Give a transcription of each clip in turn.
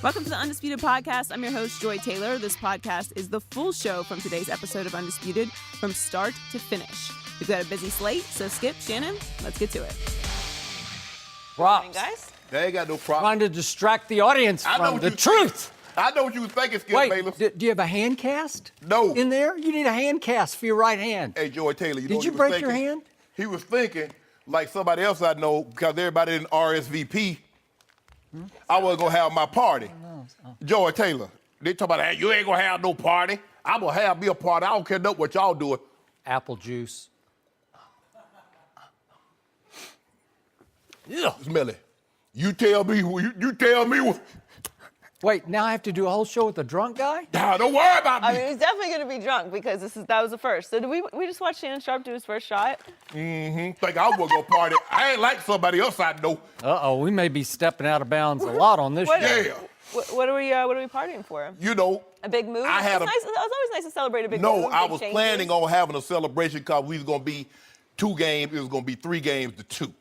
Welcome to the Undisputed Podcast. I'm your host, Joy Taylor. This podcast is the full show from today's episode of Undisputed from start to finish. We've got a busy slate, so Skip, Shannon, let's get to it. Props. Good morning, guys. They ain't got no problem. Trying to distract the audience from the truth. I know what you was thinking, Skip Bayless. Wait, do you have a hand cast? No. In there? You need a hand cast for your right hand. Hey, Joy Taylor, you know Did what you he was break thinking? your hand? He was thinking, like somebody else I know, because everybody in RSVP, I wasn't going to have my party. Joy Taylor, they talk about, hey, you ain't going to have no party. I'm going to have me a party. I don't care what y'all doing. Apple juice. Yeah. Smelly. You tell me. You tell me. Wait, now I have to do a whole show with a drunk guy? Nah, don't worry about me. I mean, he's definitely going to be drunk because that was the first. So did we just watch Shannon Sharp do his first shot? Think I was going to party. I ain't like somebody else I know. Uh-oh, we may be stepping out of bounds a lot on this show. Yeah. What are we partying for? You know. A big move? I had It was always nice to celebrate a big move. No, I was changes. planning on having a celebration because we was going to be 2 games. It was going to be 3 games to 2.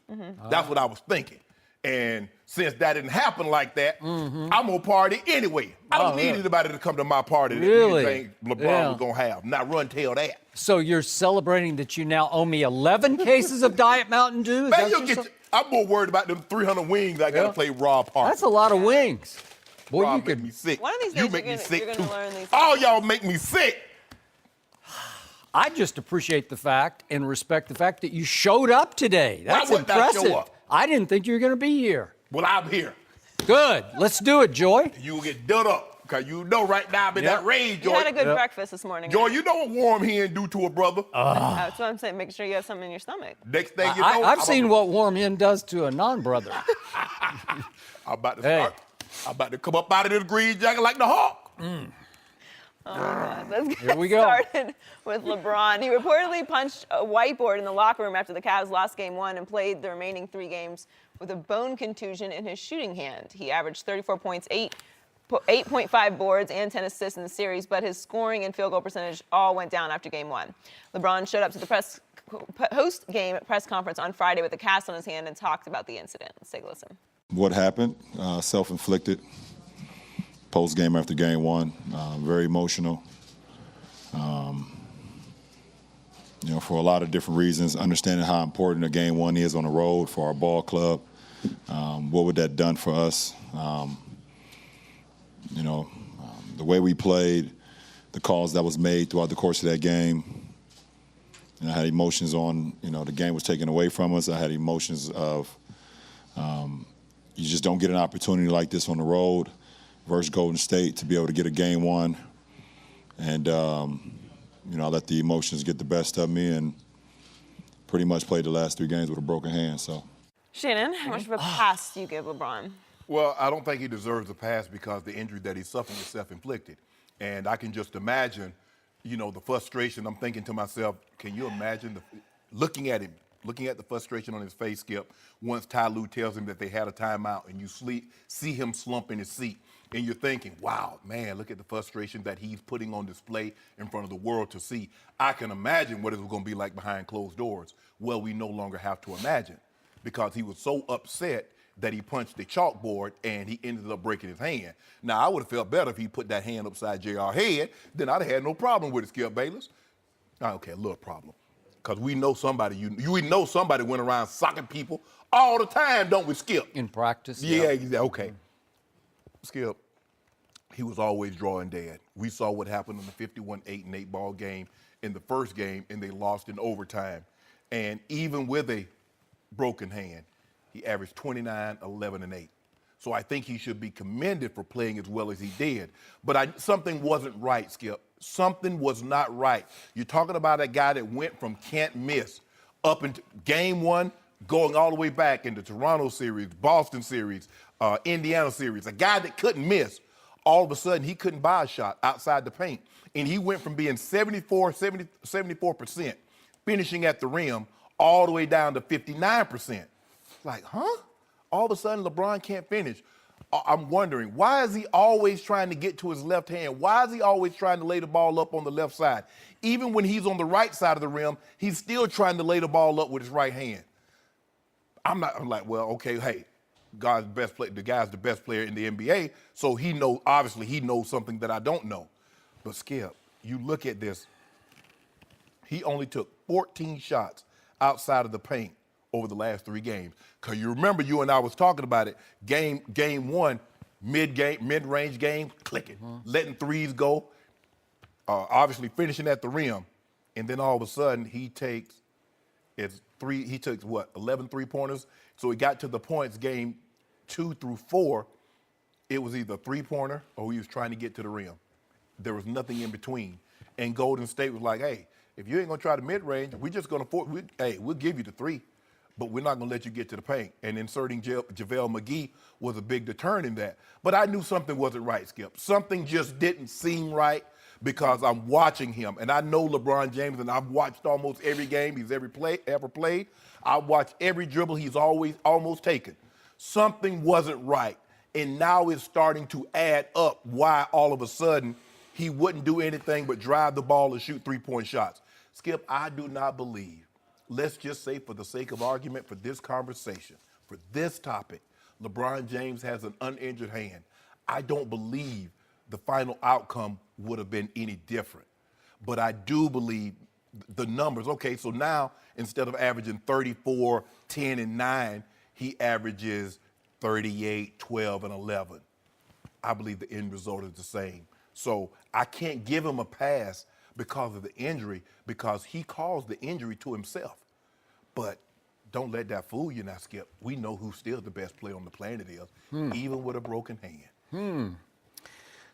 That's what I was thinking. And since that didn't happen like that, I'm going to party anyway. I don't need anybody to come to my party that Really? you think LeBron was going to have. Not run tell that. So you're celebrating that you now owe me 11 cases of Diet Mountain Dew? Is Man, that you'll what get you're I'm more worried about them 300 wings I got to play Raw party. That's a lot of wings. Boy, Rob you make could... me sick. One of these you days make you're me gonna- sick you're too. gonna learn these All y'all make me sick. I just appreciate the fact and respect the fact that you showed up today. That's Why wouldn't I show impressive. up? I didn't think you were going to be here. Well, I'm here. Good. Let's do it, Joy. You will get done up because you know right now I'm in that rage, Joy. You had a good breakfast this morning. Joy, right? you know what warm hen do to a brother? That's what I'm saying. Make sure you have something in your stomach. Next thing you know, I've seen what warm hen does to a non-brother. I'm about to start. I'm about to come up out of this green jacket like the Hawk. Oh, my God. Let's get Here we go. started with LeBron. He reportedly punched a whiteboard in the locker room after the Cavs lost Game 1 and played the remaining 3 games with a bone contusion in his shooting hand. He averaged 34 points, 8.5 boards, and 10 assists in the series, but his scoring and field goal percentage all went down after Game 1. LeBron showed up to the post-game press conference on Friday with a cast on his hand and talked about the incident. Let's take a listen. What happened, self-inflicted, post-game after Game 1, very emotional. For a lot of different reasons, understanding how important a Game 1 is on the road for our ball club. What would that done for us? The way we played, the calls that was made throughout the course of that game. I had emotions on, the game was taken away from us. I had emotions of you just don't get an opportunity like this on the road versus Golden State to be able to get a Game 1. And, I let the emotions get the best of me and pretty much played the last 3 games with a broken hand. So, Shannon, how much of a pass do you give LeBron? Well, I don't think he deserves a pass because the injury that he suffered was self-inflicted. And I can just imagine, the frustration. I'm thinking to myself, can you imagine looking at him, looking at the frustration on his face, Skip, once Ty Lue tells him that they had a timeout and you see him slump in his seat. And you're thinking, wow, man, look at the frustration that he's putting on display in front of the world to see. I can imagine what it was going to be like behind closed doors. Well, we no longer have to imagine because he was so upset that he punched the chalkboard and he ended up breaking his hand. Now, I would have felt better if he put that hand upside JR's head. Then I'd have had no problem with it, Skip Bayless. Okay, a little problem. Because we know somebody, we know somebody went around socking people all the time, don't we, Skip? In practice? Yeah, okay. Skip, he was always drawing dead. We saw what happened in the 51-8 ball game in the first game, and they lost in overtime. And even with a broken hand, he averaged 29, 11, and 8. So I think he should be commended for playing as well as he did. But something wasn't right, Skip. Something was not right. You're talking about a guy that went from can't miss up into Game 1, going all the way back into Toronto series, Boston series, Indiana series, a guy that couldn't miss. All of a sudden, he couldn't buy a shot outside the paint. And he went from being 74%, finishing at the rim, all the way down to 59%. Like, huh? All of a sudden, LeBron can't finish. I'm wondering, why is he always trying to get to his left hand? Why is he always trying to lay the ball up on the left side? Even when he's on the right side of the rim, he's still trying to lay the ball up with his right hand. I'm like, well, okay, hey, the guy's the best player in the NBA, so obviously he knows something that I don't know. But Skip, you look at this, he only took 14 shots outside of the paint over the last 3 games. Because you remember you and I was talking about it, game 1, mid-range game, clicking, letting threes go, obviously finishing at the rim, and then all of a sudden he takes 11 3-pointers. So he got to the points game 2 through 4, it was either a 3-pointer or he was trying to get to the rim. There was nothing in between. And Golden State was like, hey, if you ain't gonna try the mid-range, we're just gonna we'll give you the 3, but we're not gonna let you get to the paint. And inserting JaVale McGee was a big deterrent in that. But I knew something wasn't right, Skip. Something just didn't seem right because I'm watching him. And I know LeBron James, and I've watched almost every game he's ever played. I've watched every dribble he's almost taken. Something wasn't right. And now it's starting to add up why all of a sudden he wouldn't do anything but drive the ball and shoot 3-point shots. Skip, I do not believe, let's just say for the sake of argument for this conversation, for this topic, LeBron James has an uninjured hand. I don't believe the final outcome would have been any different. But I do believe the numbers. Okay, so now instead of averaging 34, 10, and 9, he averages 38, 12, and 11. I believe the end result is the same. So I can't give him a pass because of the injury, because he caused the injury to himself. But don't let that fool you now, Skip. We know who still the best player on the planet is, even with a broken hand.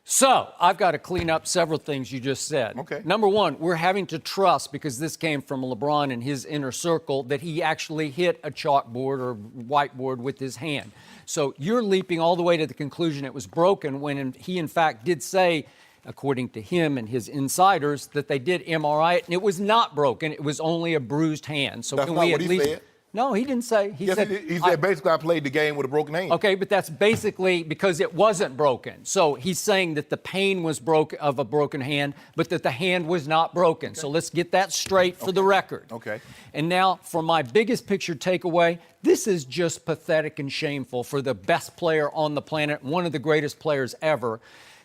So I've got to clean up several things you just said. Okay. Number one, we're having to trust, because this came from LeBron and his inner circle, that he actually hit a chalkboard or whiteboard with his hand. So you're leaping all the way to the conclusion it was broken when he in fact did say, according to him and his insiders, that they did MRI it and it was not broken. It was only a bruised hand. So That's can not we what at he least? said. No, he didn't say. He said, he said basically I played the game with a broken hand. Okay, but that's basically because it wasn't broken. So he's saying that the pain was of a broken hand, but that the hand was not broken. Okay. So let's get that straight for the record. Okay. And now for my biggest picture takeaway, this is just pathetic and shameful for the best player on the planet, one of the greatest players ever.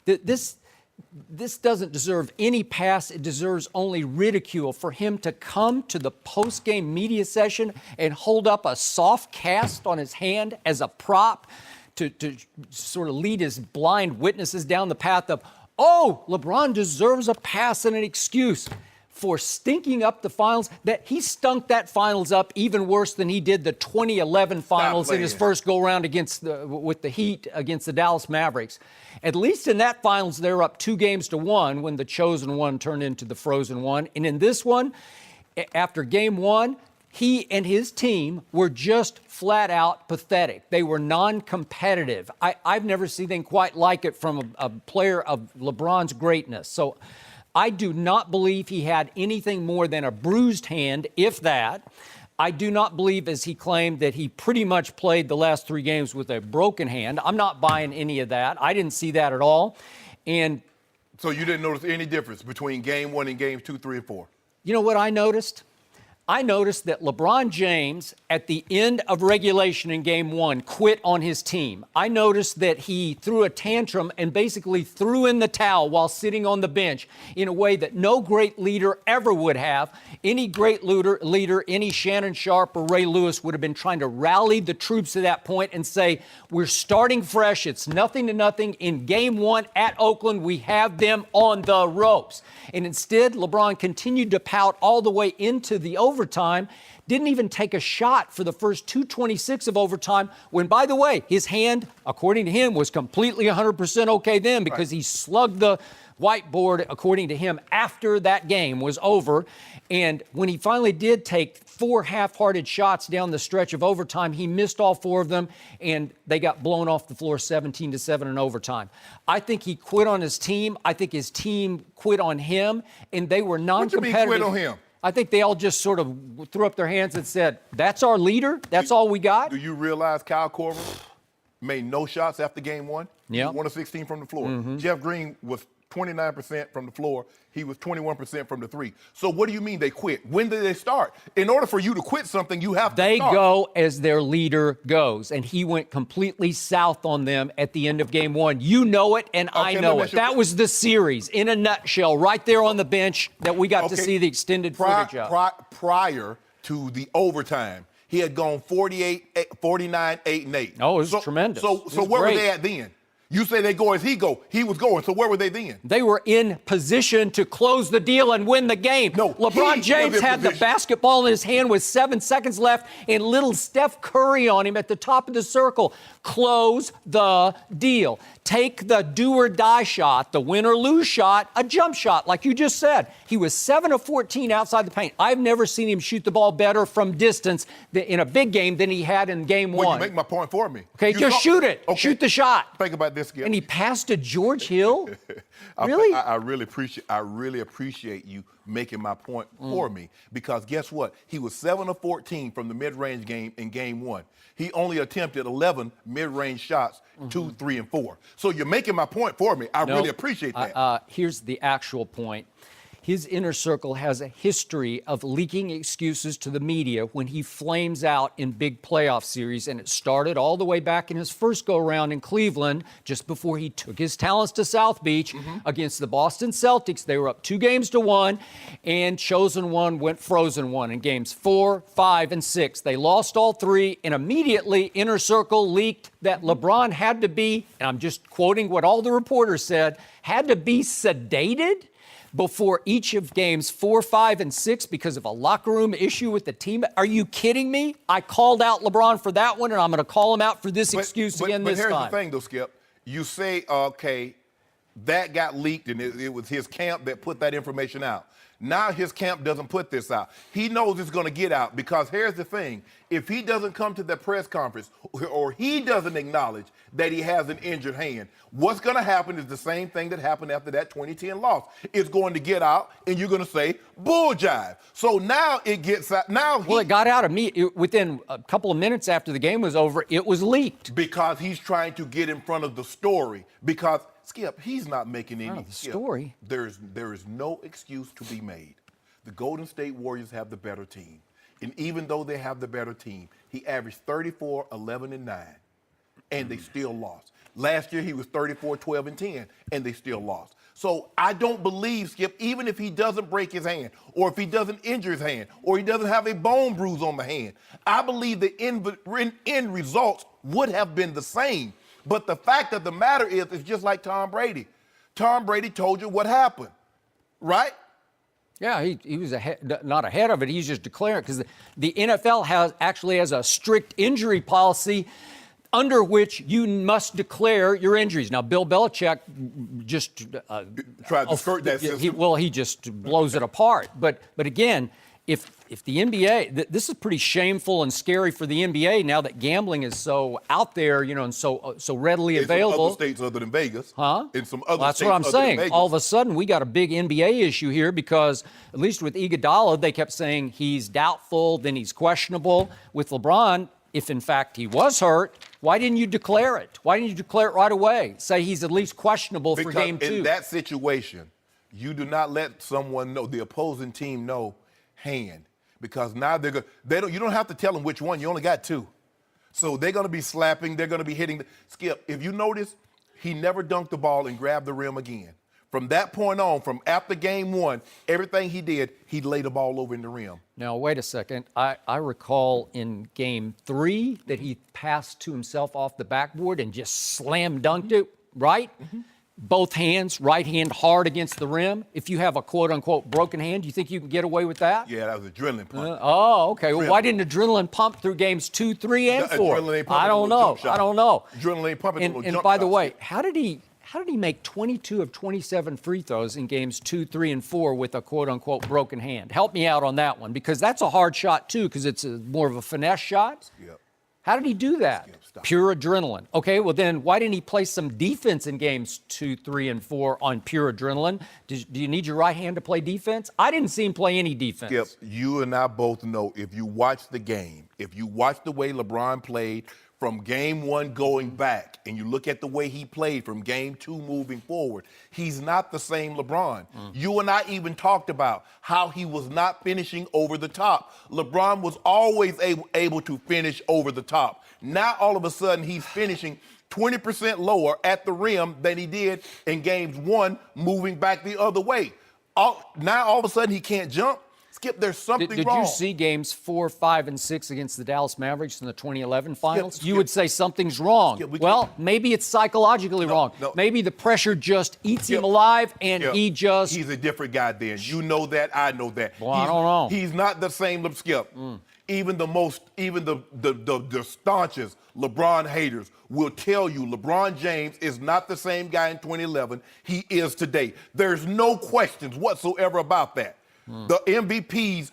This doesn't deserve any pass. It deserves only ridicule. For him to come to the post-game media session and hold up a soft cast on his hand as a prop to sort of lead his blind witnesses down the path of, oh, LeBron deserves a pass and an excuse for stinking up the finals, that he stunk that finals up even worse than he did the 2011 finals in his first go-round with the Heat against the Dallas Mavericks. At least in that finals, they were up 2-1 when the chosen one turned into the frozen one. And in this one, after game 1, he and his team were just flat out pathetic. They were non-competitive. I've never seen anything quite like it from a player of LeBron's greatness. So I do not believe he had anything more than a bruised hand, if that. I do not believe, as he claimed, that he pretty much played the last 3 games with a broken hand. I'm not buying any of that. I didn't see that at all. And so you didn't notice any difference between game 1 and games 2, 3, and 4? You know what I noticed? I noticed that LeBron James, at the end of regulation in game 1, quit on his team. I noticed that he threw a tantrum and basically threw in the towel while sitting on the bench in a way that no great leader ever would have. Any great leader, any Shannon Sharpe or Ray Lewis would have been trying to rally the troops to that point and say, we're starting fresh. It's 0-0. In game 1 at Oakland, we have them on the ropes. And instead, LeBron continued to pout all the way into the overtime, didn't even take a shot for the first 2:26 of overtime, when, by the way, his hand, according to him, was completely 100% okay then, because he slugged the whiteboard, according to him, after that game was over. And when he finally did take 4 half-hearted shots down the stretch of overtime, he missed all 4 of them, and they got blown off the floor 17-7 in overtime. I think he quit on his team. I think his team quit on him, and they were non-competitive. What do you mean quit on him? I think they all just sort of threw up their hands and said, that's our leader? That's all we got? Do you realize Kyle Korver made no shots after game 1? Yeah. 1 of 16 from the floor. Jeff Green was 29% from the floor. He was 21% from the three. So what do you mean they quit? When did they start? In order for you to quit something, you have to They start. go as their leader goes, and he went completely south on them at the end of game one. You know it, and I know it. That was the series in a nutshell, right there on the bench that we got to see the extended footage of. Prior to the overtime, he had gone 49, 8, and 8. Oh, it was tremendous. So where were they at then? You say they go as he go. He was going. So where were they then? They were in position to close the deal and win the game. No, LeBron James had the basketball in his hand with 7 seconds left and little Steph Curry on him at the top of the circle. Close the deal. Take the do or die shot, the win or lose shot, a jump shot, like you just said. He was 7 of 14 outside the paint. I've never seen him shoot the ball better from distance in a big game than he had in game one. You make my point for me. Okay, just shoot it. Okay. Shoot the shot. Think about this, Skip. And he passed to George Hill? Really? I really appreciate you making my point for me, because guess what? He was 7 of 14 from the mid-range game in game one. He only attempted 11 mid-range shots, 2, 3, and 4. So you're making my point for me. I really appreciate that. Here's the actual point. His inner circle has a history of leaking excuses to the media when he flames out in big playoff series, and it started all the way back in his first go-around in Cleveland, just before he took his talents to South Beach against the Boston Celtics. They were up 2-1, and chosen one went frozen one in games 4, 5, and 6. They lost all 3, and immediately inner circle leaked that LeBron had to be, and I'm just quoting what all the reporters said, had to be sedated before each of games 4, 5, and 6 because of a locker room issue with the team. Are you kidding me? I called out LeBron for that one, and I'm going to call him out for this excuse again this time. But here's the thing, though, Skip. You say, okay, that got leaked, and it was his camp that put that information out. Now his camp doesn't put this out. He knows it's going to get out, because here's the thing. If he doesn't come to the press conference, or he doesn't acknowledge that he has an injured hand, what's going to happen is the same thing that happened after that 2010 loss. It's going to get out, and you're going to say, bull jive. So now it gets out. Well, it got out of me. Within a couple of minutes after the game was over, it was leaked. Because he's trying to get in front of the story. Because, Skip, he's not making any story. There is no excuse to be made. The Golden State Warriors have the better team. And even though they have the better team, he averaged 34, 11, and 9, and they still lost. Last year, he was 34, 12, and 10, and they still lost. So I don't believe, Skip, even if he doesn't break his hand, or if he doesn't injure his hand, or he doesn't have a bone bruise on the hand, I believe the end results would have been the same. But the fact of the matter is, it's just like Tom Brady. Tom Brady told you what happened, right? Yeah, he was not ahead of it. He's just declaring, because the NFL actually has a strict injury policy under which you must declare your injuries. Now, Bill Belichick just tried to skirt that system. He just blows it apart. But again, if the NBA, this is pretty shameful and scary for the NBA now that gambling is so out there, and so readily available. In some other states other than Vegas. Huh? In some other That's states what I'm other saying. than Vegas. All of a sudden, we got a big NBA issue here, because at least with Iguodala, they kept saying he's doubtful, then he's questionable. With LeBron, if in fact he was hurt, why didn't you declare it? Why didn't you declare it right away? Say he's at least questionable for game 2. In that situation, you do not let someone know, the opposing team know, hand. Because now you don't have to tell them which one. You only got 2. So they're going to be slapping. They're going to be hitting. Skip, if you notice, he never dunked the ball and grabbed the rim again. From that point on, from after game 1, everything he did, he laid the ball over in the rim. Now, wait a second. I recall in game 3 that he passed to himself off the backboard and just slam dunked it, right? Both hands, right hand hard against the rim. If you have a quote-unquote broken hand, do you think you can get away with that? Yeah, that was adrenaline pump. Okay. Well, why didn't adrenaline pump through games 2, 3, and 4? I don't know. Adrenaline pumping. And by the way, how did he make 22 of 27 free throws in games 2, 3, and 4 with a quote-unquote broken hand? Help me out on that one, because that's a hard shot too, because it's more of a finesse shot. Yep. How did he do that? Pure adrenaline. Okay, well then why didn't he play some defense in games 2, 3, and 4 on pure adrenaline? Do you need your right hand to play defense? I didn't see him play any defense. Skip, you and I both know, if you watch the game, if you watch the way LeBron played from game one going back, and you look at the way he played from game two moving forward, he's not the same LeBron. You and I even talked about how he was not finishing over the top. LeBron was always able to finish over the top. Now, all of a sudden, he's finishing 20% lower at the rim than he did in games one, moving back the other way. Now, all of a sudden, he can't jump. Skip, there's something Did wrong. you see games 4, 5, and 6 against the Dallas Mavericks in the 2011 finals? Skip. You would say something's wrong. Skip, well, maybe it's psychologically wrong. No. Maybe the pressure just eats Skip. him alive, and Skip. he's a different guy then. You know that, I know that. Well, I don't know. He's not the same Skip. Even the staunchest LeBron haters will tell you LeBron James is not the same guy in 2011 he is today. There's no questions whatsoever about that. The MVPs,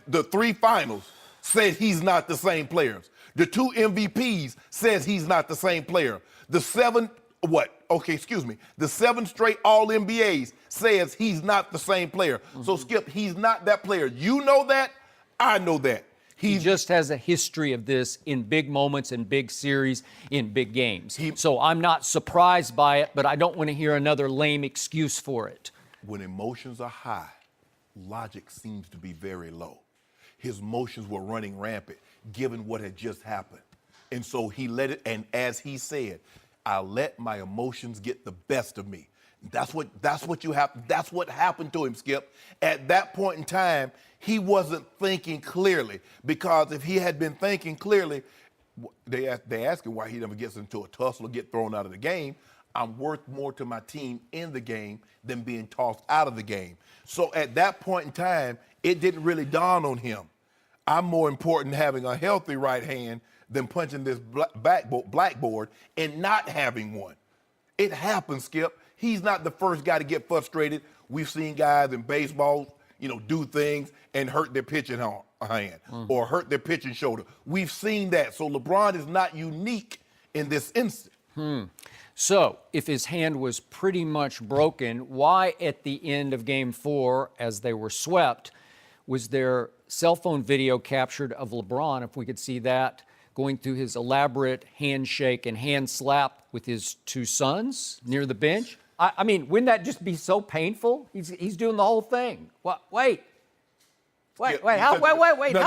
the 3 finals, said he's not the same players. The 2 MVPs says he's not the same player. The 7 straight All-NBAs says he's not the same player. So, Skip, he's not that player. You know that. I know that. He just has a history of this in big moments, in big series, in big games. So I'm not surprised by it, but I don't want to hear another lame excuse for it. When emotions are high, logic seems to be very low. His emotions were running rampant, given what had just happened. And so he let it, and as he said, I let my emotions get the best of me. That's what happened to him, Skip. At that point in time, he wasn't thinking clearly, because if he had been thinking clearly, they ask him why he never gets into a tussle or get thrown out of the game. I'm worth more to my team in the game than being tossed out of the game. So at that point in time, it didn't really dawn on him. I'm more important having a healthy right hand than punching this blackboard and not having one. It happens, Skip. He's not the first guy to get frustrated. We've seen guys in baseball, do things and hurt their pitching hand or hurt their pitching shoulder. We've seen that. So LeBron is not unique in this instance. So, if his hand was pretty much broken, why at the end of Game 4, as they were swept, was there cell phone video captured of LeBron, if we could see that, going through his elaborate handshake and hand slap with his 2 sons near the bench? I mean, wouldn't that just be so painful? He's doing the whole thing. Wait. How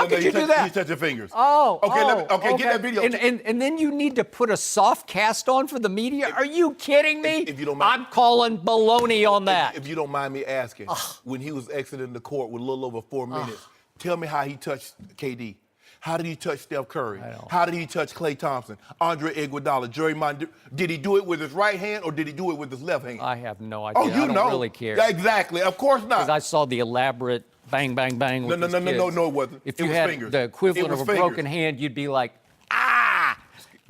could you do that? He touched your fingers. Okay, get that video. And then you need to put a soft cast on for the media? Are you kidding me? If you don't mind, I'm calling baloney on that. If you don't mind me asking, when he was exiting the court with a little over 4 minutes, tell me how he touched KD. How did he touch Steph Curry? How did he touch Klay Thompson, Andre Iguodala, Jerry Mind? Did he do it with his right hand or did he do it with his left hand? I have no idea. I don't really care. Exactly. Of course not. Because I saw the elaborate bang, bang, bang with his kids. No, it wasn't. If you had fingers. the equivalent of a broken hand, you'd be like, ah!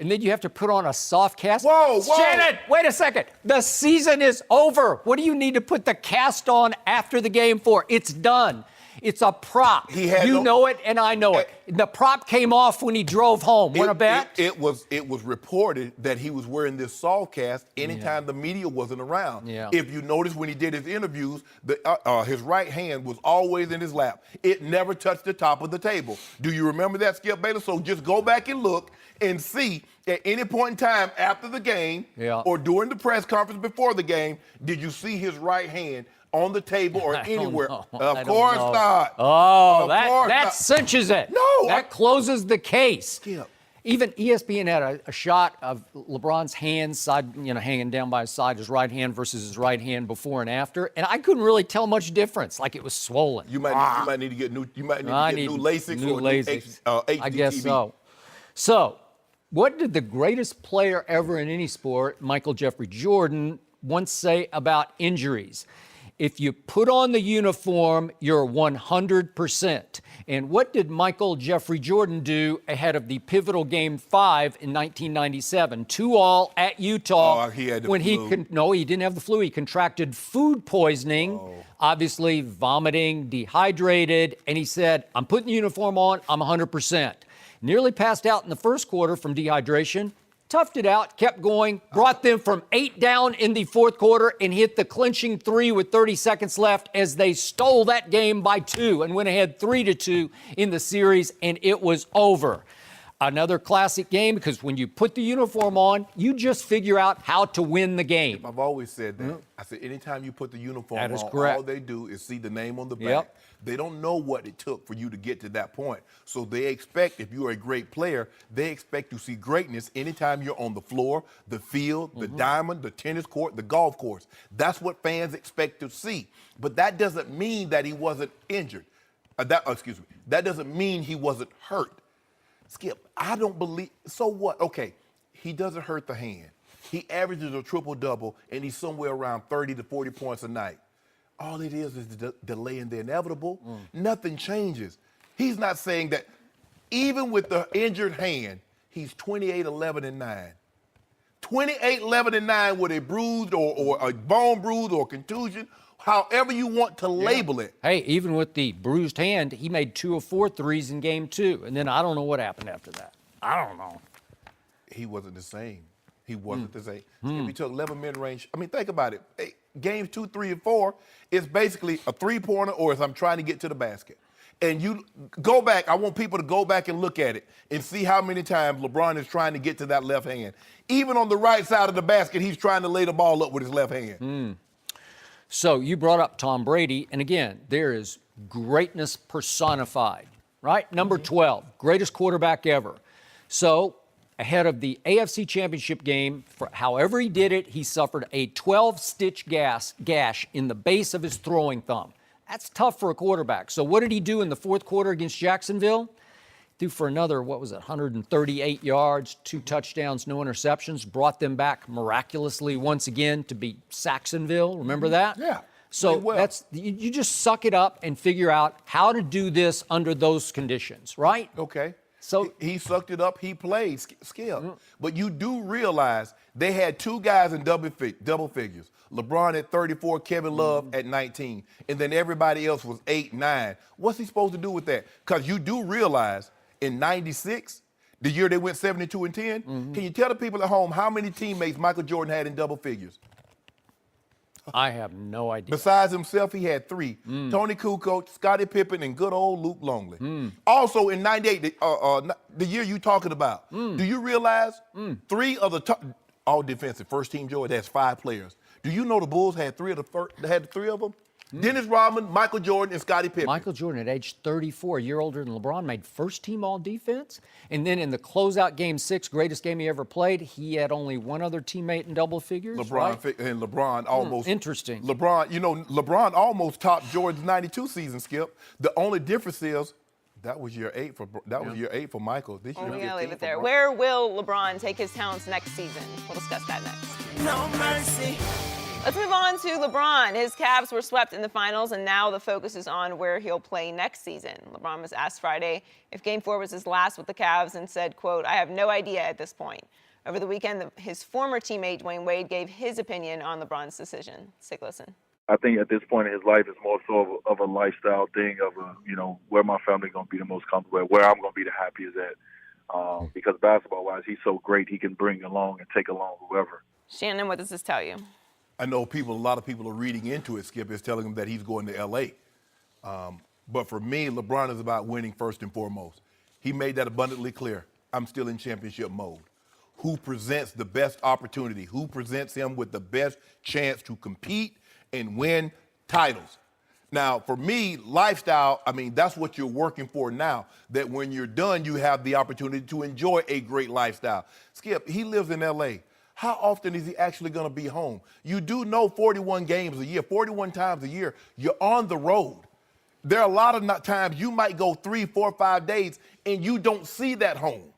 And then you have to put on a soft cast. Whoa! Shannon, wait a second. The season is over. What do you need to put the cast on after the game for? It's done. It's a prop. You know it, and I know it. The prop came off when he drove home. Want to bet? It was reported that he was wearing this soft cast anytime the media wasn't around. Yeah. If you notice when he did his interviews, his right hand was always in his lap. It never touched the top of the table. Do you remember that, Skip Bayless? So just go back and look and see at any point in time after the game or during the press conference before the game, did you see his right hand on the table or anywhere? Of course not. Oh, that cinches it. No. That closes the case. Skip. Even ESPN had a shot of LeBron's hands hanging down by his side, his right hand versus his right hand before and after, and I couldn't really tell much difference. Like it was swollen. You might need to get new. You might need to get new LASIK or LASIK. HD I guess TV. so. So, what did the greatest player ever in any sport, Michael Jeffrey Jordan, once say about injuries? If you put on the uniform, you're 100%. And what did Michael Jeffrey Jordan do ahead of the pivotal Game 5 in 1997? 2-2 at Utah. He had the when flu. No, he didn't have the flu. He contracted food poisoning, obviously vomiting, dehydrated, and he said, I'm putting the uniform on, I'm 100%. Nearly passed out in the first quarter from dehydration. Toughed it out, kept going, brought them from 8 down in the fourth quarter and hit the clinching 3 with 30 seconds left as they stole that game by 2 and went ahead 3-2 in the series, and it was over. Another classic game, because when you put the uniform on, you just figure out how to win the game. I've always said that. I said anytime you put the uniform That is on, correct. all they do is see the name on the back. Yep. They don't know what it took for you to get to that point. So they expect, if you're a great player, they expect to see greatness anytime you're on the floor, the field, the diamond, the tennis court, the golf course. That's what fans expect to see. But that doesn't mean that he wasn't injured. That doesn't mean he wasn't hurt. Skip, I don't believe, so what? Okay, he doesn't hurt the hand. He averages a triple-double, and he's somewhere around 30 to 40 points a night. All it is delaying the inevitable. Nothing changes. He's not saying that even with the injured hand, he's 28, 11, and 9. 28, 11, and 9 with a bruised or a bone bruise or contusion, however you want to label it. Hey, even with the bruised hand, he made 2 of 4 threes in game 2. And then I don't know what happened after that. I don't know. He wasn't the same. He wasn't the same. If he took 11 mid-range, I mean, think about it. Hey, games 2, 3, and 4 is basically a three-pointer or if I'm trying to get to the basket. And you go back, I want people to go back and look at it and see how many times LeBron is trying to get to that left hand. Even on the right side of the basket, he's trying to lay the ball up with his left hand. So you brought up Tom Brady, and again, there is greatness personified, right? Number 12, greatest quarterback ever. So ahead of the AFC Championship game, for however he did it, he suffered a 12-stitch gash in the base of his throwing thumb. That's tough for a quarterback. So what did he do in the fourth quarter against Jacksonville? Threw for another, 138 yards, 2 touchdowns, no interceptions, brought them back miraculously once again to beat Saxonville. Remember that? Yeah. So well. that's you just suck it up and figure out how to do this under those conditions, right? Okay. So he sucked it up. He played skill. But you do realize they had 2 guys in double figures. LeBron at 34, Kevin Love at 19, and then everybody else was 8, 9. What's he supposed to do with that? Because you do realize in 96, the year they went 72 and 10, can you tell the people at home how many teammates Michael Jordan had in double figures? I have no idea. Besides himself, he had 3. Tony Kukoc, Scottie Pippen, and good old Luke Longley. Also in 98, the year you talking about, do you realize 3 of the top, all defensive, first team Jordan, that's 5 players. Do you know the Bulls had 3 of them? Dennis Rodman, Michael Jordan, and Scottie Pippen. Michael Jordan, at age 34, a year older than LeBron, made first team all defense. And then in the closeout game 6, greatest game he ever played, he had only 1 other teammate in double figures. LeBron almost. Interesting. LeBron almost topped Jordan's 92 season, Skip. The only difference is that was year 8 for Michael. This year, We're going to 15 leave it for there. Bron. Where will LeBron take his talents next season? We'll discuss that next. No mercy. Let's move on to LeBron. His Cavs were swept in the finals, and now the focus is on where he'll play next season. LeBron was asked Friday if Game 4 was his last with the Cavs and said, quote, "I have no idea at this point." Over the weekend, his former teammate Dwayne Wade gave his opinion on LeBron's decision. Take a listen. I think at this point in his life, it's more so of a lifestyle thing of, where my family's going to be the most comfortable at, where I'm going to be the happiest at. Because basketball-wise, he's so great, he can bring along and take along whoever. Shannon, what does this tell you? I know a lot of people are reading into it, Skip, is telling him that he's going to L.A. But for me, LeBron is about winning first and foremost. He made that abundantly clear. I'm still in championship mode. Who presents the best opportunity? Who presents him with the best chance to compete and win titles? Now, for me, lifestyle, that's what you're working for now, that when you're done, you have the opportunity to enjoy a great lifestyle. Skip, he lives in L.A. How often is he actually going to be home? You do know 41 games a year, 41 times a year, you're on the road. There are a lot of times you might go 3, 4, 5 days and you don't see that home.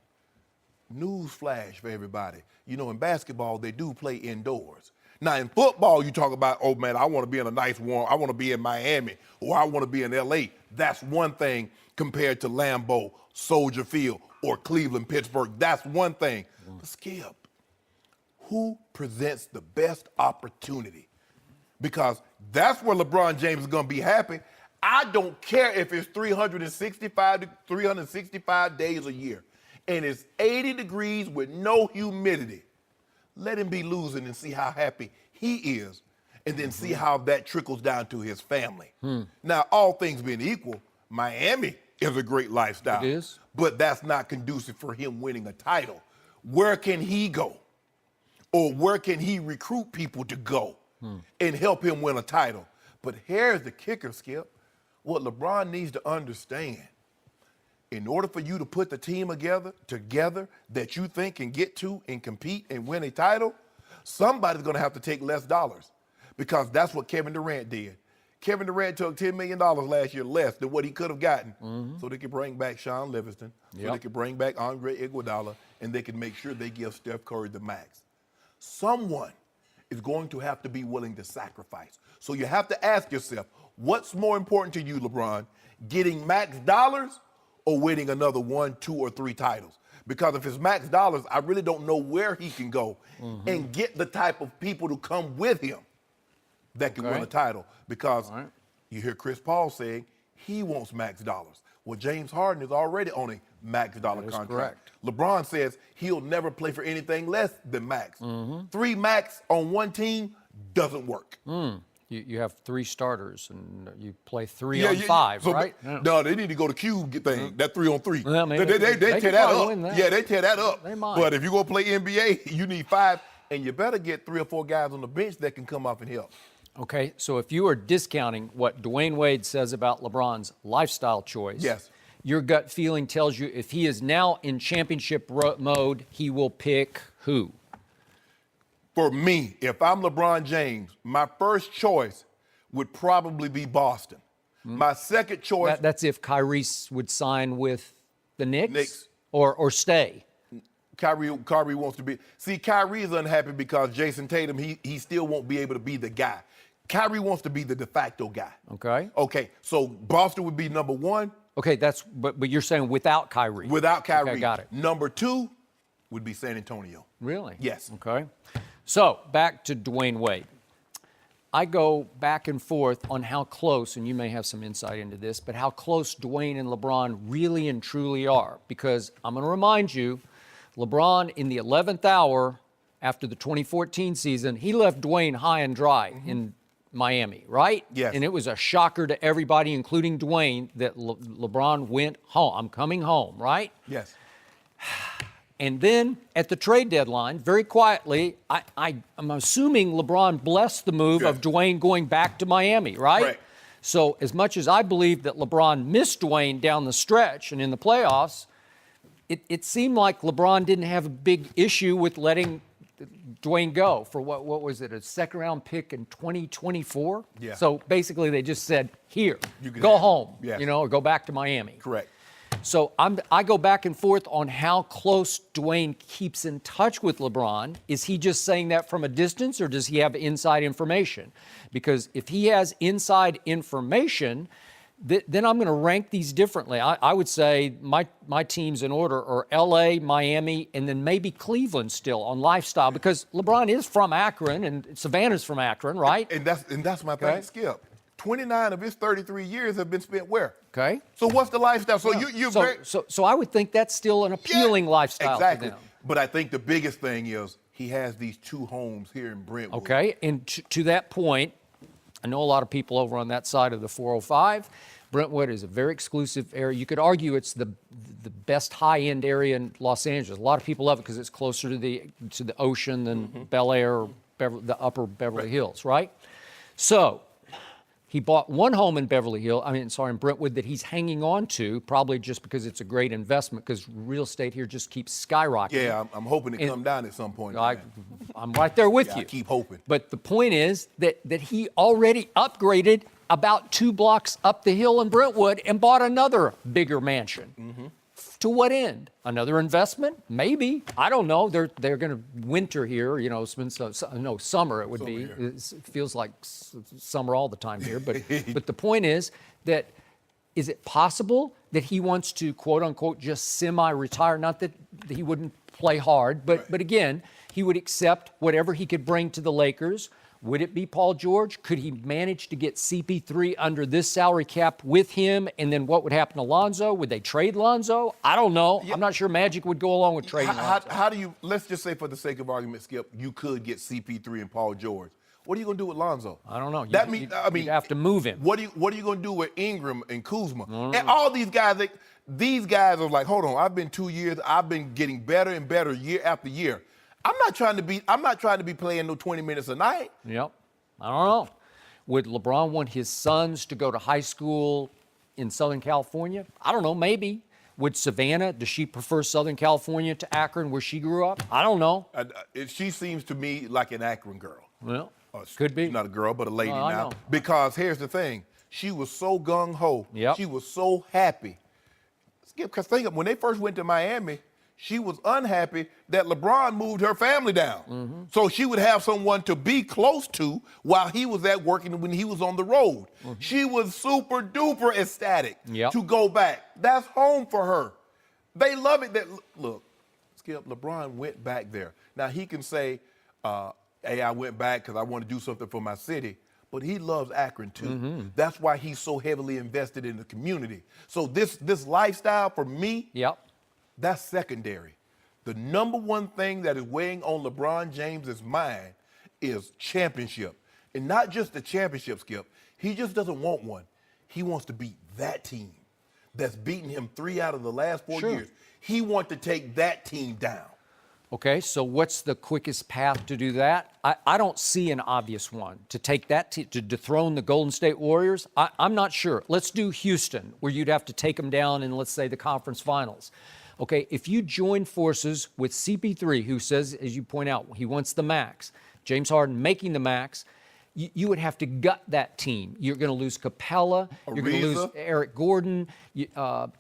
News flash for everybody. In basketball, they do play indoors. Now, in football, you talk about, oh, man, I want to be in a nice warm, I want to be in Miami, or I want to be in L.A. That's one thing compared to Lambeau, Soldier Field, or Cleveland, Pittsburgh. That's one thing. But Skip, who presents the best opportunity? Because that's where LeBron James is going to be happy. I don't care if it's 365 days a year and it's 80 degrees with no humidity. Let him be losing and see how happy he is, and then see how that trickles down to his family. Now, all things being equal, Miami is a great lifestyle. It is. But that's not conducive for him winning a title. Where can he go? Or where can he recruit people to go and help him win a title? But here's the kicker, Skip. What LeBron needs to understand, in order for you to put the team together that you think can get to and compete and win a title, somebody's going to have to take less dollars, because that's what Kevin Durant did. Kevin Durant took $10 million last year, less than what he could have gotten, so they could bring back Sean Livingston, so they could bring back Andre Iguodala, and they could make sure they give Steph Curry the max. Someone is going to have to be willing to sacrifice. So you have to ask yourself, what's more important to you, LeBron, getting max dollars or winning another 1, 2, or 3 titles? Because if it's max dollars, I really don't know where he can go and get the type of people to come with him that can win a title. Because you hear Chris Paul saying he wants max dollars. Well, James Harden is already on a max dollar contract. Correct. LeBron says he'll never play for anything less than max. 3 max on one team doesn't work. You have 3 starters, and you play 3 on 5, so, right? No, they need to go to cube thing, that 3 on 3. Well, maybe they they tear could that probably up. win that. Yeah, they tear that up. They might. But if you're going to play NBA, you need 5, and you better get 3 or 4 guys on the bench that can come up and help. Okay, so if you are discounting what Dwayne Wade says about LeBron's lifestyle choice, Yes. your gut feeling tells you if he is now in championship mode, he will pick who? For me, if I'm LeBron James, my first choice would probably be Boston. My second choice... That's if Kyrie would sign with the Knicks? Knicks. Or stay? Kyrie wants to be... See, Kyrie is unhappy because Jason Tatum, he still won't be able to be the guy. Kyrie wants to be the de facto guy. Okay. Okay, so Boston would be number 1. Okay, but you're saying without Kyrie? Without Kyrie. Okay, got it. Number 2 would be San Antonio. Really? Yes. Okay. So, back to Dwayne Wade. I go back and forth on how close, and you may have some insight into this, but how close Dwayne and LeBron really and truly are. Because I'm going to remind you, LeBron in the 11th hour after the 2014 season, he left Dwayne high and dry in Miami, right? Yes. And it was a shocker to everybody, including Dwayne, that LeBron went home. I'm coming home, right? Yes. And then at the trade deadline, very quietly, I'm assuming LeBron blessed the move of Dwayne going back to Miami, right? Right. So as much as I believe that LeBron missed Dwayne down the stretch and in the playoffs, it seemed like LeBron didn't have a big issue with letting Dwayne go for what was it, a second-round pick in 2024? Yeah. So basically they just said, here, You can go have it. home, Yes. or go back to Miami. Correct. So I go back and forth on how close Dwayne keeps in touch with LeBron. Is he just saying that from a distance, or does he have inside information? Because if he has inside information, then I'm going to rank these differently. I would say my teams in order are L.A., Miami, and then maybe Cleveland still on lifestyle, because LeBron is from Akron and Savannah's from Akron, right? And that's my thing, Skip. 29 of his 33 years have been spent where? Okay. So what's the lifestyle? So So I would think that's still an appealing lifestyle exactly. to them. But I think the biggest thing is he has these 2 homes here in Brentwood. Okay, and to that point, I know a lot of people over on that side of the 405. Brentwood is a very exclusive area. You could argue it's the best high-end area in Los Angeles. A lot of people love it because it's closer to the ocean than Bel Air or the upper Beverly Hills, right? So he bought one home in in Brentwood that he's hanging on to, probably just because it's a great investment, because real estate here just keeps skyrocketing. Yeah, I'm hoping to come down at some point. I'm right there with you. I keep hoping. But the point is that he already upgraded about 2 blocks up the hill in Brentwood and bought another bigger mansion. To what end? Another investment? Maybe. I don't know. They're going to winter here. It's been summer. It would be. It feels like summer all the time here. But the point is is it possible that he wants to quote unquote just semi-retire? Not that he wouldn't play hard, but again, he would accept whatever he could bring to the Lakers. Would it be Paul George? Could he manage to get CP3 under this salary cap with him? And then what would happen to Lonzo? Would they trade Lonzo? I don't know. I'm not sure Magic would go along with trading Lonzo. How do you, let's just say for the sake of argument, Skip, you could get CP3 and Paul George. What are you going to do with Lonzo? I don't know. That means, I mean, you'd have to move him. What are you going to do with Ingram and Kuzma? And all these guys, these guys are like, hold on, I've been 2 years, I've been getting better and better year after year. I'm not trying to be playing no 20 minutes a night. Yep. I don't know. Would LeBron want his sons to go to high school in Southern California? I don't know, maybe. Would Savannah, does she prefer Southern California to Akron where she grew up? I don't know. She seems to me like an Akron girl. Well, could be. She's not a girl, but a lady I now. know. Because here's the thing. She was so gung-ho. Yep. She was so happy. Because think of when they first went to Miami, she was unhappy that LeBron moved her family down. So she would have someone to be close to while he was at working when he was on the road. She was super duper ecstatic to go back. That's home for her. They love it that, look, Skip, LeBron went back there. Now he can say, hey, I went back because I want to do something for my city. But he loves Akron too. That's why he's so heavily invested in the community. So this lifestyle for me, that's secondary. The number one thing that is weighing on LeBron James's mind is championship. And not just the championship, Skip. He just doesn't want one. He wants to beat that team that's beaten him 3 out of the last 4 years. He wants to take that team down. Okay, so what's the quickest path to do that? I don't see an obvious one. To take that, to dethrone the Golden State Warriors? I'm not sure. Let's do Houston, where you'd have to take them down in, let's say, the conference finals. Okay, if you join forces with CP3, who says, as you point out, he wants the max, James Harden making the max, you would have to gut that team. You're going to lose Capella. You're going to lose Eric Gordon,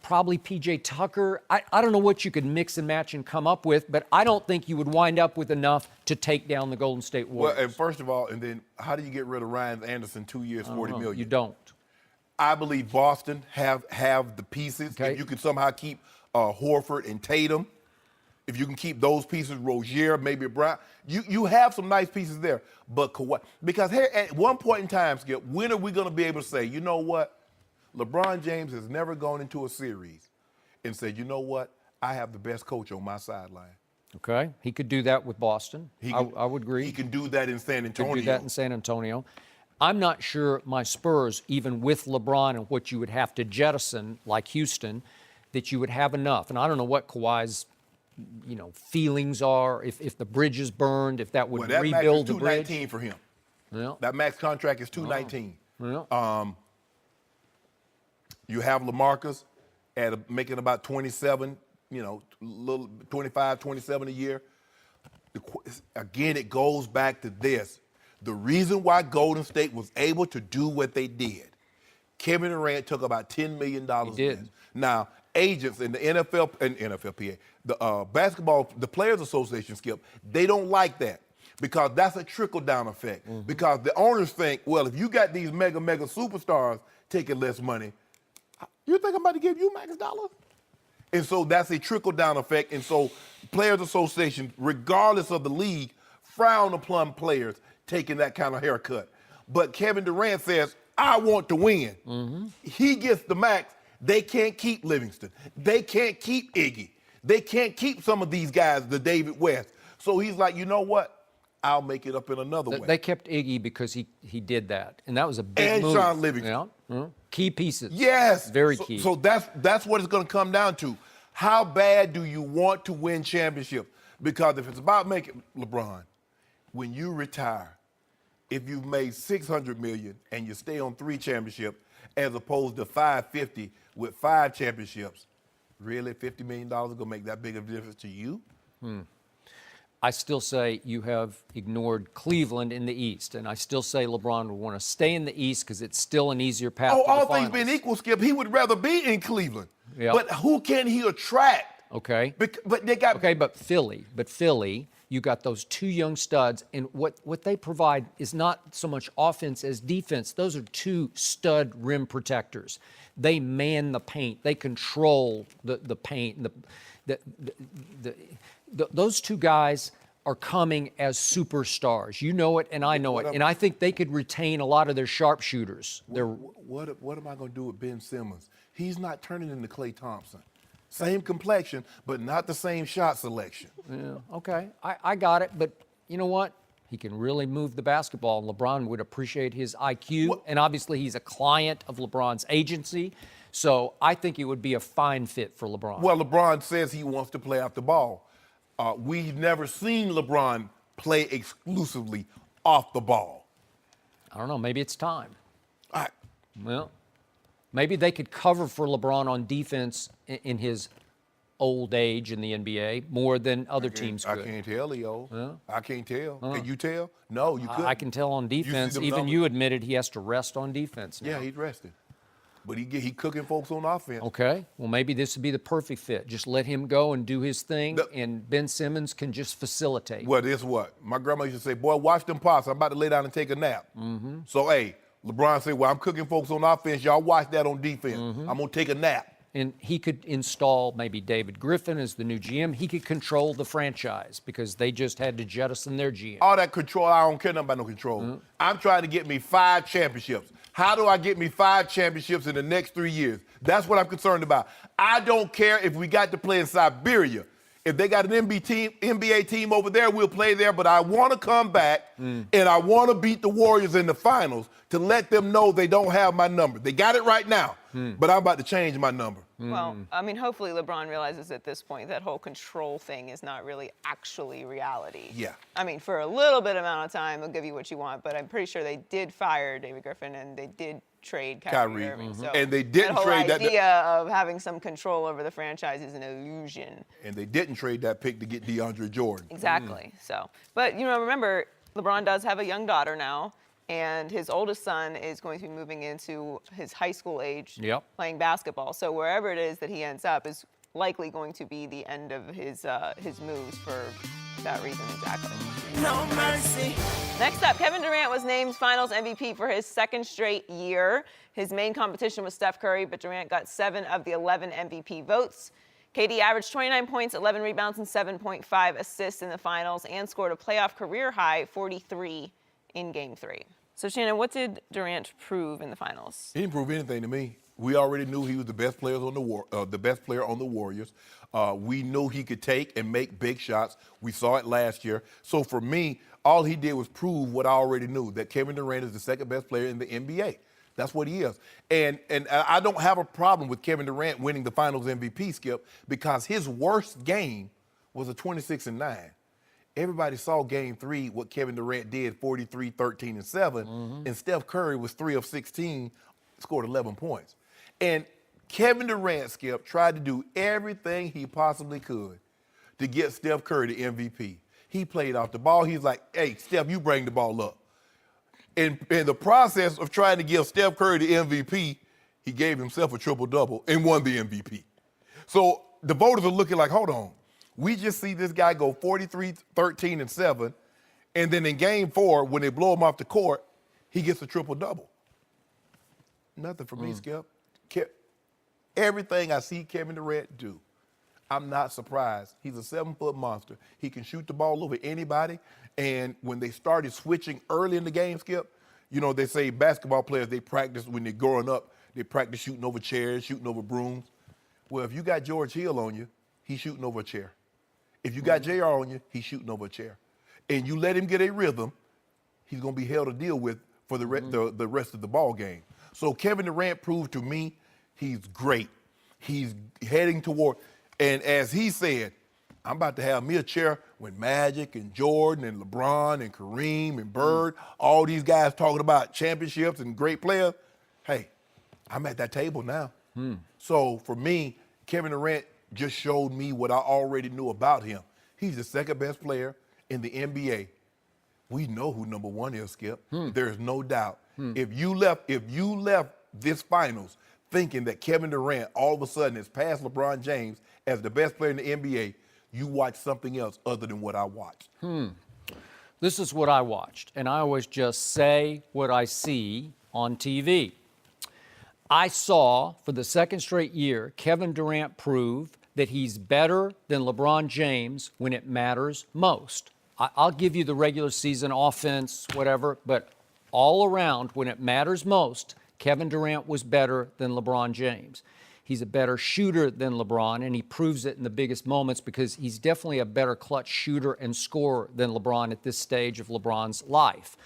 probably P.J. Tucker. I don't know what you could mix and match and come up with, but I don't think you would wind up with enough to take down the Golden State Warriors. Well, and first of all, and then how do you get rid of Ryan Anderson 2 years, $40 million? You don't. I believe Boston have the pieces. Okay. If you can somehow keep Horford and Tatum, if you can keep those pieces, Rozier, maybe Brown, you have some nice pieces there. But Kawhi, because here at one point in time, Skip, when are we going to be able to say, you know what? LeBron James has never gone into a series and said, you know what? I have the best coach on my sideline. Okay, he could do that with Boston. I would agree. He can do that in San Antonio. He could do that in San Antonio. I'm not sure my Spurs, even with LeBron and what you would have to jettison, like Houston, that you would have enough. And I don't know what Kawhi's feelings are, if the bridge is burned, if that would rebuild the bridge. $219 for him. Yeah. That max contract is $219. Yeah. You have LaMarcus making about 27, little 25, 27 a year. Again, it goes back to this. The reason why Golden State was able to do what they did, Kevin Durant took about $10 million. He did. Now, agents in the NFL and NFLPA, the Players Association, Skip, they don't like that because that's a trickle-down effect. Because the owners think, well, if you got these mega superstars taking less money, you think I'm about to give you max dollar? And so that's a trickle-down effect. And so Players Association, regardless of the league, frown upon players taking that kind of haircut. But Kevin Durant says, I want to win. He gets the max. They can't keep Livingston. They can't keep Iggy. They can't keep some of these guys, the David West. So he's like, you know what? I'll make it up in another way. They kept Iggy because he did that, and that was a big move. And Sean Livingston. Yeah. Key pieces. Yes. Very key. So that's what it's going to come down to. How bad do you want to win championships? Because if it's about making LeBron, when you retire, if you've made $600 million and you stay on 3 championships as opposed to $550 with 5 championships, really $50 million is going to make that big of a difference to you? I still say you have ignored Cleveland in the East, and I still say LeBron would want to stay in the East because it's still an easier path to the all finals. things being equal, Skip, he would rather be in Cleveland. Yep. But who can he attract? Okay. But they got But Philly, you got those 2 young studs, and what they provide is not so much offense as defense. Those are 2 stud rim protectors. They man the paint. They control the paint. Those 2 guys are coming as superstars. You know it, and I know it. And I think they could retain a lot of their sharpshooters. What am I going to do with Ben Simmons? He's not turning into Klay Thompson. Same complexion, but not the same shot selection. Yeah, okay. I got it, but you know what? He can really move the basketball, and LeBron would appreciate his IQ. What? And obviously, he's a client of LeBron's agency. So I think it would be a fine fit for LeBron. Well, LeBron says he wants to play off the ball. We've never seen LeBron play exclusively off the ball. I don't know. Maybe it's time. I, Well, maybe they could cover for LeBron on defense in his old age in the NBA more than other teams I could. can't tell, Leo. Huh? I can't tell. Can you tell? No, you couldn't. I can tell on defense. them Even numbers? you admitted he has to rest on defense now. Yeah, he's resting. But he cooking folks on offense. Okay. Well, maybe this would be the perfect fit. Just let him go and do his thing, The- and Ben Simmons can just facilitate. Well, this what? My grandma used to say, boy, watch them pops. I'm about to lay down and take a nap. So, hey, LeBron said, well, I'm cooking folks on offense. Y'all watch that on defense. I'm going to take a nap. And he could install maybe David Griffin as the new GM. He could control the franchise because they just had to jettison their GM. All that control, I don't care nothing about no control. I'm trying to get me 5 championships. How do I get me 5 championships in the next 3 years? That's what I'm concerned about. I don't care if we got to play in Siberia. If they got an NBA team over there, we'll play there. But I want to come back and I want to beat the Warriors in the finals to let them know they don't have my number. They got it right now, but I'm about to change my number. Well, I mean, hopefully LeBron realizes at this point that whole control thing is not really actually reality. Yeah. I mean, for a little bit amount of time, they'll give you what you want, but I'm pretty sure they did fire David Griffin and they did trade Kyrie Irving. So And they didn't that whole trade that- idea of having some control over the franchise is an illusion. And they didn't trade that pick to get DeAndre Jordan. Exactly. So, but remember, LeBron does have a young daughter now, and his oldest son is going to be moving into his high school age, playing basketball. So wherever it is that he ends up is likely going to be the end of his moves for that reason exactly. No mercy. Next up, Kevin Durant was named Finals MVP for his second straight year. His main competition was Steph Curry, but Durant got 7 of the 11 MVP votes. KD averaged 29 points, 11 rebounds, and 7.5 assists in the finals and scored a playoff career high 43 in Game 3. So, Shannon, what did Durant prove in the finals? He didn't prove anything to me. We already knew he was the best player on the Warriors. We knew he could take and make big shots. We saw it last year. So for me, all he did was prove what I already knew, that Kevin Durant is the second best player in the NBA. That's what he is. And I don't have a problem with Kevin Durant winning the Finals MVP, Skip, because his worst game was a 26-9. Everybody saw Game 3, what Kevin Durant did, 43, 13, and 7. And Steph Curry was 3 of 16, scored 11 points. And Kevin Durant, Skip, tried to do everything he possibly could to get Steph Curry the MVP. He played off the ball. He's like, hey, Steph, you bring the ball up. In the process of trying to give Steph Curry the MVP, he gave himself a triple-double and won the MVP. So the voters are looking like, hold on. We just see this guy go 43, 13, and 7, and then in Game 4, when they blow him off the court, he gets a triple-double. Nothing for me, Skip. Everything I see Kevin Durant do, I'm not surprised. He's a 7-foot monster. He can shoot the ball over anybody, and when they started switching early in the game, Skip, they say basketball players, they practice when they're growing up, they practice shooting over chairs, shooting over brooms. Well, if you got George Hill on you, he's shooting over a chair. If you got JR on you, he's shooting over a chair. And you let him get a rhythm, he's going to be hell to deal with for the rest of the ball game. So Kevin Durant proved to me he's great. He's heading toward, and as he said, I'm about to have me a chair when Magic and Jordan and LeBron and Kareem and Bird, all these guys talking about championships and great players. Hey, I'm at that table now. So for me, Kevin Durant just showed me what I already knew about him. He's the second best player in the NBA. We know who number 1 is, Skip. There's no doubt. If you left this finals thinking that Kevin Durant all of a sudden has passed LeBron James as the best player in the NBA, you watch something else other than what I watched. This is what I watched, and I always just say what I see on TV. I saw, for the second straight year, Kevin Durant prove that he's better than LeBron James when it matters most. I'll give you the regular season offense, whatever, but all around, when it matters most, Kevin Durant was better than LeBron James. He's a better shooter than LeBron, and he proves it in the biggest moments because he's definitely a better clutch shooter and scorer than LeBron at this stage of LeBron's life.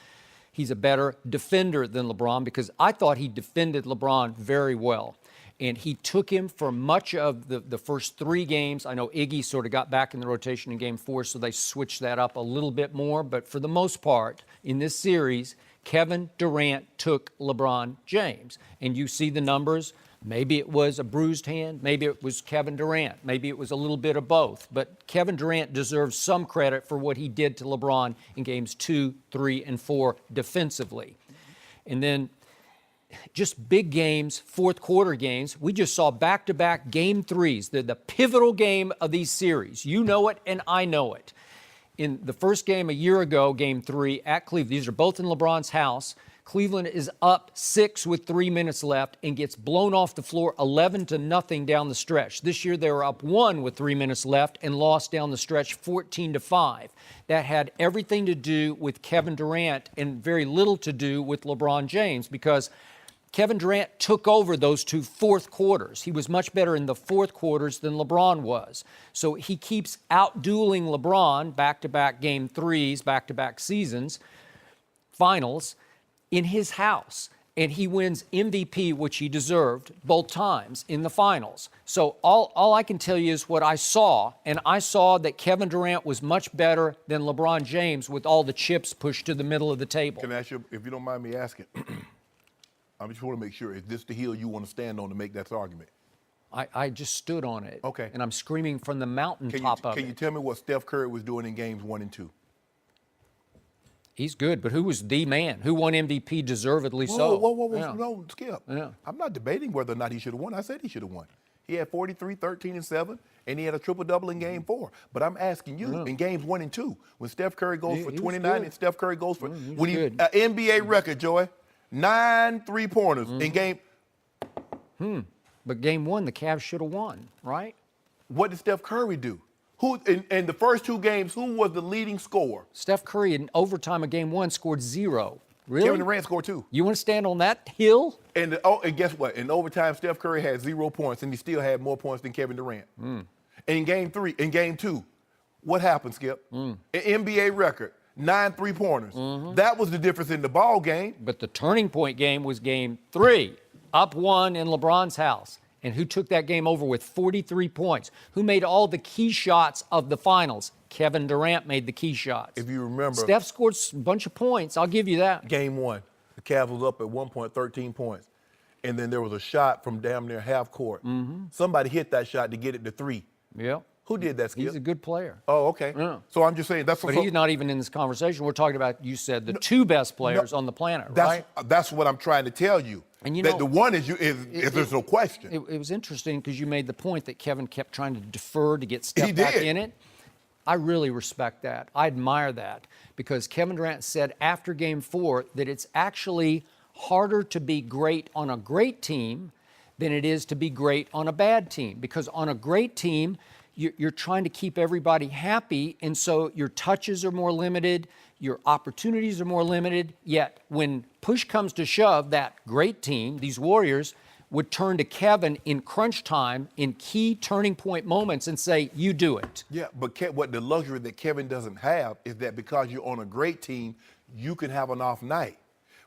He's a better defender than LeBron because I thought he defended LeBron very well. And he took him for much of the first 3 games. I know Iggy sort of got back in the rotation in Game 4, so they switched that up a little bit more. But for the most part, in this series, Kevin Durant took LeBron James. And you see the numbers. Maybe it was a bruised hand. Maybe it was Kevin Durant. Maybe it was a little bit of both. But Kevin Durant deserves some credit for what he did to LeBron in Games 2, 3, and 4 defensively. And then just big games, fourth quarter games. We just saw back-to-back Game 3s, the pivotal game of these series. You know it, and I know it. In the first game a year ago, Game 3 at Cleveland, these are both in LeBron's house. Cleveland is up 6 with 3 minutes left and gets blown off the floor 11-0 down the stretch. This year they were up 1 with 3 minutes left and lost down the stretch 14-5. That had everything to do with Kevin Durant and very little to do with LeBron James because Kevin Durant took over those 2 fourth quarters. He was much better in the fourth quarters than LeBron was. So he keeps out-dueling LeBron, back-to-back Game 3s, back-to-back seasons, finals, in his house. And he wins MVP, which he deserved both times in the finals. So all I can tell you is what I saw, and I saw that Kevin Durant was much better than LeBron James with all the chips pushed to the middle of the table. Can I ask you, if you don't mind me asking, I just want to make sure, is this the hill you want to stand on to make that argument? I just stood on it. Okay. And I'm screaming from the mountaintop of it. Can you tell me what Steph Curry was doing in Games 1 and 2? He's good, but who was the man? Who won MVP deservedly so? Whoa, Yeah. no, Skip. Yeah. I'm not debating whether or not he should have won. I said he should have won. He had 43, 13, and 7, and he had a triple-double in Game 4. But I'm asking you, in Games 1 and 2, when Steph Curry goes for he was 29 good. and Steph Curry goes for was good. NBA record, Joy, 9 3-pointers in game. But Game 1, the Cavs should have won, right? What did Steph Curry do? Who in the first 2 games? Who was the leading scorer? Steph Curry in overtime of Game 1 scored 0. Really? Kevin Durant scored 2. You want to stand on that hill? And guess what? In overtime, Steph Curry had 0 points, and he still had more points than Kevin Durant. In Game 2, what happened, Skip? An NBA record, 9 3-pointers. That was the difference in the ball game. But the turning point game was Game 3, up 1 in LeBron's house. And who took that game over with 43 points? Who made all the key shots of the finals? Kevin Durant made the key shots. If you remember, Steph scored a bunch of points. I'll give you that. Game 1, the Cavs was up at 1 point, 13 points. And then there was a shot from damn near half court. Somebody hit that shot to get it to 3. Yeah. Who did that, Skip? He's a good player. Oh, okay. Yeah. So I'm just saying that's But he's not even in this conversation. We're talking about, you said, the 2 best players on the planet, right? That's what I'm trying to tell you. And you that know, the one is there's no question. It was interesting because you made the point that Kevin kept trying to defer to get Steph He back did. in it. I really respect that. I admire that because Kevin Durant said after Game 4 that it's actually harder to be great on a great team than it is to be great on a bad team. Because on a great team, you're trying to keep everybody happy, and so your touches are more limited, your opportunities are more limited, yet when push comes to shove, that great team, these Warriors, would turn to Kevin in crunch time, in key turning point moments, and say, you do it. Yeah, but what the luxury that Kevin doesn't have is that because you're on a great team, you can have an off night.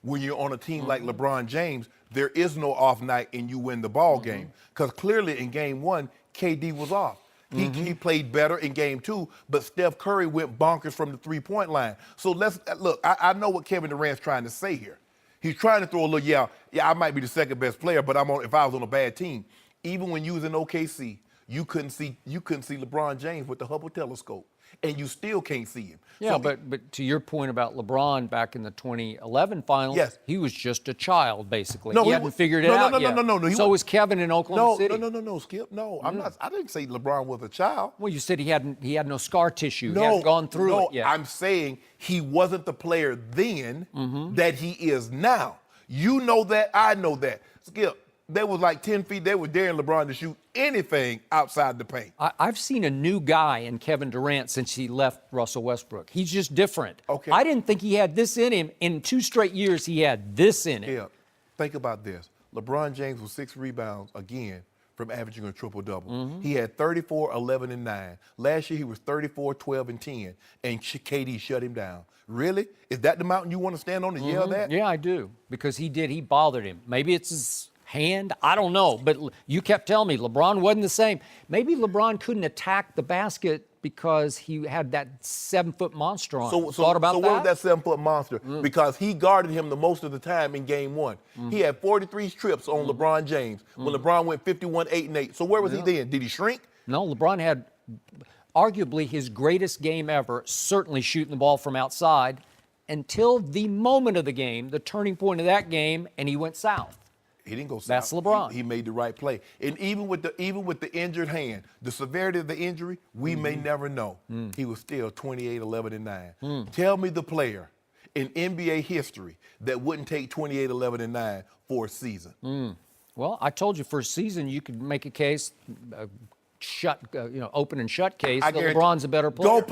When you're on a team like LeBron James, there is no off night and you win the ball game. Because clearly in Game 1, KD was off. He played better in Game 2, but Steph Curry went bonkers from the three-point line. So let's look. I know what Kevin Durant's trying to say here. He's trying to throw a little, yeah, I might be the second best player, but if I was on a bad team. Even when you was in OKC, you couldn't see LeBron James with the Hubble telescope, and you still can't see him. Yeah, So but to your point about LeBron back in the 2011 finals, Yes. he was just a child, basically. No, he he hadn't was- figured it no, no, out no, yet. no, no, no, he So was- was Kevin in Oklahoma City. No, Skip. No, I'm not. I didn't say LeBron was a child. Well, you said he had no scar tissue. He hadn't gone through it yet. I'm saying he wasn't the player then that he is now. You know that. I know that. Skip, they was like 10 feet. They were daring LeBron to shoot anything outside the paint. I've seen a new guy in Kevin Durant since he left Russell Westbrook. He's just different. Okay. I didn't think he had this in him. In 2 straight years, he had this in him. Yeah. Think about this. LeBron James with 6 rebounds again from averaging a triple-double. He had 34, 11, and 9. Last year, he was 34, 12, and 10, and KD shut him down. Really? Is that the mountain you want to stand on and yell that? Yeah, I do, because he bothered him. Maybe it's his hand, I don't know, but you kept telling me LeBron wasn't the same. Maybe LeBron couldn't attack the basket because he had that 7-foot monster on him. Thought about so that? what was that 7-foot monster? Because he guarded him the most of the time in game one. He had 43 trips on LeBron James when LeBron went 51, 8, and 8. So where was he then? Did he shrink? No, LeBron had arguably his greatest game ever, certainly shooting the ball from outside, until the moment of the game, the turning point of that game, and he went south. He didn't go south. That's LeBron. He made the right play. And even with the injured hand, the severity of the injury, we may never know. He was still 28, 11, and 9. Tell me the player in NBA history that wouldn't take 28, 11, and 9 for a season. Well, I told you for a season you could make a case, open and shut case that LeBron's a better player.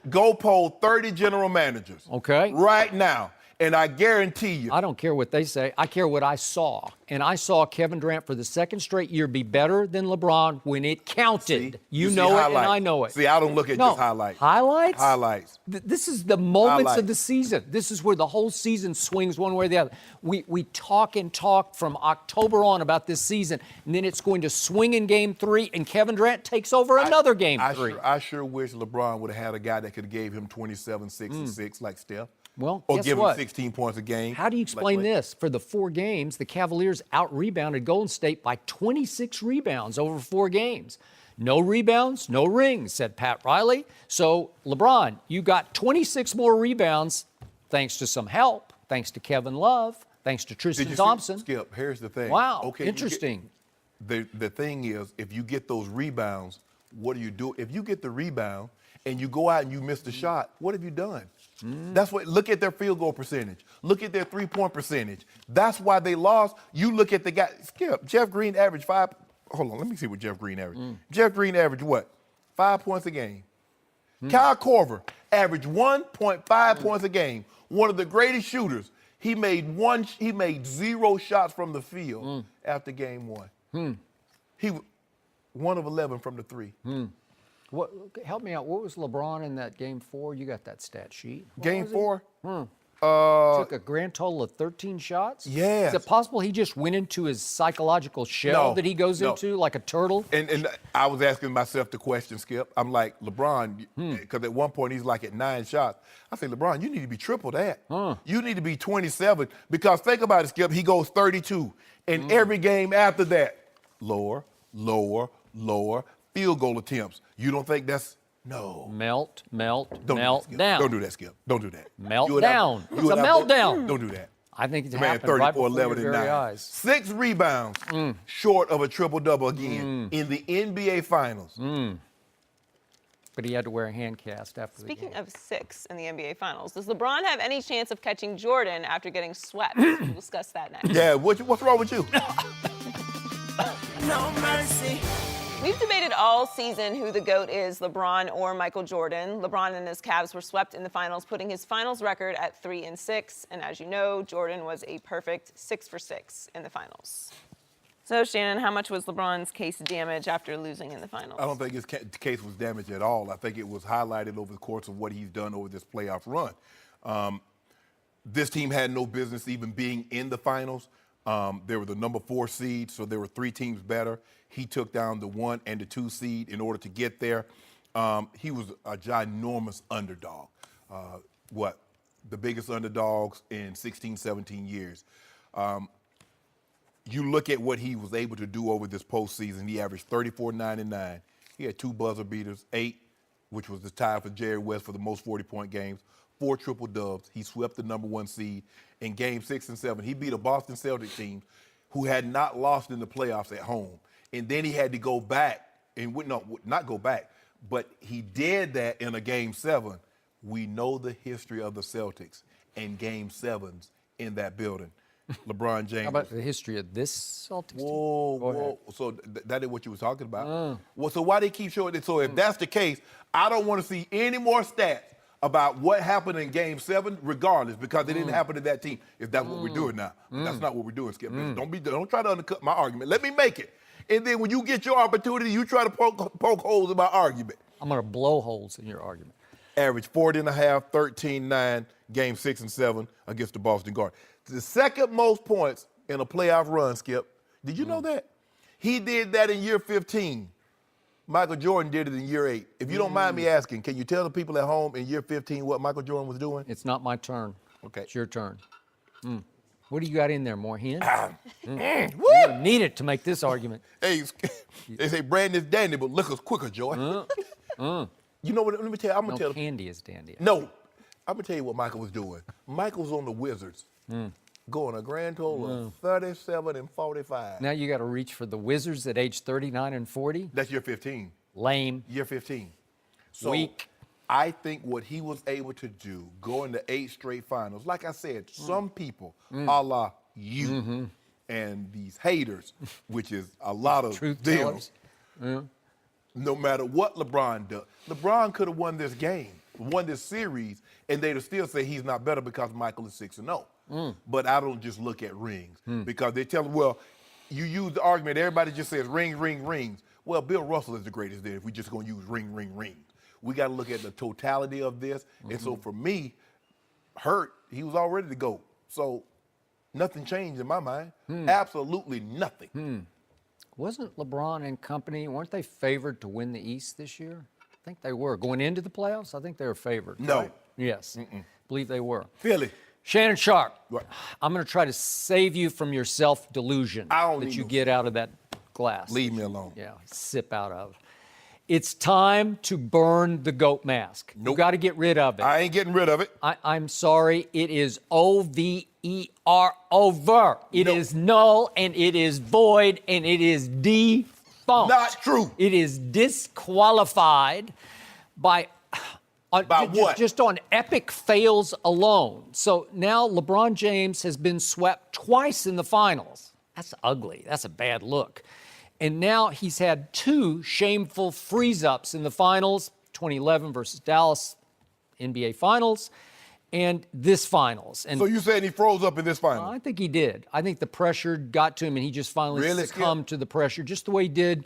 Go poll 30 general managers. Okay. Right now. And I guarantee you. I don't care what they say. I care what I saw. And I saw Kevin Durant for the second straight year be better than LeBron when it counted. See? You see know it, highlights. and I know it. See, I don't look at just highlights. Highlights? Highlights. This is the moments of Highlights. the season. This is where the whole season swings one way or the other. We talk and talk from October on about this season, and then it's going to swing in Game 3, and Kevin Durant takes over another Game 3. I sure wish LeBron would have had a guy that could have gave him 27, 6, and 6 like Steph. Well, or guess give what? him 16 points a game. How do you explain like Clay. this? For the 4 games, the Cavaliers out-rebounded Golden State by 26 rebounds over 4 games. No rebounds, no rings, said Pat Riley. So, LeBron, you got 26 more rebounds thanks to some help, thanks to Kevin Love, thanks to Tristan Thompson. Skip, here's the thing. Wow, okay, interesting. The thing is, if you get those rebounds, what do you do? If you get the rebound and you go out and you miss the shot, what have you done? That's what. Look at their field goal percentage. Look at their three-point percentage. That's why they lost. You look at the guy. Skip. Jeff Green averaged 5. Hold on. Let me see what Jeff Green averaged. Jeff Green averaged what? 5 points a game. Kyle Korver averaged 1.5 points a game. One of the greatest shooters. He made 0 shots from the field after game 1. He 1 of 11 from the 3. What, help me out. What was LeBron in that Game 4? You got that stat sheet. What Game was it? 4? Took a grand total of 13 shots? Yes. Is it possible he just went into his psychological shell that he goes into like a turtle? And I was asking myself the question, Skip. I'm like, LeBron, because at one point he's like at 9 shots. I say, LeBron, you need to be triple that. You need to be 27. Because think about it, Skip. He goes 32. And every game after that, lower, lower, lower, field goal attempts. You don't think that's no? Melt Don't down. Don't do that, Skip. Don't do that. Melt down. It's a meltdown. Don't do that. I think it's Man, happened right 34, before 11, your and very 9. eyes. 6 rebounds short of a triple-double again in the NBA Finals. But he had to wear a hand cast after the Speaking game. of 6 in the NBA Finals, does LeBron have any chance of catching Jordan after getting swept? We'll discuss that next. Yeah, what's wrong with you? No mercy. We've debated all season who the GOAT is, LeBron or Michael Jordan. LeBron and his Cavs were swept in the finals, putting his finals record at 3-6. And as you know, Jordan was a perfect 6 for 6 in the finals. So, Shannon, how much was LeBron's case damaged after losing in the finals? I don't think his case was damaged at all. I think it was highlighted over the course of what he's done over this playoff run. This team had no business even being in the finals. They were the number 4 seed, so there were 3 teams better. He took down the 1 and the 2 seed in order to get there. He was a ginormous underdog. The biggest underdogs in 16, 17 years. You look at what he was able to do over this postseason. He averaged 34, 9, and 9. He had 2 buzzer beaters, 8, which was the tie for Jerry West for the most 40-point games, 4 triple dubs. He swept the number 1 seed in Game 6 and 7. He beat a Boston Celtics team who had not lost in the playoffs at home. And then he had to go back and not go back, but he did that in a Game 7. We know the history of the Celtics and Game 7s in that building. LeBron James. How about the history of this Celtics team? Whoa. So that is what you were talking about? Well, so why they keep showing it? So if that's the case, I don't want to see any more stats about what happened in Game 7, regardless, because it didn't happen to that team. If that's what we're doing now. That's not what we're doing, Skip. Don't try to undercut my argument. Let me make it. And then when you get your opportunity, you try to poke holes in my argument. I'm going to blow holes in your argument. Average 40.5, 13-9, game 6 and 7 against the Boston Guard. The second most points in a playoff run, Skip. Did you know that? He did that in year 15. Michael Jordan did it in year 8. If you don't mind me asking, can you tell the people at home in year 15 what Michael Jordan was doing? It's not my turn. Okay. It's your turn. What do you got in there, more hens? Woo! You need it to make this argument. Hey, they say brand is dandy, but liquor's quicker, Joy. You know what? Let me tell you. I'm gonna No tell. candy is dandy. No, I'm gonna tell you what Michael was doing. Michael's on the Wizards, going a grand total of 37 and 45. Now you got to reach for the Wizards at age 39 and 40. That's year 15. Lame. Year 15. So Weak. I think what he was able to do, going to 8 straight finals, like I said, some people, a la you, and these haters, which is a lot of Truth them. tellers. No matter what LeBron does, LeBron could have won this game, won this series, and they'd have still say he's not better because Michael is 6-0. But I don't just look at rings because they tell him, well, you use the argument, everybody just says rings, rings. Well, Bill Russell is the greatest there if we're just going to use ring. We got to look at the totality of this. And so for me, Hurt, he was all ready to go. So nothing changed in my mind. Absolutely nothing. Wasn't LeBron and company, weren't they favored to win the East this year? I think they were. Going into the playoffs, I think they were favored. No. Right? Yes. Believe they were. Philly. Shannon Sharp, Right. I'm going to try to save you from your self-delusion I don't that need you no get out of that glass. Leave me alone. Yeah, sip out of. It's time to burn the goat mask. Nope. You got to get rid of it. I ain't getting rid of it. I'm sorry, it is O-V-E-R, over. It is null, and it is void, and it is defunct. Not true. It is disqualified by what? Just on epic fails alone. So now LeBron James has been swept twice in the finals. That's ugly. That's a bad look. And now he's had 2 shameful freeze-ups in the finals, 2011 versus Dallas NBA Finals, and this finals. And So you saying he froze up in this final? I think he did. I think the pressure got to him, and he just finally Really, succumbed to the pressure, just the way he did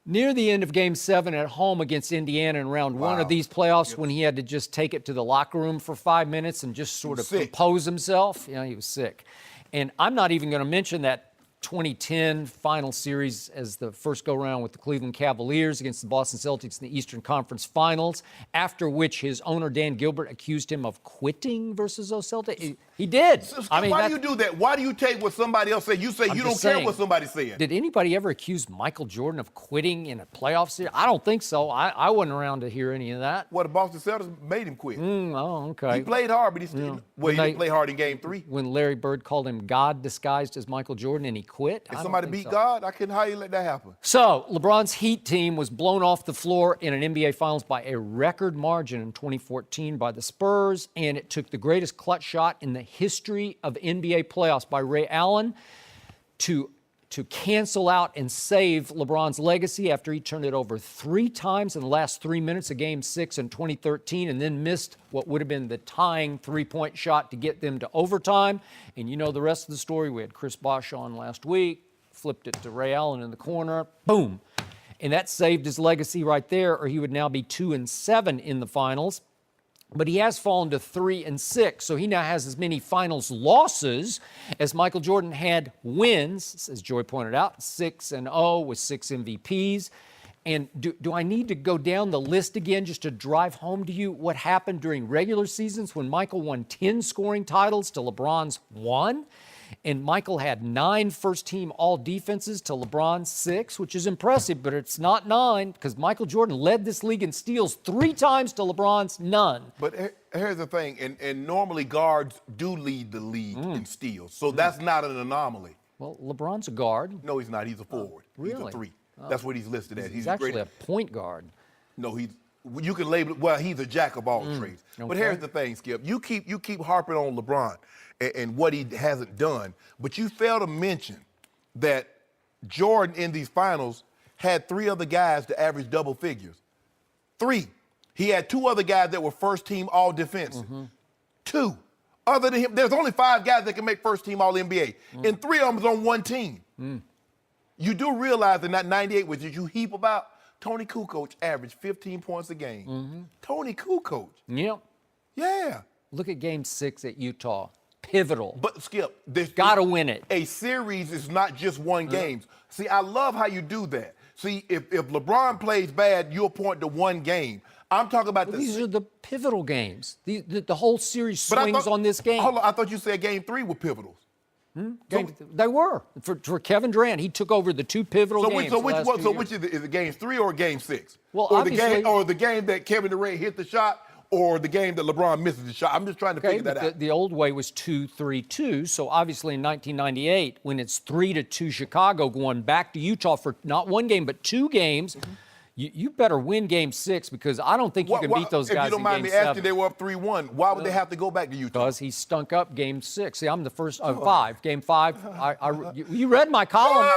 near the end of Game 7 at home against Indiana in round 1 of these playoffs when he had to just take it to the locker room for 5 minutes and just sort of sick. compose himself. He was sick. And I'm not even going to mention that 2010 final series as the first go-round with the Cleveland Cavaliers against the Boston Celtics in the Eastern Conference Finals, after which his owner, Dan Gilbert, accused him of quitting versus those Celtics. He did. Why do you do that? Why do you take what somebody else said? You say I'm you don't just care saying, what somebody said. Did anybody ever accuse Michael Jordan of quitting in a playoff series? I don't think so. I wasn't around to hear any of that. Well, the Boston Celtics made him quit. Oh, okay. He played hard, but he still he didn't play hard in Game 3. When Larry Bird called him God disguised as Michael Jordan and he quit? If somebody beat God, how you let that happen? So, LeBron's Heat team was blown off the floor in an NBA Finals by a record margin in 2014 by the Spurs, and it took the greatest clutch shot in the history of NBA playoffs by Ray Allen to cancel out and save LeBron's legacy after he turned it over 3 times in the last 3 minutes of Game 6 in 2013 and then missed what would have been the tying 3-point shot to get them to overtime. And you know the rest of the story. We had Chris Bosh on last week, flipped it to Ray Allen in the corner, boom. And that saved his legacy right there, or he would now be 2-7 in the finals. But he has fallen to 3-6, so he now has as many finals losses as Michael Jordan had wins, as Joy pointed out, 6-0 with 6 MVPs. And do I need to go down the list again just to drive home to you what happened during regular seasons when Michael won 10 scoring titles to LeBron's 1? And Michael had 9 first-team all-defenses to LeBron's 6, which is impressive, but it's not 9 because Michael Jordan led this league in steals 3 times to LeBron's none. But here's the thing, and normally guards do lead the league in steals, so that's not an anomaly. Well, LeBron's a guard. No, he's not. He's a forward. Really? He's a 3. That's what he's listed as. He's actually a point guard. No, you can label it, well, he's a jack of all trades. But Okay. here's the thing, Skip. You keep harping on LeBron and what he hasn't done, but you fail to mention that Jordan in these finals had 3 other guys to average double figures. 3. He had 2 other guys that were first-team all-defensive. 2. Other than him, there's only 5 guys that can make first-team all-NBA, and 3 of them is on one team. You do realize in that 98, which you heap about, Tony Kukoc averaged 15 points a game. Tony Kukoc. Yep. Yeah. Look at Game 6 at Utah. Pivotal. But Skip, there's Got to win it. A series is not just one game. See, I love how you do that. See, if LeBron plays bad, you'll point to one game. I'm talking about These are the pivotal games. The whole series swings on this game. Hold on, I thought you said Game 3 were pivotals. They were for Kevin Durant. He took over the two pivotal games. Which is it Game 3 or Game 6? Well, or obviously, the game that Kevin Durant hit the shot, or the game that LeBron misses the shot. I'm just trying to figure that out. The old way was 2-3-2. So obviously in 1998, when it's 3-2 Chicago going back to Utah for not one game but two games, you better win Game 6 because I don't think you can beat those guys in Game 7. If you don't mind me asking, they were up 3-1. Why would they have to go back to Utah? Because he stunk up Game 6. See, I'm the first 5. Game 5. You read my column.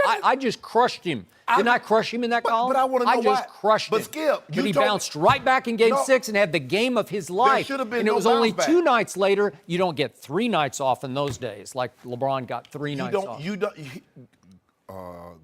I just crushed him. Didn't I crush him in that column? But I want to know why. I just crushed him. But Skip, but he bounced right back in Game 6 and had the game of his life. There should have been and it no was only bounce back. 2 nights later. You don't get 3 nights off in those days, like LeBron got 3 nights off.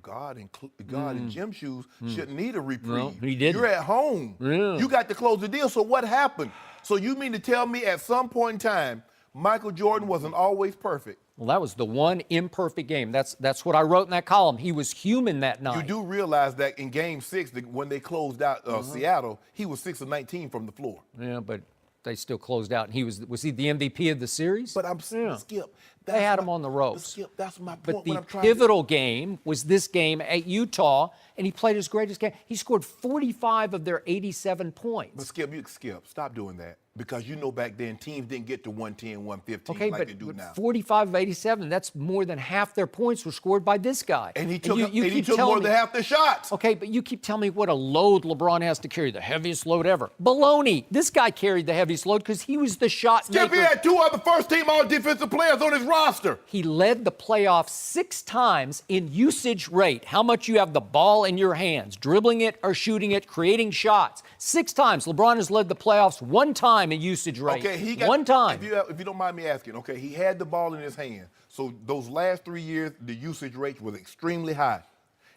God in gym shoes shouldn't need a reprieve. No, he didn't. You're at home. Yeah. You got to close the deal. So what happened? So you mean to tell me at some point in time, Michael Jordan wasn't always perfect? Well, that was the one imperfect game. That's what I wrote in that column. He was human that night. You do realize that in Game 6, when they closed out Seattle, he was 6 of 19 from the floor. Yeah, but they still closed out. And was he the MVP of the series? But Skip. They had him on the ropes. Skip, that's my But point. the pivotal game was this game at Utah, and he played his greatest game. He scored 45 of their 87 points. But Skip, stop doing that. Because you know back then, teams didn't get to 110, 115 Okay, like but they do now. 45 of 87, that's more than half their points were scored by this guy. And he took more than half the shots. Okay, but you keep telling me what a load LeBron has to carry, the heaviest load ever. Baloney. This guy carried the heaviest load because he was the shot maker. Skip, he had 2 other first-team all-defensive players on his roster. He led the playoffs 6 times in usage rate. How much you have the ball in your hands, dribbling it or shooting it, creating shots. 6 times. LeBron has led the playoffs 1 time in usage rate. Okay, he got 1 time. If you don't mind me asking, okay, he had the ball in his hand. So those last 3 years, the usage rate was extremely high.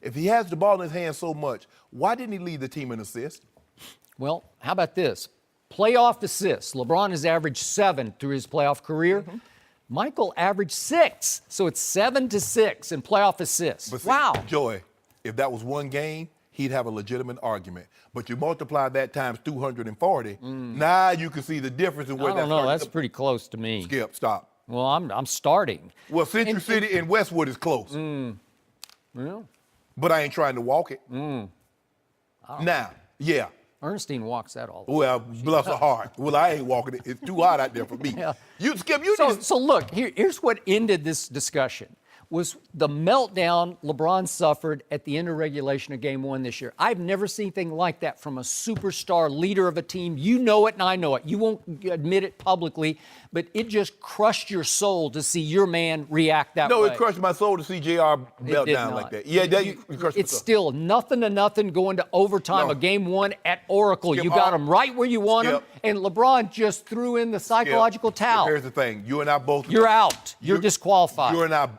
If he has the ball in his hand so much, why didn't he lead the team in assists? Well, how about this? Playoff assists. LeBron has averaged 7 through his playoff career. Michael averaged 6, so it's 7-6 in playoff assists. But see, wow. Joy, if that was one game, he'd have a legitimate argument. But you multiply that times 240, now you can see the difference in where I don't know. That's pretty close to me. Skip, stop. Well, I'm starting. Well, Century City and Westwood is close. Well, but I ain't trying to walk it. Now, yeah. Ernestine walks that all the way. Well, bless her heart. Well, I ain't walking it. It's too hot out there for me. Yeah. Skip, So look, here's what ended this discussion. Was the meltdown LeBron suffered at the end of regulation of Game 1 this year. I've never seen anything like that from a superstar leader of a team. You know it and I know it. You won't admit it publicly, but it just crushed your soul to see your man react that way. No, it crushed my soul to see JR melt down like that. Yeah, it's still 0-0 going to overtime of Game 1 at Oracle. Skip, you got him right where you want him, and LeBron just threw in the psychological towel. Here's the thing. You and I both know. You're out. You're disqualified.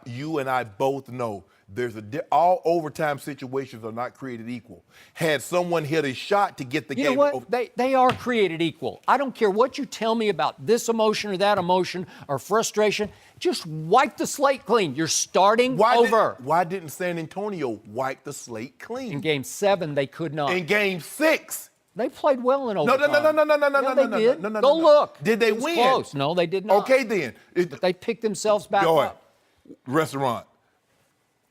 You and I both know there's all overtime situations are not created equal. Had someone hit a shot to get the game. You know what? They are created equal. I don't care what you tell me about this emotion or that emotion or frustration. Just wipe the slate clean. You're starting over. Why didn't San Antonio wipe the slate clean? In Game 7, they could not. In Game 6. They played well in overtime. No. Go look. Did they It was win? Close. No, they did not. Okay, then. But they picked themselves back Joy, up. restaurant.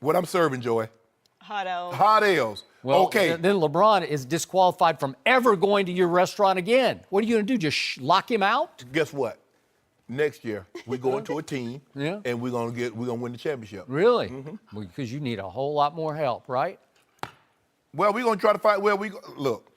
What I'm serving, Joy? Hot L. Hot ales. Well, okay. Then LeBron is disqualified from ever going to your restaurant again. What are you going to do? Just lock him out? Guess what? Next year we're going to a team, and we're gonna win the championship. Really? Well, because you need a whole lot more help, right? Well, we're gonna try to find. Look.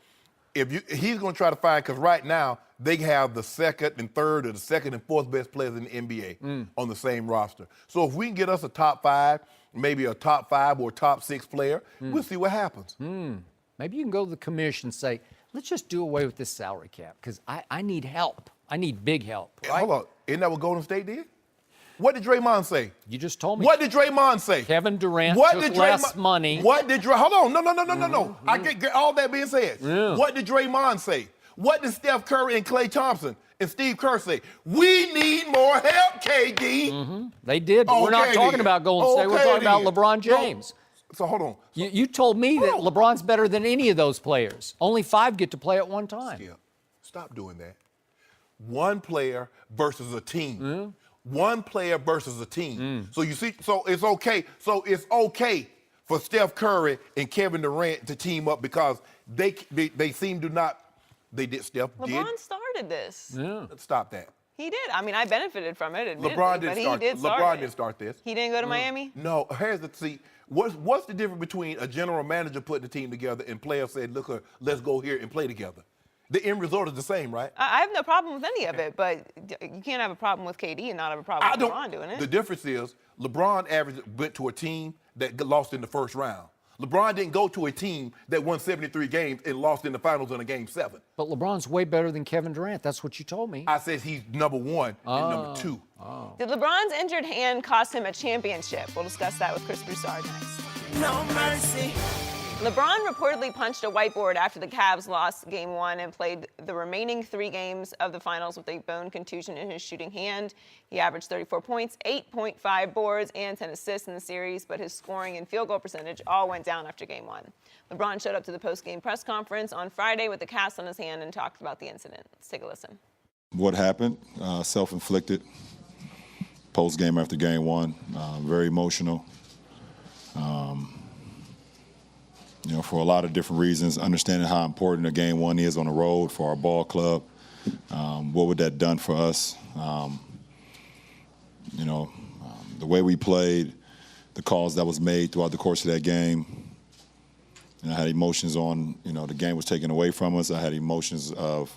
He's going to try to find, because right now they have the second and third or the second and fourth best players in the NBA on the same roster. So if we can get us a top 5, maybe a top 5 or top 6 player, we'll see what happens. Maybe you can go to the commission and say, let's just do away with this salary cap because I need help. I need big help. Right? Hold on. Isn't that what Golden State did? What did Draymond say? You just told me. What did Draymond say? Kevin Durant What took did less money. What did Hold on. No. I get all that being said. Yeah. What did Draymond say? What did Steph Curry and Klay Thompson and Steve Kerr say? We need more help, KD. They did, but we're not talking about Golden State. We're talking about LeBron James. So hold on. You told me that LeBron's better than any of those players. Only 5 get to play at one time. Yeah. Stop doing that. One player versus a team. One player versus a team. So you see, so it's okay. So it's okay for Steph Curry and Kevin Durant to team up because they seem to not. They did. Steph did. LeBron started this. Yeah. Stop that. He did. I mean, I benefited from it. Admittedly, LeBron didn't but start. He did start LeBron it. didn't start this. He didn't go to Miami? No. Here's the see. What's the difference between a general manager putting the team together and players said, "Look, let's go here and play together"? The end result is the same, right? I have no problem with any of it, but you can't have a problem with KD and not have a problem with LeBron doing it. The difference is LeBron went to a team that lost in the first round. LeBron didn't go to a team that won 73 games and lost in the finals in a game 7. But LeBron's way better than Kevin Durant. That's what you told me. I said he's number 1 and number 2. Did LeBron's injured hand cost him a championship? We'll discuss that with Chris Broussard next. No mercy. LeBron reportedly punched a whiteboard after the Cavs lost Game 1 and played the remaining 3 games of the finals with a bone contusion in his shooting hand. He averaged 34 points, 8.5 boards, and 10 assists in the series, but his scoring and field goal percentage all went down after Game 1. LeBron showed up to the post-game press conference on Friday with a cast on his hand and talked about the incident. Let's take a listen. What happened, self-inflicted, post-game after Game 1, very emotional. For a lot of different reasons, understanding how important a Game 1 is on the road for our ball club. What would that done for us? The way we played, the calls that was made throughout the course of that game. I had emotions on, the game was taken away from us. I had emotions of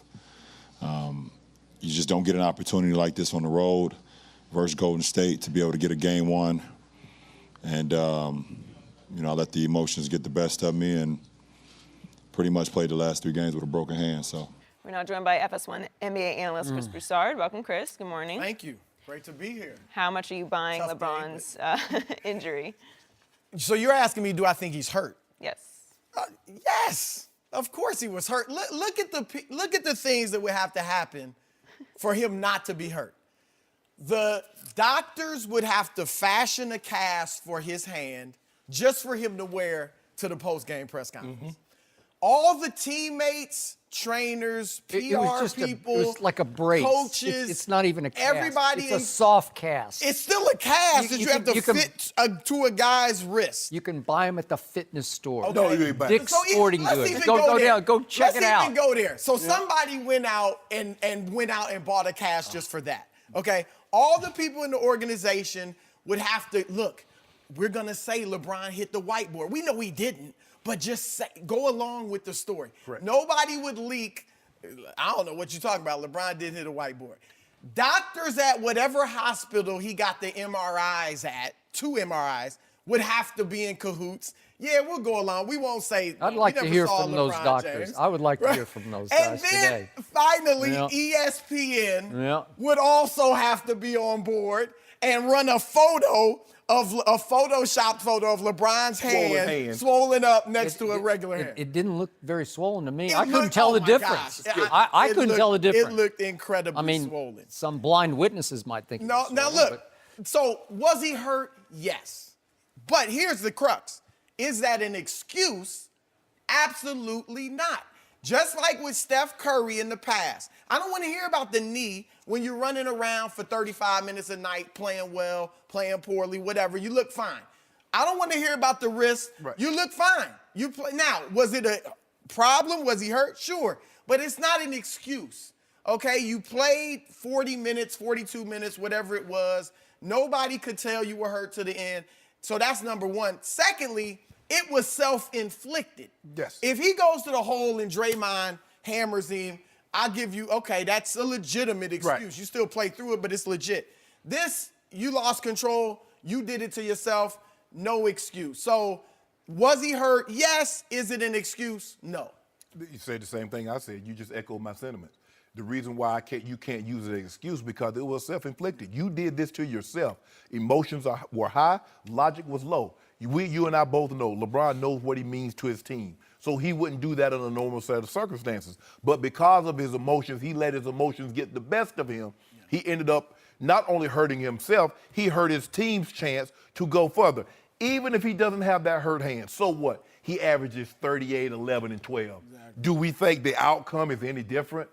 you just don't get an opportunity like this on the road versus Golden State to be able to get a Game 1. And, I let the emotions get the best of me and pretty much played the last 3 games with a broken hand. So We're now joined by FS1 NBA analyst Chris Broussard. Welcome, Chris. Good morning. Thank you. Great to be here. How much are you buying Tough LeBron's injury? So you're asking me, do I think he's hurt? Yes. Yes. Of course he was hurt. Look at the things that would have to happen for him not to be hurt. The doctors would have to fashion a cast for his hand just for him to wear to the post-game press conference. All the teammates, trainers, PR It was people, it was like a brace. coaches. It's not even a cast. Everybody It's a soft cast. It's still a cast that you have to fit to a guy's wrist. You can buy them at the fitness store. Okay. No, you ain't buying. Dick's Sporting let's Goods. even Go there. down. Go check it out. Let's even go there. So somebody went out and bought a cast just for that. Okay? All the people in the organization would have to, look, we're going to say LeBron hit the whiteboard. We know he didn't, but just go along with the story. Correct. Nobody would leak. I don't know what you're talking about. LeBron didn't hit a whiteboard. Doctors at whatever hospital he got the MRIs at, 2 MRIs, would have to be in cahoots. Yeah, we'll go along. We won't say. I'd like we to never hear saw from those LeBron doctors. James. I would like to hear from those guys And then today. finally, Yeah. ESPN Yeah. would also have to be on board and run a photoshopped photo of LeBron's hand swollen up next to a regular hand. It didn't look very swollen to me. It I couldn't looked- tell oh the my difference. gosh. I It couldn't looked- tell the difference. It looked incredibly swollen. Some blind witnesses might think. No, it was now swollen, look. So was he hurt? Yes. But here's the crux. Is that an excuse? Absolutely not. Just like with Steph Curry in the past. I don't want to hear about the knee when you're running around for 35 minutes a night, playing well, playing poorly, whatever. You look fine. I don't want to hear about the wrist. Right. You look fine. You play. Now, was it a problem? Was he hurt? Sure. But it's not an excuse. Okay? You played 40 minutes, 42 minutes, whatever it was. Nobody could tell you were hurt to the end. So that's number one. Secondly, it was self-inflicted. Yes. If he goes to the hole and Draymond hammers him, I'll give you, okay, that's a legitimate excuse. Right. You still play through it, but it's legit. This, you lost control. You did it to yourself. No excuse. So was he hurt? Yes. Is it an excuse? No. You said the same thing I said. You just echoed my sentiments. the reason why you can't use it as an excuse because it was self-inflicted. You did this to yourself. Emotions were high, logic was low. You and I both know LeBron knows what he means to his team. So he wouldn't do that in a normal set of circumstances. But because of his emotions, he let his emotions get the best of him. He ended up not only hurting himself, he hurt his team's chance to go further. Even if he doesn't have that hurt hand, so what? He averages 38, 11, and 12. Exactly. Do we think the outcome is any different?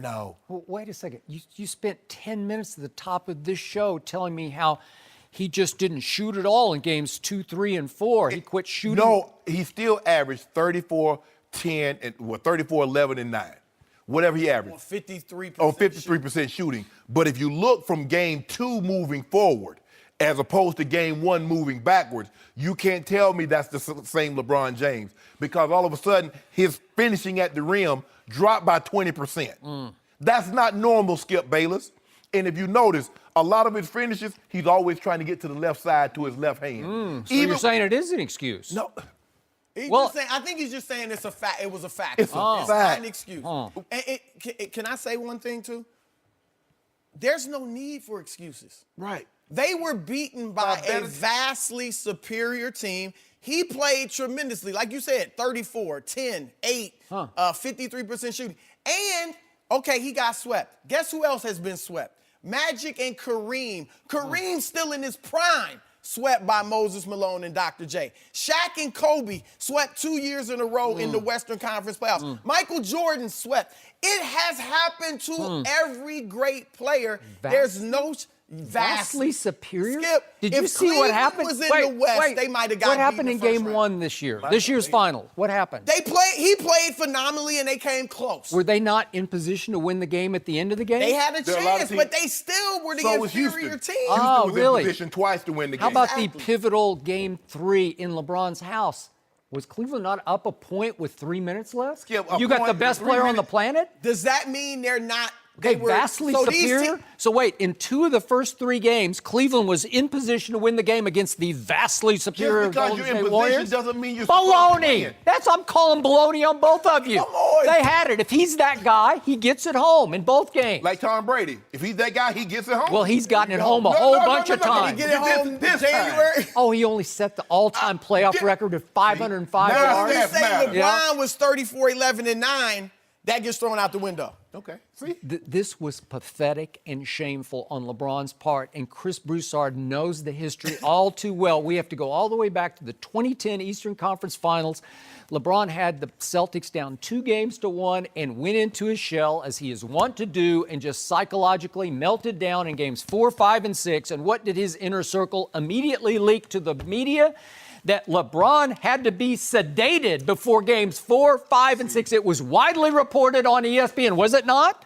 No. Well, wait a second. You spent 10 minutes at the top of this show telling me how he just didn't shoot at all in games 2, 3, and 4. He quit shooting. No, he still averaged 34, 10, and 34, 11, and 9. Whatever he averaged. 53%. Oh, 53% shooting. But if you look from game 2 moving forward, as opposed to game 1 moving backwards, you can't tell me that's the same LeBron James because all of a sudden his finishing at the rim dropped by 20%. That's not normal, Skip Bayless. And if you notice, a lot of his finishes, he's always trying to get to the left side to his left hand. So you're saying it is an excuse? No. I think he's just saying it's a fact. It was a fact. It's a fact. Not an excuse. And can I say one thing too? There's no need for excuses. Right. They were beaten by a vastly superior team. He played tremendously. Like you said, 34, 10, 8, 53% shooting. And, okay, he got swept. Guess who else has been swept? Magic and Kareem. Kareem's still in his prime. Swept by Moses Malone and Dr. J. Shaq and Kobe swept 2 years in a row in the Western Conference playoffs. Michael Jordan swept. It has happened to every great player. There's no... Vastly superior? Skip, Did you see what happened? Was in the West, they might have got What happened beat in the first game round. 1 this year? This year's final. What happened? He played phenomenally and they came close. Were they not in position to win the game at the end of the game? They had a There are a lot of chance, teams- but they still were the So was inferior Houston. team. Oh, was really? in position twice to win the game. How about the Exactly. pivotal game 3 in LeBron's house? Was Cleveland not up a point with 3 minutes left? Skip, a You got the point best with 3 player on the minutes? planet? Does that mean they're not? Okay, they were- vastly so these superior. So wait, in 2 of the first 3 games, Cleveland was in position to win the game against the vastly superior Just because Golden you're in State position Warriors. doesn't mean you're supposed to Baloney! win. I'm calling baloney on both of you. Come on. They had it. If he's that guy, he gets it home in both games. Like Tom Brady. If he's that guy, he gets it home. Well, he's gotten it home a whole bunch of Did times. he get it home This in time. January? Oh, he only set the all-time playoff record of 505 Now yards. that's Let's say matter. LeBron was 34, 11, and 9. That gets thrown out the window. Okay. See? This was pathetic and shameful on LeBron's part, and Chris Broussard knows the history all too well. We have to go all the way back to the 2010 Eastern Conference Finals. LeBron had the Celtics down 2-1 and went into his shell, as he is wont to do, and just psychologically melted down in games 4, 5, and 6. And what did his inner circle immediately leak to the media? That LeBron had to be sedated before games 4, 5, and 6. It was widely reported on ESPN, was it not?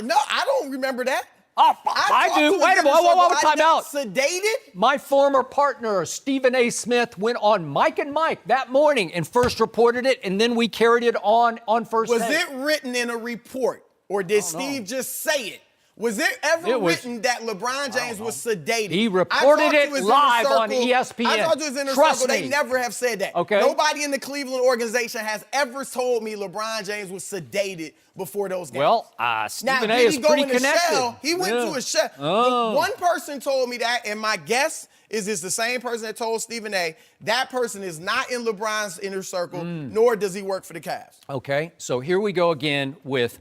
No, I don't remember that. Oh, I thought do. it was Wait a in minute. the Whoa, circle. time out. Sedated? My former partner, Stephen A.Smith, went on Mike and Mike that morning and first reported it, and then we carried it on First Was Take. it written in a report, or did Steve just say it? Was it ever written that LeBron James was sedated? He reported it live on ESPN. I thought it was in the Trust circle. me. They never have said that. Okay. Nobody in the Cleveland organization has ever told me LeBron James was sedated before those games. Well, Now, Stephen A. did is he go pretty in the connected. shell? He went to a shell. Oh. One person told me that, and my guess is it's the same person that told Stephen A. That person is not in LeBron's inner circle, nor does he work for the Cavs. Okay, so here we go again with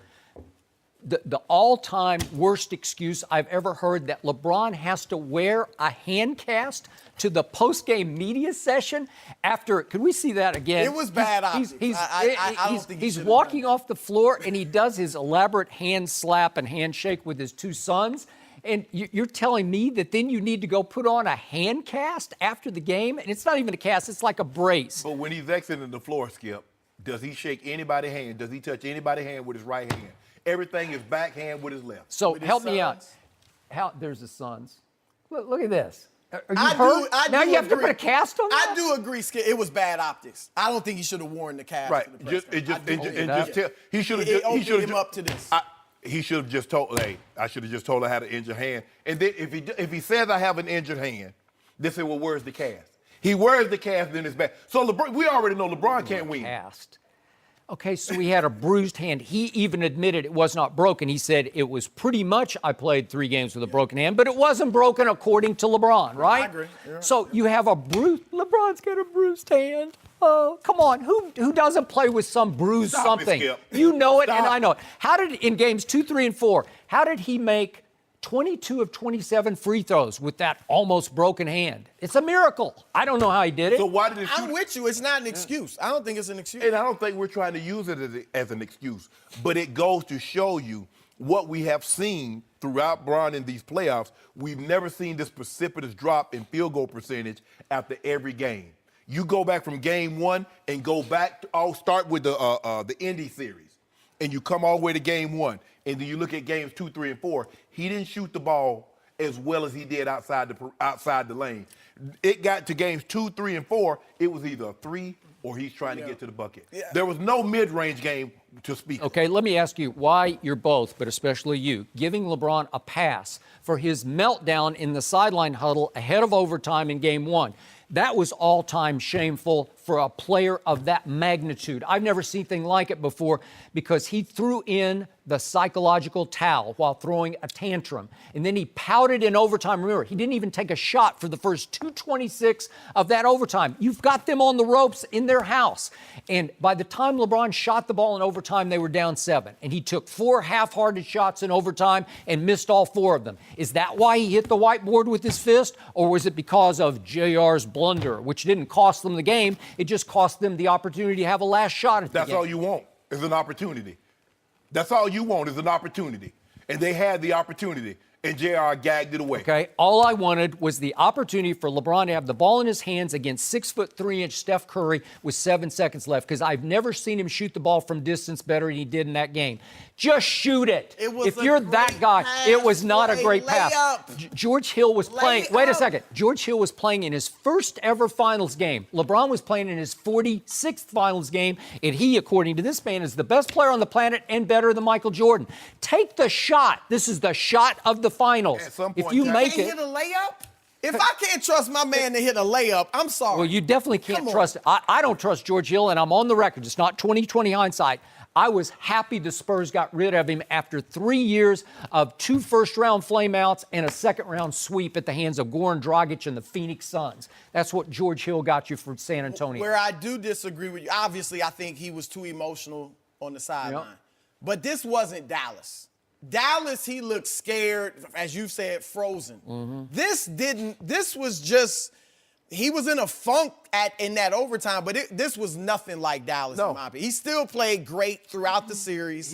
the all-time worst excuse I've ever heard, that LeBron has to wear a hand cast to the post-game media session after. Could we see that again? It was bad optics. I don't think he he's should have walking done off the floor and he does his elaborate hand slap and handshake with his 2 sons. And you're telling me that then you need to go put on a hand cast after the game? And it's not even a cast, it's like a brace. But when he's exiting the floor, Skip, does he shake anybody's hand? Does he touch anybody's hand with his right hand? Everything is backhand with his left. So With his help me out. sons. There's the Suns. Look at this. Are you I hurt? do Now you have to agree. put a cast on that? I do agree, Skip. It was bad optics. I don't think he should have worn the cast. Right. To the press He should have It just. opened He should him have up to this. He should have just told. Hey, I should have just told her I had an injured hand. And then if he says I have an injured hand, they say, well, where's the cast? He wears the cast in his back. So LeBron, we already know LeBron can't win. Cast. Okay, so he had a bruised hand. He even admitted it was not broken. He said it was pretty much I played 3 games with a broken hand, but it wasn't broken according to LeBron, right? I agree. Yeah. So you have a LeBron's got a bruised hand. Oh, come on. Who doesn't play with some bruised Stop it, something? Skip. You know it and Stop. I know it. How did, in games 2, 3, and 4, how did he make 22 of 27 free throws with that almost broken hand? It's a miracle. I don't know how he did it. So why did it shoot? I'm with you. It's not an excuse. I don't think it's an excuse. And I don't think we're trying to use it as an excuse, but it goes to show you what we have seen throughout Bron in these playoffs. We've never seen this precipitous drop in field goal percentage after every game. You go back from game 1 and go back. I'll start with the Indy series, and you come all the way to game 1, and then you look at games 2, 3, and 4. He didn't shoot the ball as well as he did outside the lane. It got to games 2, 3, and 4. It was either a 3 or he's trying to get to the bucket. Yeah. There was no mid-range game to speak of. Okay, let me ask you why you're both, but especially you, giving LeBron a pass for his meltdown in the sideline huddle ahead of overtime in game 1. That was all-time shameful for a player of that magnitude. I've never seen anything like it before because he threw in the psychological towel while throwing a tantrum. And then he pouted in overtime. Remember, he didn't even take a shot for the first 2:26 of that overtime. You've got them on the ropes in their house. And by the time LeBron shot the ball in overtime, they were down 7. And he took 4 half-hearted shots in overtime and missed all 4 of them. Is that why he hit the whiteboard with his fist? Or was it because of JR's blunder, which didn't cost them the game? It just cost them the opportunity to have a last shot at the game. That's all you want is an opportunity. That's all you want is an opportunity. And they had the opportunity, and JR gagged it away. Okay, all I wanted was the opportunity for LeBron to have the ball in his hands against 6'3" Steph Curry with 7 seconds left, because I've never seen him shoot the ball from distance better than he did in that game. Just shoot it. If you're that guy, it was not a great pass. George Hill was playing. Wait a second. George Hill was playing in his first ever finals game. LeBron was playing in his 46th finals game, and he, according to this man, is the best player on the planet and better than Michael Jordan. Take the shot. This is the shot of the finals. At some If point, you Jack- make Can't it. hit a layup? If I can't trust my man to hit a layup, I'm sorry. Well, you definitely can't Come on. trust. I don't trust George Hill, and I'm on the record. It's not 20/20 hindsight. I was happy the Spurs got rid of him after 3 years of 2 first-round flameouts and a second-round sweep at the hands of Goran Dragic and the Phoenix Suns. That's what George Hill got you for San Antonio. Where I do disagree with you, obviously, I think he was too emotional on the sideline. Yep. But this wasn't Dallas. Dallas, he looked scared, as you said, frozen. This was just, he was in a funk in that overtime, but this was nothing like Dallas, in my opinion. He still played great throughout the series.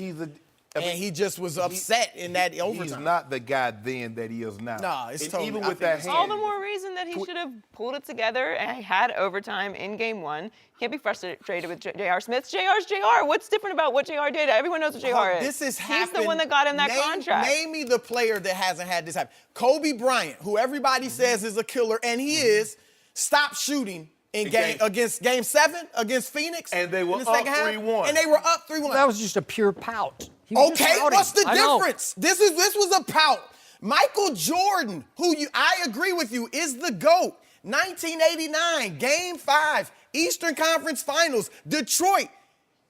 And he just was upset in that overtime. He's not the guy then that he is now. No, it's and totally- even I with think that it's hand. All the more reason that he should have pulled it together and had overtime in game 1. Can't be frustrated with J.R. Smith. JR's JR. What's different about what JR did? Everyone knows what JR is. This is He's the one that got him that contract. Name me the player that hasn't had this happen. Kobe Bryant, who everybody says is a killer, and he is, stopped shooting in against Game 7 against Phoenix. And they were in the up second half, 3-1. And they were up 3-1. That was just a pure pout. He was just Okay, pouting. what's the I know. difference? This was a pout. Michael Jordan, I agree with you, is the GOAT. 1989, Game 5, Eastern Conference Finals, Detroit.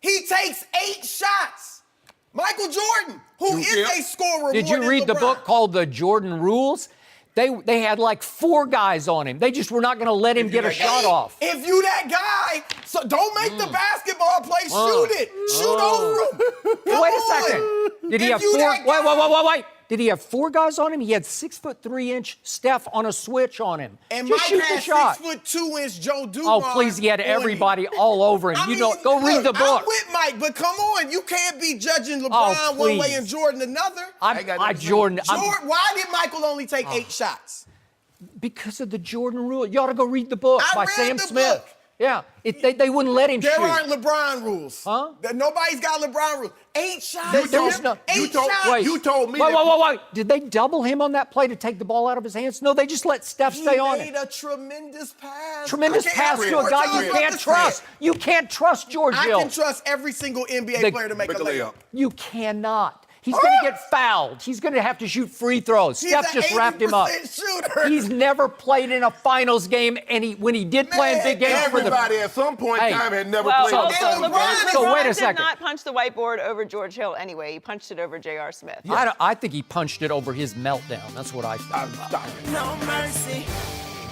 He takes 8 shots. Michael Jordan, who is a scorer. Did more you than read the LeBron. book called The Jordan Rules? They had like 4 guys on him. They just were not going to let him get a shot off. If you that guy, so don't make the basketball play. Shoot it. Shoot over him. Come Wait a on. second. Did he If have you 4? that guy- Wait. Did he have 4 guys on him? He had 6'3" Steph on a switch on him. And Just shoot Mike the had shot. 6'2" Joe Dumars. Oh, please, he had on everybody him. all over him. I mean, Go read the look, book. I'm with Mike, but come on, you can't be judging LeBron Oh, one way please. and Jordan another. Jordan. Why did Michael only take 8 shots? Because of the Jordan rule. You ought to go read the book I by read Sam the Smith. book. Yeah, they wouldn't let him There shoot. aren't LeBron rules. Huh? Nobody's got LeBron rules. 8 shots. There was no- 8 you told- shots. wait. You told me Wait. that- Did they double him on that play to take the ball out of his hands? No, they just let Steph stay on He it. made a tremendous pass. Tremendous I can't pass have to a more guy time you about can't this trust. man. You can't trust George I Hill. can trust every single NBA The- player to make a Make a layup. layup. You cannot. He's going to get fouled. He's going to have to shoot free throws. He's Steph an just wrapped him up. 80% shooter. He's never played in a finals game, and when he did play in big games for the Everybody at some point in Hey. time had never Well, played also, in a finals LeBron, game. So wait a did second. not punch the whiteboard over George Hill anyway. He punched it over J.R. Smith. I think he punched it over his meltdown. That's what I think. Stop it. No mercy.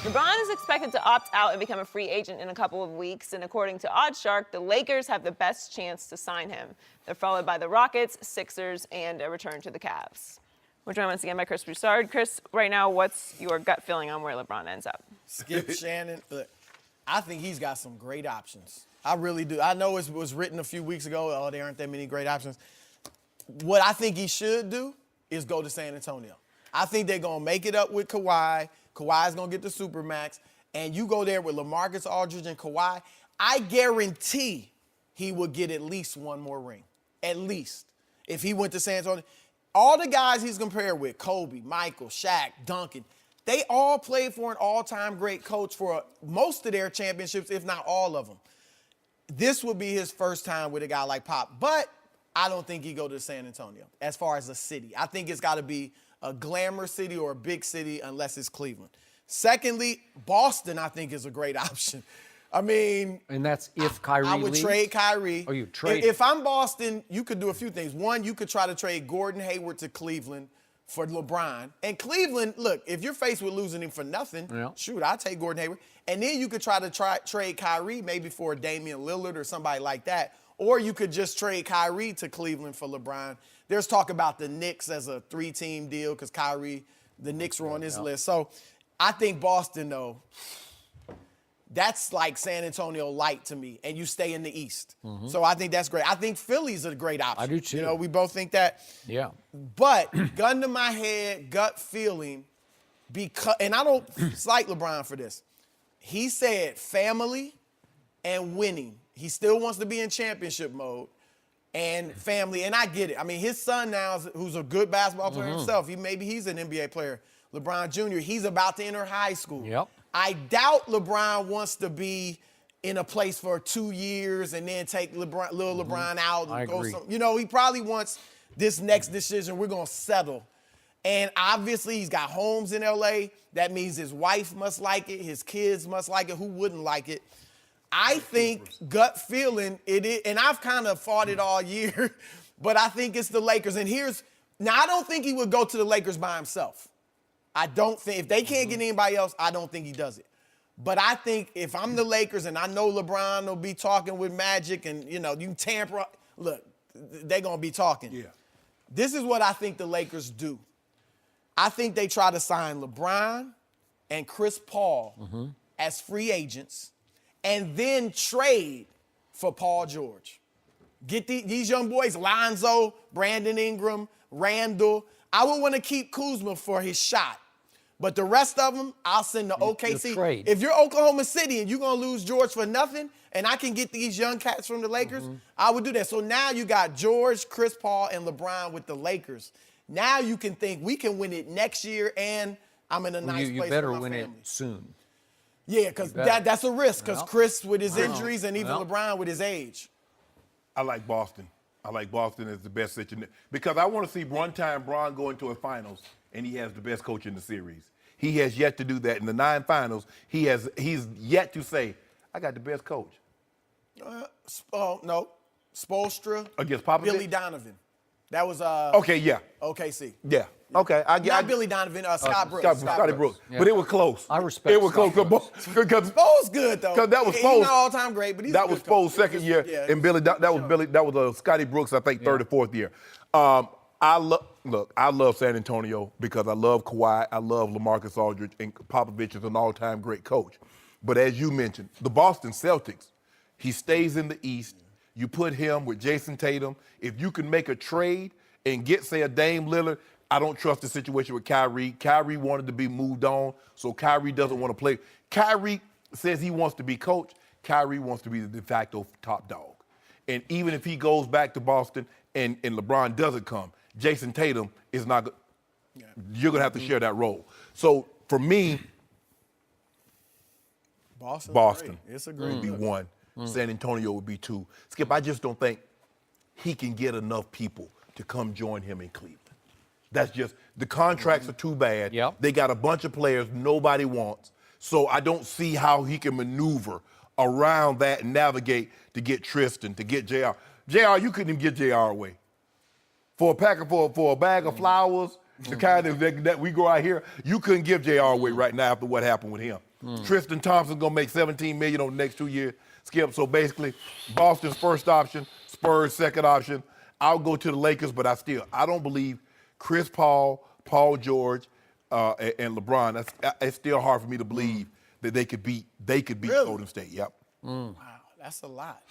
LeBron is expected to opt out and become a free agent in a couple of weeks, and according to OddsShark, the Lakers have the best chance to sign him. They're followed by the Rockets, Sixers, and a return to the Cavs. We're joined once again by Chris Broussard. Chris, right now, what's your gut feeling on where LeBron ends up? Skip Shannon, look, I think he's got some great options. I really do. I know it was written a few weeks ago, oh, there aren't that many great options. What I think he should do is go to San Antonio. I think they're going to make it up with Kawhi. Kawhi's going to get the Supermax. And you go there with LaMarcus Aldridge and Kawhi, I guarantee he would get at least one more ring. At least. If he went to San Antonio. All the guys he's compared with, Kobe, Michael, Shaq, Duncan, they all played for an all-time great coach for most of their championships, if not all of them. This would be his first time with a guy like Pop. But I don't think he'd go to San Antonio as far as a city. I think it's got to be a glamour city or a big city unless it's Cleveland. Secondly, Boston, I think, is a great option. I mean, And that's if Kyrie I would leaves? trade Kyrie. Oh, you trade If I'm Boston, you could do a few things. One, you could try to trade Gordon Hayward to Cleveland for LeBron. And Cleveland, look, if you're faced with losing him for nothing, shoot, I'll take Gordon Hayward. And then you could try to trade Kyrie maybe for Damian Lillard or somebody like that. Or you could just trade Kyrie to Cleveland for LeBron. There's talk about the Knicks as a 3-team deal because Kyrie, the Knicks were on his list. So I think Boston, though, that's like San Antonio light to me, and you stay in the East. So I think that's great. I think Philly's a great option. I do too. You know, we both think that. Yeah. But gun to my head, gut feeling, because, and I don't slight LeBron for this. He said family and winning. He still wants to be in championship mode and family, and I get it. I mean, his son now, who's a good basketball player himself, maybe he's an NBA player. LeBron Jr., he's about to enter high school. Yep. I doubt LeBron wants to be in a place for 2 years and then take little LeBron out and I go agree. some. You know, he probably wants this next decision. We're going to settle. And obviously, he's got homes in L.A. That means his wife must like it. His kids must like it. Who wouldn't like it? I think gut feeling it is, and I've kind of fought it all year, but I think it's the Lakers. And now I don't think he would go to the Lakers by himself. I don't think, if they can't get anybody else, I don't think he does it. But I think if I'm the Lakers and I know LeBron will be talking with Magic and, you know, you can tamper, look, they're going to be talking. Yeah. This is what I think the Lakers do. I think they try to sign LeBron and Chris Paul as free agents and then trade for Paul George. Get these young boys, Lonzo, Brandon Ingram, Randall. I would want to keep Kuzma for his shot. But the rest of them, I'll send to OKC. trade. If you're Oklahoma City and you're going to lose George for nothing, and I can get these young cats from the Lakers, I would do that. So now you got George, Chris Paul, and LeBron with the Lakers. Now you can think we can win it next year, and I'm in a nice You place better with my win family. it soon. Yeah, because that's a risk, because Chris with his injuries and even LeBron with his age. I like Boston. I like Boston as the best situation because I want to see one-time Bron go into a finals and he has the best coach in the series. He has yet to do that in the 9 finals. He's yet to say, "I got the best coach." No, Spoelstra Against Popovich? Billy Donovan. That was Okay, yeah, OKC. yeah. Okay, Not Billy Donovan, Scott Brooks. Scotty Brooks. But it was close. I respect it. was Scott close because Spo's good though. Because that was He's Spo's. not all-time great, but he's that a was good coach. Spo's second year, Yeah. and that was Scotty Brooks, I think, third or fourth year. I love San Antonio because I love Kawhi, I love LaMarcus Aldridge, and Popovich is an all-time great coach. But as you mentioned, the Boston Celtics, he stays in the East. You put him with Jason Tatum. If you can make a trade and get, say, a Dame Lillard, I don't trust the situation with Kyrie. Kyrie wanted to be moved on, so Kyrie doesn't want to play. Kyrie says he wants to be coach. Kyrie wants to be the de facto top dog. And even if he goes back to Boston and LeBron doesn't come, Jason Tatum is not good. Yeah. You're going to have to share that role. So for me, Boston It's a great would be 1. San Antonio would be 2. Skip, I just don't think he can get enough people to come join him in Cleveland. That's just, the contracts are too bad. Yep. They got a bunch of players nobody wants. So I don't see how he can maneuver around that and navigate to get Tristan, to get JR. JR, you couldn't even get JR away. For a bag of flowers, the kind that we grow out here, you couldn't give JR away right now after what happened with him. Tristan Thompson's gonna make $17 million over the next 2 years. Skip, so basically, Boston's first option, Spurs second option. I'll go to the Lakers, but I don't believe Chris Paul, Paul George, and LeBron. It's still hard for me to believe that they could beat Really? Golden State. Yep. Wow, that's a lot.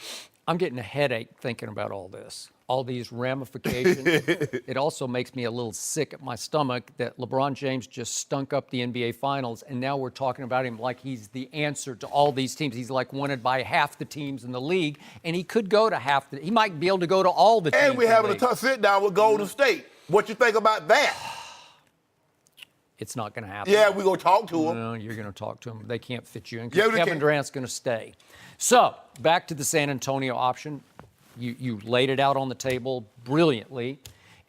I'm getting a headache thinking about all this, all these ramifications. It also makes me a little sick at my stomach that LeBron James just stunk up the NBA Finals, and now we're talking about him like he's the answer to all these teams. He's like wanted by half the teams in the league, and he could go to he might be able to go to all the teams. And we're in the having a league. tough sit-down with Golden State. What you think about that? It's not going to happen. Yeah, we're going to talk to him. No, you're going to talk to him. They can't fit you in Yeah, because they Kevin can. Durant's going to stay. So, back to the San Antonio option. You laid it out on the table brilliantly,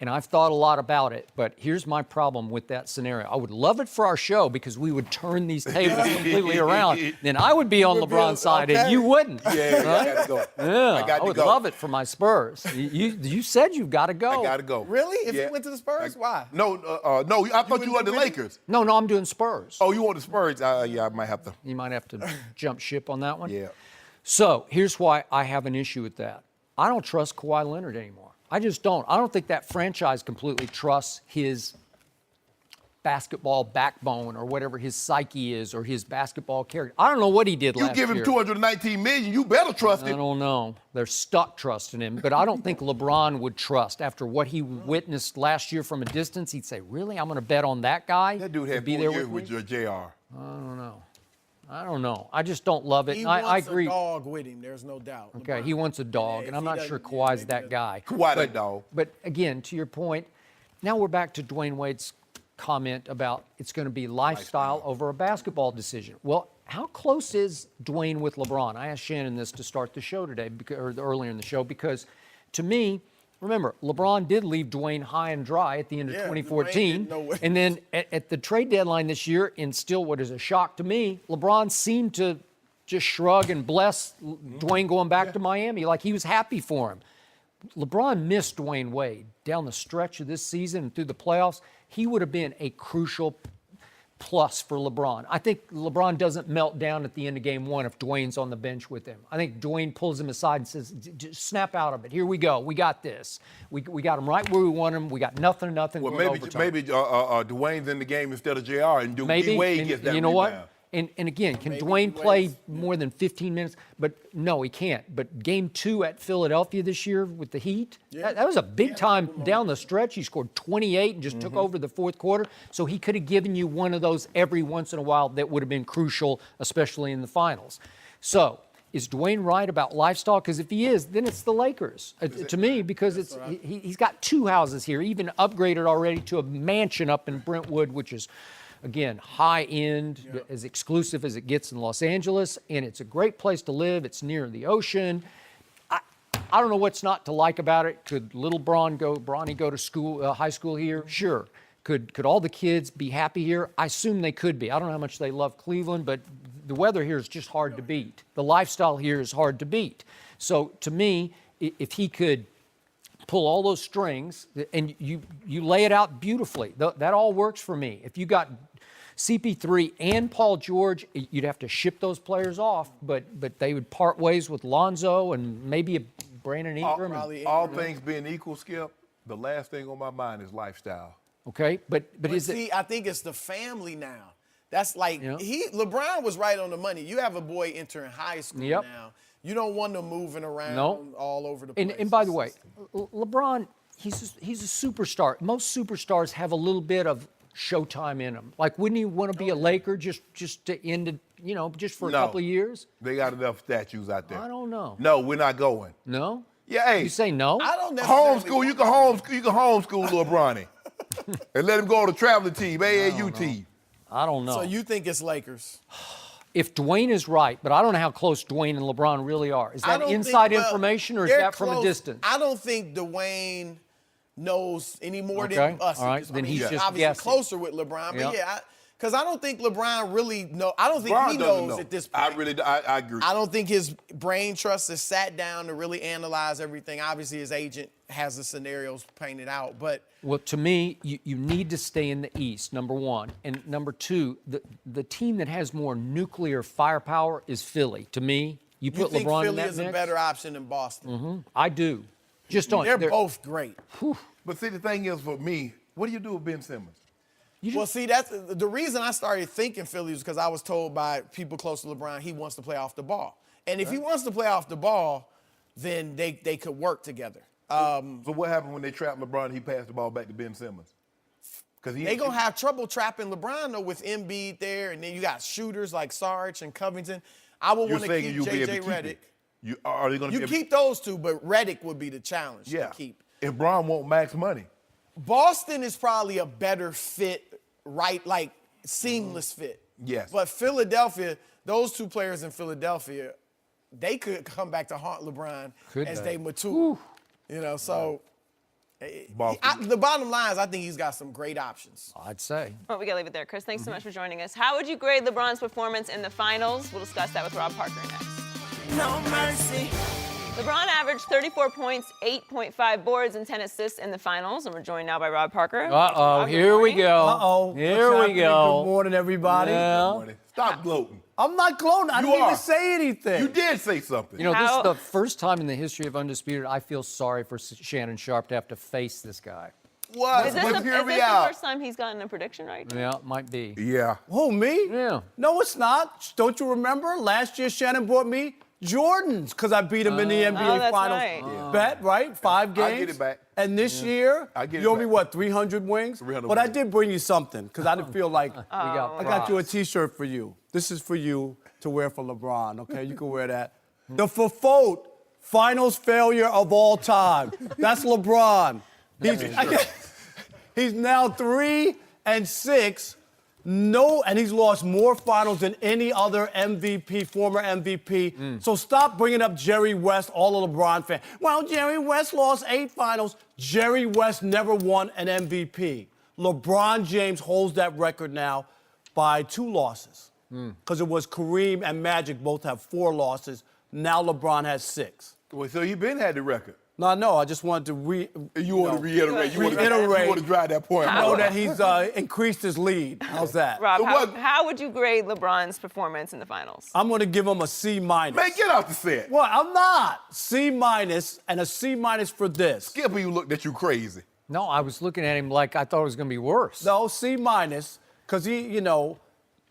and I've thought a lot about it, but here's my problem with that scenario. I would love it for our show because we would turn these tables completely around. Then I would be on LeBron's side and you wouldn't. Yeah, right? I got to go. Yeah, I would love it for my Spurs. You said you've got to go. I got to go. Really? If Yeah. you went to the Spurs, why? No, no. I thought you were the wouldn't Lakers. No, I'm doing Spurs. Oh, you want the Spurs? Yeah, I might have to. You might have to jump ship on that one. Yeah. So here's why I have an issue with that. I don't trust Kawhi Leonard anymore. I just don't. I don't think that franchise completely trusts his basketball backbone or whatever his psyche is or his basketball character. I don't know what he did You last give him year. $219 million, you better trust I him. don't know. They're stuck trusting him, but I don't think LeBron would trust after what he witnessed last year from a distance. He'd say, "Really, I'm going to bet on that guy That dude to had be 4 there years with me?" with your JR. I don't know. I just don't love it. He And I wants agree. a dog with him. There's no doubt. Okay, LeBron. he wants a dog, Yeah, and if I'm he not doesn't- sure yeah, Kawhi's maybe that doesn't. guy. Kawhi that dog. But again, to your point, now we're back to Dwayne Wade's comment about it's going to be lifestyle over a basketball decision. Well, how close is Dwayne with LeBron? I asked Shannon this to start the show today, or earlier in the show, because to me, remember, LeBron did leave Dwayne high and dry at the end of Yeah, Dwayne 2014. didn't know what- And then at the trade deadline this year, and still what is a shock to me, LeBron seemed to just shrug and bless Dwayne going back to Miami, like he was happy for him. LeBron missed Dwayne Wade down the stretch of this season and through the playoffs. He would have been a crucial plus for LeBron. I think LeBron doesn't melt down at the end of game one if Dwayne's on the bench with him. I think Dwayne pulls him aside and says, "Just snap out of it. Here we go. We got this. We got him right where we want him. We got nothing Well, going maybe overtime." Dwayne's in the game instead of JR, and Maybe, Wade and gets that you know rebound. what? And again, can Maybe Dwayne he play waits. more than 15 minutes? But no, he can't. But game 2 at Philadelphia this year with the Heat, that was a big time down the stretch. He scored 28 and just took over the fourth quarter. So he could have given you one of those every once in a while that would have been crucial, especially in the finals. So is Dwayne right about lifestyle? Because if he is, then it's the Lakers to me, because he's got 2 houses here, even upgraded already to a mansion up in Brentwood, which is, again, high-end, as exclusive as it gets in Los Angeles, and it's a great place to live. It's near the ocean. I don't know what's not to like about it. Could little Bronny go to school, high school here? Sure. Could all the kids be happy here? I assume they could be. I don't know how much they love Cleveland, but the weather here is just hard to beat. The lifestyle here is hard to beat. So to me, if he could pull all those strings, and you lay it out beautifully. That all works for me. If you got CP3 and Paul George, you'd have to ship those players off, but they would part ways with Lonzo and maybe a Brandon Ingram. All things being equal, Skip, the last thing on my mind is lifestyle. Okay, but is see, it? I think it's the family now. That's like Yeah. LeBron was right on the money. You have a boy entering high school Yep. now. You don't want them moving around all over the place. And by the way, LeBron, he's a superstar. Most superstars have a little bit of showtime in them. Like, wouldn't he want to be a Laker just to end it, just for a couple of years? They got enough statues out there. I don't know. No, we're not going. No? Yeah, hey. You say no? I don't necessarily Homeschool. You can homeschool little Bronny, and let him go on the traveling team, AAU team. I don't know. So you think it's Lakers? If Dwayne is right, but I don't know how close Dwayne and LeBron really are. Is I that don't inside think- well, information or is they're that from a close. distance? I don't think Dwayne knows any more Okay, than us. all right, I then mean, he's just obviously guessing. closer with LeBron. But Yep. yeah, because I don't think LeBron really know. I don't think LeBron he doesn't knows know. at this point. I agree. I don't think his brain trust has sat down to really analyze everything. Obviously, his agent has the scenarios painted out, but Well, to me, you need to stay in the East, number one. And number two, the team that has more nuclear firepower is Philly. To me, you you put think LeBron in Philly that is a mix? better option than Boston? I do. Just on They're both great. But see, the thing is, for me, what do you do with Ben Simmons? Well, see, that's the reason I started thinking Philly was because I was told by people close to LeBron he wants to play off the ball. And if he wants to play off the ball, then they could work together. So what happened when they trapped LeBron and he passed the ball back to Ben Simmons? Because They gonna have trouble trapping LeBron though with Embiid there, and then you got shooters like Sarge and Covington. I would You're want to saying keep you'll be able J.J. to keep Redick. it. Are they going to You keep those two, but Redick would be the challenge Yeah. to keep. If Bron won't max money. Boston is probably a better fit, right? Like seamless fit. Yes. But Philadelphia, those two players in Philadelphia, they could come back to haunt LeBron Could as they? they mature. You know, so Boston. the bottom line is I think he's got some great options. I'd say. Well, we got to leave it there. Chris, thanks so much for joining us. How would you grade LeBron's performance in the finals? We'll discuss that with Rob Parker next. No mercy. LeBron averaged 34 points, 8.5 boards, and 10 assists in the finals. And we're joined now by Rob Parker. Uh-oh, Rob, good here we morning. go. Uh-oh. Here What's we happening? go. Good morning, everybody. Yeah. Stop gloating. I'm not gloating. I You didn't are. even say anything. You did say something. You know, this How- is the first time in the history of Undisputed I feel sorry for Shannon Sharp to have to face this guy. What? Is this, But the, hear is me this the out. first time he's gotten a prediction right? Yeah, it might be. Yeah. Who, me? Yeah. No, it's not. Don't you remember? Last year, Shannon brought me Jordans because I beat him in the NBA that's Finals. right. Yeah. Bet, right? 5 games. I get it back. And this year, I get it you owe me back. what, 300 wings? 300 But I wings. did bring you something because I didn't feel like got I got you a props. T-shirt for you. This is for you to wear for LeBron, okay? You can wear that. The Fafot finals failure of all time. That's LeBron. He's now 3-6. No, and he's lost more finals than any other MVP, former MVP. So stop bringing up Jerry West, all of LeBron fans. Well, Jerry West lost 8 finals. Jerry West never won an MVP. LeBron James holds that record now by 2 losses. Because it was Kareem and Magic both have 4 losses. Now LeBron has 6. Well, so you been had the record. No, I just wanted to You want to reiterate. You want Reiterate. to drive that point. know that he's increased his lead. How's that? Rob, So what- how would you grade LeBron's performance in the finals? I'm going to give him a C-. Man, get off the set. Well, I'm not. C- and a C- for this. Skipper, you looked at you crazy. No, I was looking at him like I thought it was going to be worse. No, C-, because he,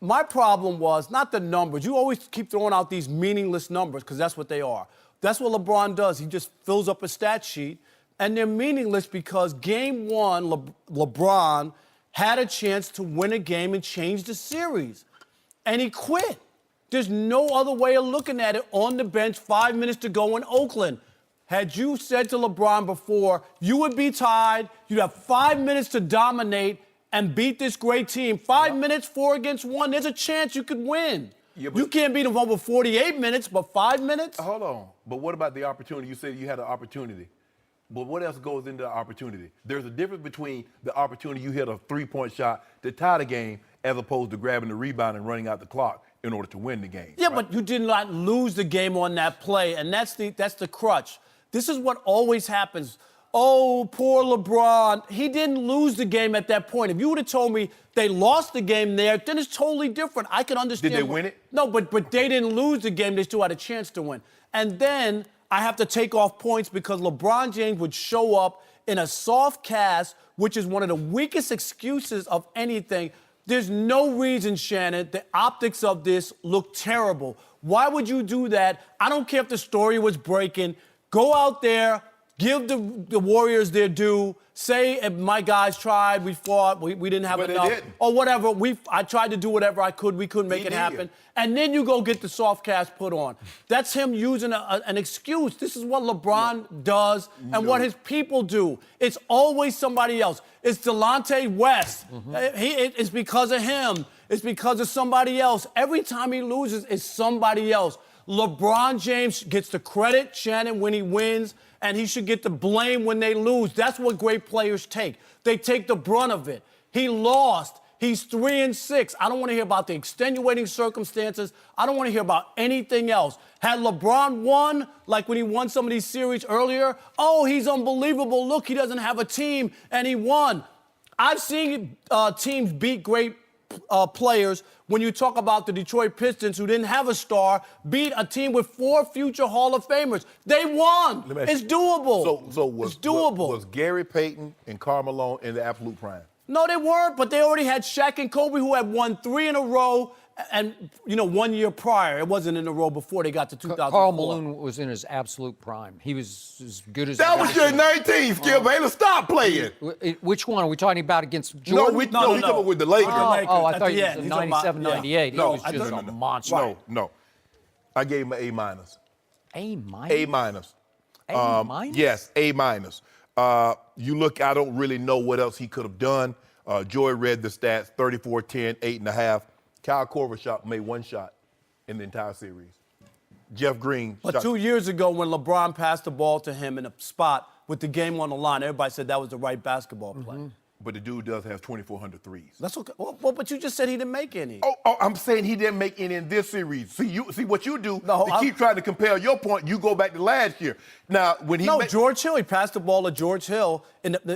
my problem was not the numbers. You always keep throwing out these meaningless numbers because that's what they are. That's what LeBron does. He just fills up a stat sheet, and they're meaningless because game 1, LeBron had a chance to win a game and change the series, and he quit. There's no other way of looking at it. On the bench, 5 minutes to go in Oakland. Had you said to LeBron before, you would be tied, you'd have 5 minutes to dominate and beat this great team. 5 minutes, 4 against 1, there's a chance you could win. Yeah, but- You can't beat them over 48 minutes, but 5 minutes? Hold on. But what about the opportunity? You said you had an opportunity. But what else goes into the opportunity? There's a difference between the opportunity you hit a 3-point shot to tie the game as opposed to grabbing the rebound and running out the clock in order to win the game. Yeah, right? but you did not lose the game on that play, and that's the crutch. This is what always happens. Oh, poor LeBron. He didn't lose the game at that point. If you would have told me they lost the game there, then it's totally different. I can understand. Did they win it? No, but they didn't lose the game. They still had a chance to win. And then I have to take off points because LeBron James would show up in a soft cast, which is one of the weakest excuses of anything. There's no reason, Shannon, the optics of this look terrible. Why would you do that? I don't care if the story was breaking. Go out there, give the Warriors their due. Say if my guys tried, we fought, we didn't have But they enough, didn't. or whatever. I tried to do whatever I could. We couldn't make He it did. happen. And then you go get the soft cast put on. That's him using an excuse. This is what LeBron does and what his people do. It's always somebody else. It's Delonte West. It's because of him. It's because of somebody else. Every time he loses, it's somebody else. LeBron James gets the credit, Shannon, when he wins, and he should get the blame when they lose. That's what great players take. They take the brunt of it. He lost. He's 3-6. I don't want to hear about the extenuating circumstances. I don't want to hear about anything else. Had LeBron won, like when he won some of these series earlier, oh, he's unbelievable. Look, he doesn't have a team, and he won. I've seen teams beat great players. When you talk about the Detroit Pistons, who didn't have a star, beat a team with 4 future Hall of Famers. They won. It's doable. It's doable. Was Gary Payton and Karl Malone in the absolute prime? No, they weren't, but they already had Shaq and Kobe, who had won 3 in a row, and, 1 year prior. It wasn't in a row before they got to 2004. Karl Malone was in his absolute prime. He was as good as... That was your 19, Skip Bayless. Stop playing. Which one? Are we talking about against Jordan? We talking about with the Lakers. Oh, I thought you was 97, 98. No, he was just a monster. No. I gave him an A-. A-? A-. A-? Yes, A-. You look, I don't really know what else he could have done. Joy read the stats, 34-10, 8.5. Kyle Korver made 1 shot in the entire series. Jeff Green But 2 years ago, when LeBron passed the ball to him in a spot with the game on the line, everybody said that was the right basketball play. But the dude does have 2,400 threes. That's okay. Well, but you just said he didn't make any. Oh, I'm saying he didn't make any in this series. See what you do. No, to keep trying to compare your point, you go back to last year. Now, when he George Hill, he passed the ball to George Hill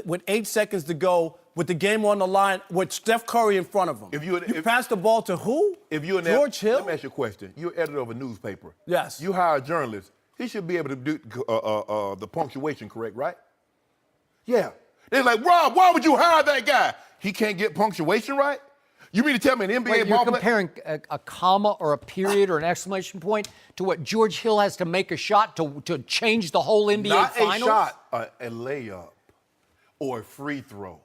with 8 seconds to go, with the game on the line, with Steph Curry in front of him. You passed the ball to who? George Hill? Let me ask you a question. You're editor of a newspaper. Yes. You hire a journalist. He should be able to do the punctuation correct, right? Yeah. They're like, Rob, why would you hire that guy? He can't get punctuation right? You mean to tell me an NBA Wait, you're comparing a comma or a period or an exclamation point to what George Hill has to make a shot to change the whole NBA Finals? Not a shot, a layup or a free throw.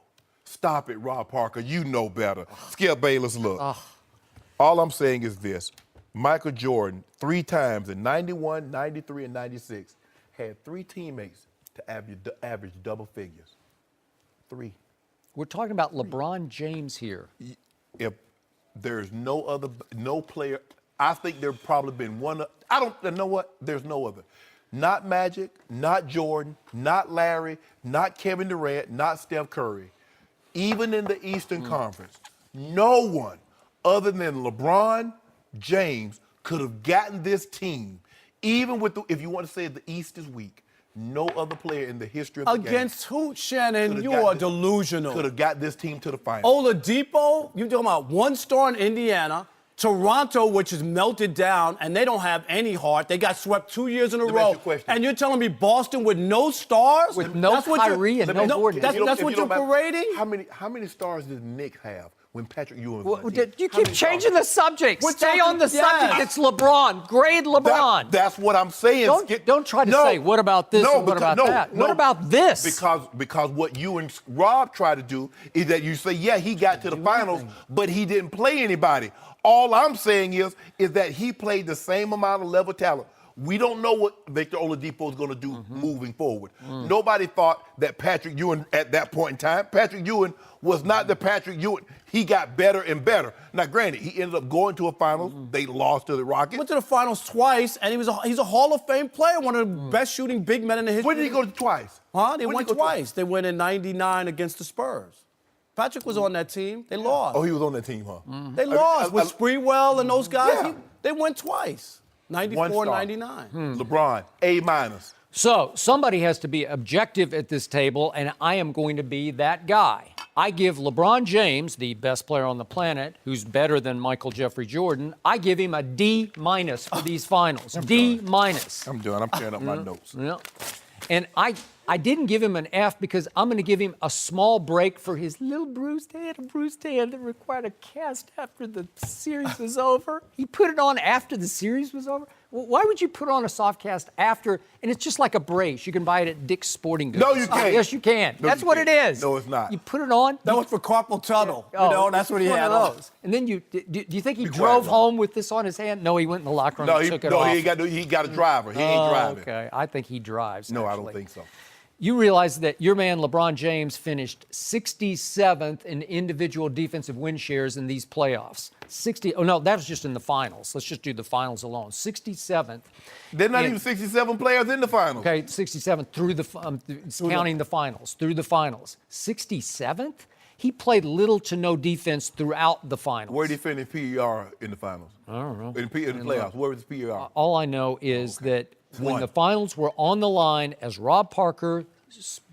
Stop it, Rob Parker. You know better. Skip Bayless, look. All I'm saying is this. Michael Jordan, 3 times in 91, 93, and 96, had 3 teammates to average double figures. 3. We're talking about LeBron James here. If there's no player, I think there probably been one. You know what? There's no other. Not Magic, not Jordan, not Larry, not Kevin Durant, not Steph Curry. Even in the Eastern Conference, no one other than LeBron James could have gotten this team, even with if you want to say the East is weak, no other player in the history of the game. Against who, Shannon? You are delusional. Could have got this team to the finals. Oladipo, you're talking about 1 star in Indiana. Toronto, which is melted down, and they don't have any heart. They got swept 2 years in a row. And you're telling me Boston with no stars? With no Kyrie and no Gordon. That's what you're parading? How many stars did Nick have when Patrick Ewing was on the team? You keep changing the subject. Stay on the subject. It's LeBron. Grade LeBron. That's what I'm saying. Don't try to say, what about this and what about that? What about this? Because what you and Rob try to do is that you say, yeah, he got to the finals, but he didn't play anybody. All I'm saying is that he played the same amount of level talent. We don't know what Victor Oladipo is going to do moving forward. Nobody thought that Patrick Ewing at that point in time. Patrick Ewing was not the Patrick Ewing. He got better and better. Now, granted, he ended up going to a finals. They lost to the Rockets. Went to the finals twice, and he's a Hall of Fame player, one of the best shooting big men in the history. When did he go to twice? They went twice. They went in '99 against the Spurs. Patrick was on that team. They lost. Oh, he was on that team, huh? They lost with Sprewell and those guys. Yeah. They went twice, 94, 99. LeBron, A-. So somebody has to be objective at this table, and I am going to be that guy. I give LeBron James, the best player on the planet, who's better than Michael Jeffrey Jordan, I give him a D- for these finals. D-. I'm done. I'm tearing up my notes. Yeah. And I didn't give him an F because I'm going to give him a small break for his little bruised hand that required a cast after the series was over. He put it on after the series was over. Well, why would you put on a soft cast after? And it's just like a brace. You can buy it at Dick's Sporting Goods. No, you can't. Yes, you can. No, That's what it is. No, it's not. You put it on. That was for carpal tunnel. That's what he had on. And then do you think he drove home with this on his hand? No, he went in the locker room and took it off. He got a driver. He ain't driving. Okay, I think he drives. No, actually. I don't think so. You realize that your man LeBron James finished 67th in individual defensive win shares in these playoffs. Oh no, that was just in the finals. Let's just do the finals alone. 67th. There's not even 67 players in the finals. Okay, 67th through counting the finals, through the finals. 67th? He played little to no defense throughout the finals. Where did he finish PER in the finals? I don't know. In the playoffs, where was his PER? All I know is that when One. the finals were on the line, as Rob Parker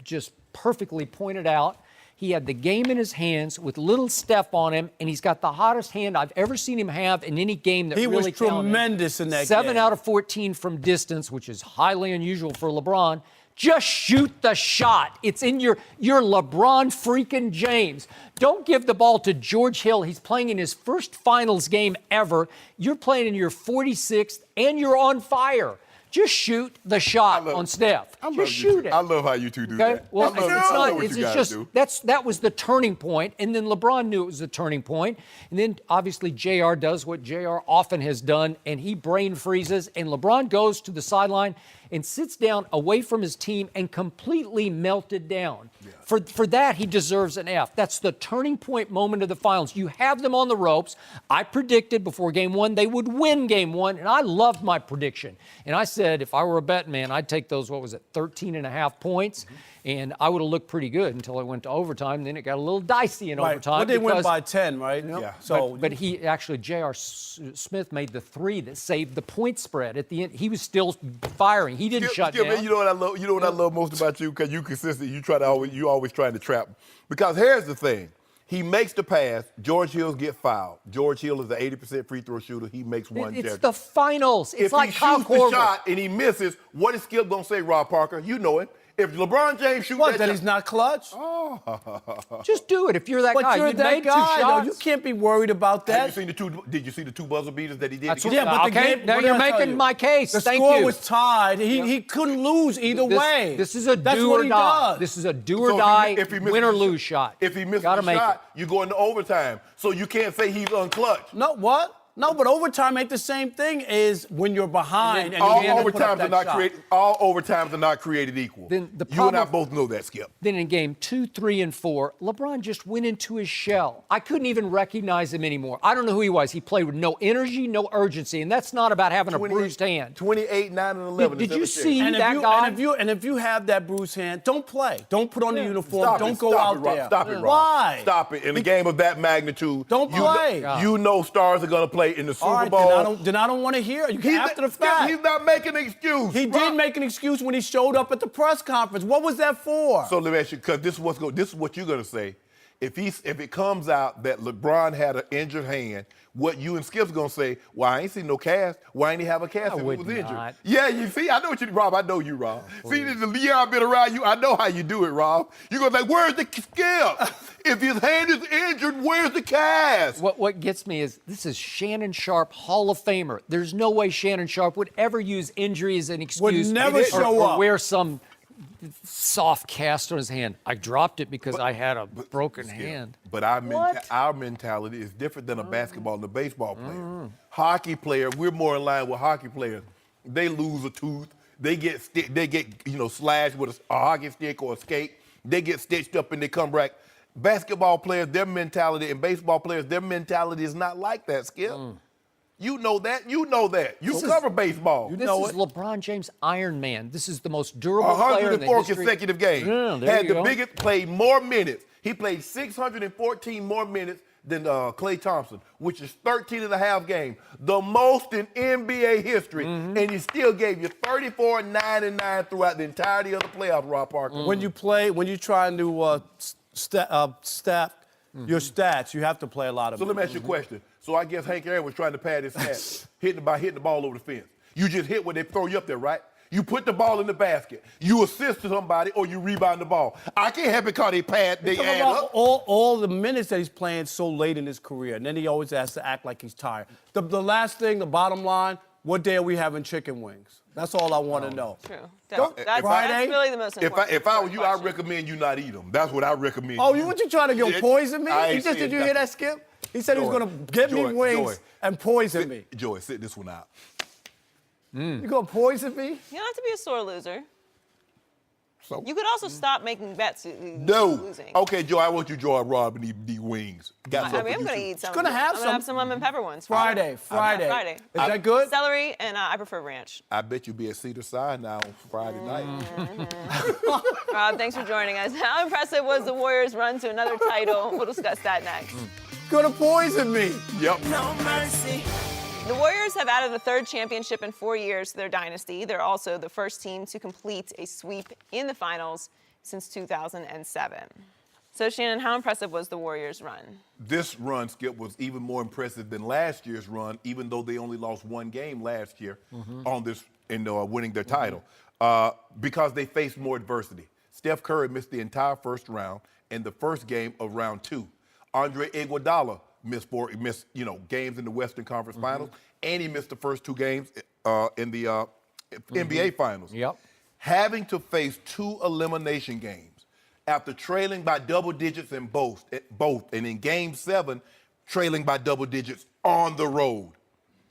just perfectly pointed out, he had the game in his hands with little Steph on him, and he's got the hottest hand I've ever seen him have in any game that He really was counted. tremendous in that 7 game. out of 14 from distance, which is highly unusual for LeBron. Just shoot the shot. It's in your LeBron freaking James. Don't give the ball to George Hill. He's playing in his first finals game ever. You're playing in your 46th, and you're on fire. Just shoot the shot on Steph. Just shoot it. I love how you two do Okay? that. Well, I love it's not. what It's you guys just do. that was the turning point, and then LeBron knew it was the turning point, and then obviously JR does what JR often has done, and he brain freezes, and LeBron goes to the sideline and sits down away from his team and completely melted down. Yeah. For that, he deserves an F. That's the turning point moment of the finals. You have them on the ropes. I predicted before game one they would win game one, and I loved my prediction. And I said if I were a betting man, I'd take those, 13.5 points, and I would have looked pretty good until it went to overtime. Then it got a little dicey in overtime. But they went by 10, right? Yeah. So, but he actually, J.R. Smith made the 3 that saved the point spread at the end. He was still firing. He didn't shut down. Man, you know what I love? You know what I love most about you? Because you consistent. You always trying to trap. Because here's the thing. He makes the pass. George Hill gets fouled. George Hill is an 80% free throw shooter. He makes one. It's the finals. It's if like he Kyle shoots the Korver. shot and he misses, what is Skip gonna say, Rob Parker? You know it. If LeBron James shoots what, that he's not clutch? Just do it if you're that But guy. you're You that made 2 guy, though. shots. You can't be worried about that. Did you see the 2 buzzer beaters that he did? That's against- what- okay, now what you're did I tell making you? my case. The Thank score you. was tied. He couldn't lose either way. This is a That's do what or he die. does. This is a do So or die, if he misses win or the lose shot. If he misses Gotta the make shot, you go into overtime. So you can't say he's unclutch. No, what? No, but overtime ain't the same thing as when you're behind and All you can't put up overtimes are that not shot. created. All overtimes are not created equal. Then the you and I problem- both know that, Skip. Then in game 2, 3, and 4, LeBron just went into his shell. I couldn't even recognize him anymore. I don't know who he was. He played with no energy, no urgency, and that's not about having a bruised hand. 28, 9, and 11. Did you It's see And that guy? if you have that bruised hand, don't play. Don't put on the uniform. Stop don't it, go stop out it, Rob. there. Stop it, Rob. Why? Stop it. In a game of that magnitude, Don't play. You know stars are going to play in the Super All right, Bowl. then I don't want to hear it. After the Skip, fact. he's not making an excuse. He did make an excuse when he showed up at the press conference. What was that for? So let me ask you, because this is what you're going to say. If it comes out that LeBron had an injured hand, what you and Skip's going to say, well, I ain't seen no cast. Why ain't he have a cast if he would was injured? not. Yeah, you see, I know what you do, Rob. I know you, Rob. See, the year I've been around you, I know how you do it, Rob. You're going to say, where's the Skip? If his hand is injured, where's the cast? What gets me is this is Shannon Sharp, Hall of Famer. There's no way Shannon Sharp would ever use injury as an excuse. never show or up. wear some soft cast on his hand. I dropped it because I had a broken Skip, hand. But our mentality is different than a basketball and a baseball player. Hockey player, we're more in line with hockey players. They lose a tooth. They get slashed with a hockey stick or a skate. They get stitched up and they come back. Basketball players, their mentality, and baseball players, their mentality is not like that, Skip. You know that. You know that. You cover baseball. This is LeBron James Iron Man. This is the most durable player in the 104 history. consecutive games. Yeah, there Had you the go. biggest, played more minutes. He played 614 more minutes than Klay Thompson, which is 13 and a half games, the most in NBA history. And he still gave you 34, 9, and 9 throughout the entirety of the playoffs, Rob Parker. When you try to stat your stats, you have to play a lot of So let me ask you a question. So I guess Hank Aaron was trying to pad his stats, hitting the ball over the fence. You just hit when they throw you up there, right? You put the ball in the basket. You assist to somebody or you rebound the ball. I can't have it because they add up. all the minutes that he's playing so late in his career, and then he always has to act like he's tired. The last thing, the bottom line, what day are we having chicken wings? That's all I want to know. True. Friday? That's really the most important. If I were you, I question. recommend you not eat them. That's what I recommend. Oh, you trying to go poison me? I ain't saying Did you nothing. hear that, Skip? He said he was Joy, going to get me Joy, wings Joy. and poison me. Joy, sit this one out. You going to poison me? You don't have to be a sore loser. So You could also stop making bets. no. Losing. Okay, Joe, I want you to draw a Rob and these wings. Got I something mean, for I'm you, going to too. eat some. gonna have I'm gonna have some. some lemon pepper ones. for sure. Friday. Friday. Is that good? Celery, and I prefer ranch. I bet you'll be at Cedar Side now on Friday night. Rob, thanks for joining us. How impressive was the Warriors' run to another title? We'll discuss that next. Gonna poison me. Yep. No mercy. The Warriors have added a third championship in 4 years to their dynasty. They're also the first team to complete a sweep in the finals since 2007. So, Shannon, how impressive was the Warriors' run? This run, Skip, was even more impressive than last year's run, even though they only lost one game last year on this in winning their title, because they faced more adversity. Steph Curry missed the entire first round and the first game of round 2. Andre Iguodala missed games in the Western Conference Finals, and he missed the first 2 games in the NBA Finals. Yep. Having to face 2 elimination games after trailing by double digits in both, and in Game 7, trailing by double digits on the road.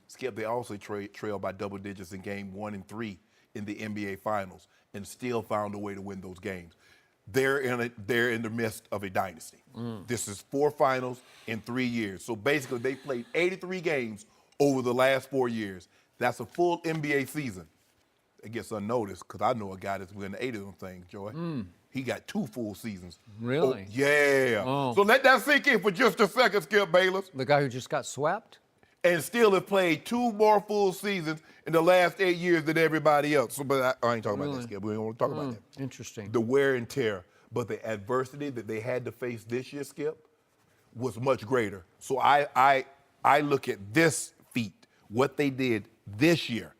Skip, they also trailed by double digits in Game 1 and 3 in the NBA Finals, and still found a way to win those games. They're in the midst of a dynasty. This is 4 finals in 3 years. So basically, they played 83 games over the last 4 years. That's a full NBA season. It gets unnoticed because I know a guy that's winning 8 of them things, Joy. He got 2 full seasons. Really? Oh, yeah. Oh. So let that sink in for just a second, Skip Bayless. The guy who just got swept? And still have played 2 more full seasons in the last 8 years than everybody else. So, but I ain't talking about that, Skip. We don't want to talk about that. Interesting. The wear and tear. But the adversity that they had to face this year, Skip, was much greater. So I look at this feat, what they did this year,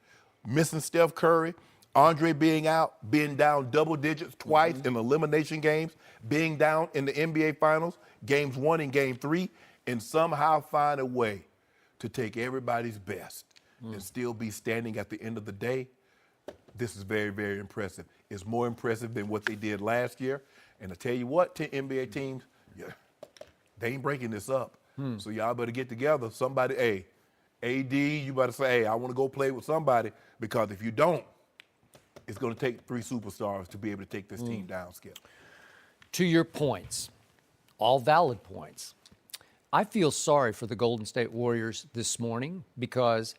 missing Steph Curry, Andre being out, being down double digits twice in elimination games, being down in the NBA Finals, Games 1 and Game 3, and somehow find a way to take everybody's best and still be standing at the end of the day. This is very, very impressive. It's more impressive than what they did last year. And I tell you what, NBA teams, they ain't breaking this up. So y'all better get together. Somebody, hey, AD, you better say, hey, I want to go play with somebody, because if you don't, it's going to take 3 superstars to be able to take this team down, Skip. To your points, all valid points. I feel sorry for the Golden State Warriors this morning because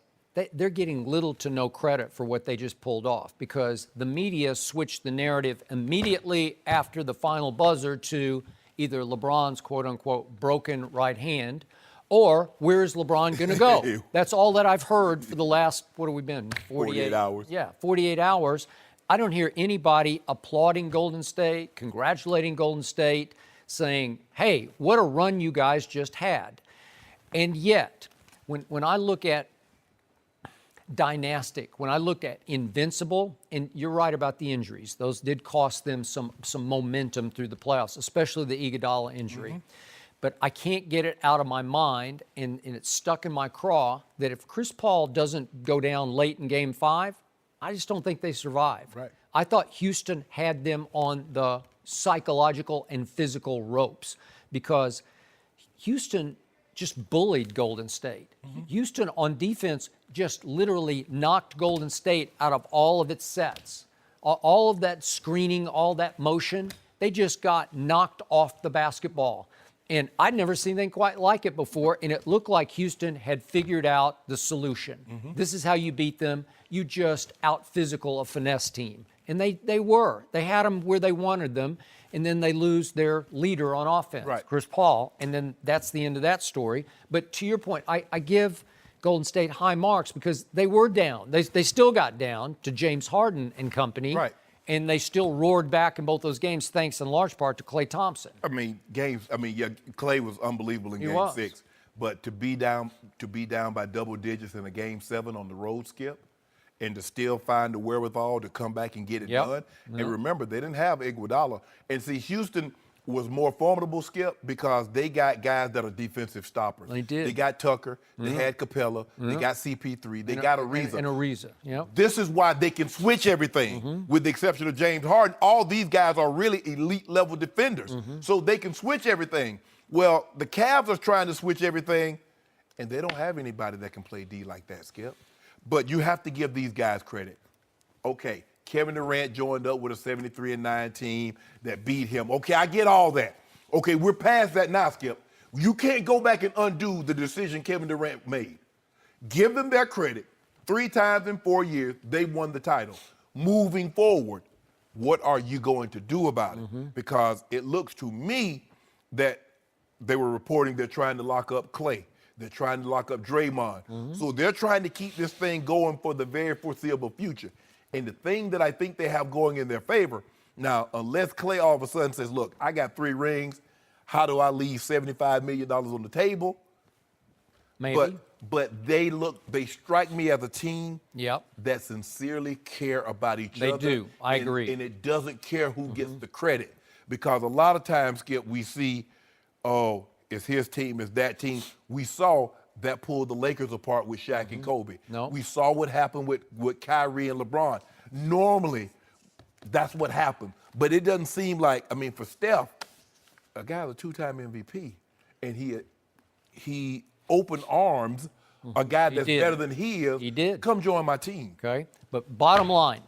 they're getting little to no credit for what they just pulled off, because the media switched the narrative immediately after the final buzzer to either LeBron's quote-unquote broken right hand or where's LeBron going to go? That's all that I've heard for the last, what have we been, 48 hours. Yeah, 48 hours. I don't hear anybody applauding Golden State, congratulating Golden State, saying, hey, what a run you guys just had. And yet, when I look at dynastic, when I look at invincible, and you're right about the injuries, those did cost them some momentum through the playoffs, especially the Iguodala injury. But I can't get it out of my mind, and it's stuck in my craw, that if Chris Paul doesn't go down late in Game 5, I just don't think they survive. Right. I thought Houston had them on the psychological and physical ropes, because Houston just bullied Golden State. Houston on defense just literally knocked Golden State out of all of its sets. All of that screening, all that motion, they just got knocked off the basketball. And I'd never seen anything quite like it before, and it looked like Houston had figured out the solution. This is how you beat them. You just out-physical a finesse team. And they were. They had them where they wanted them, and then they lose their leader on offense, Right. Chris Paul, and then that's the end of that story. But to your point, I give Golden State high marks because they were down. They still got down to James Harden and company. Right. And they still roared back in both those games, thanks in large part to Klay Thompson. Clay was unbelievable in He Game was. 6, but to be down by double digits in a Game 7 on the road, Skip, and to still find the wherewithal to come back and get it done. And remember, they didn't have Iguodala. And see, Houston was more formidable, Skip, because they got guys that are defensive stoppers. They did. They got Tucker. They had Capella. They got CP3. They got Ariza. And Ariza, yep. This is why they can switch everything, with the exception of James Harden. All these guys are really elite-level defenders, so they can switch everything. Well, the Cavs are trying to switch everything, and they don't have anybody that can play D like that, Skip. But you have to give these guys credit. Okay, Kevin Durant joined up with a 73-9 team that beat him. Okay, I get all that. Okay, we're past that now, Skip. You can't go back and undo the decision Kevin Durant made. Give them their credit. 3 times in 4 years, they won the title. Moving forward, what are you going to do about it? Because it looks to me that they were reporting they're trying to lock up Clay. They're trying to lock up Draymond. So they're trying to keep this thing going for the very foreseeable future. And the thing that I think they have going in their favor, now, unless Clay all of a sudden says, look, I got 3 rings, how do I leave $75 million on the table? Maybe. But they strike me as a team Yep. that sincerely care about each They other. do. I agree. And it doesn't care who gets the credit. Because a lot of times, Skip, we see, oh, it's his team, it's that team. We saw that pulled the Lakers apart with Shaq and Kobe. No. We saw what happened with Kyrie and LeBron. Normally, that's what happened. But it doesn't seem like, I mean, for Steph, a guy was a 2-time MVP, and he opened arms a guy that's did. better than he is. He did. Come join my team. Okay. But bottom line,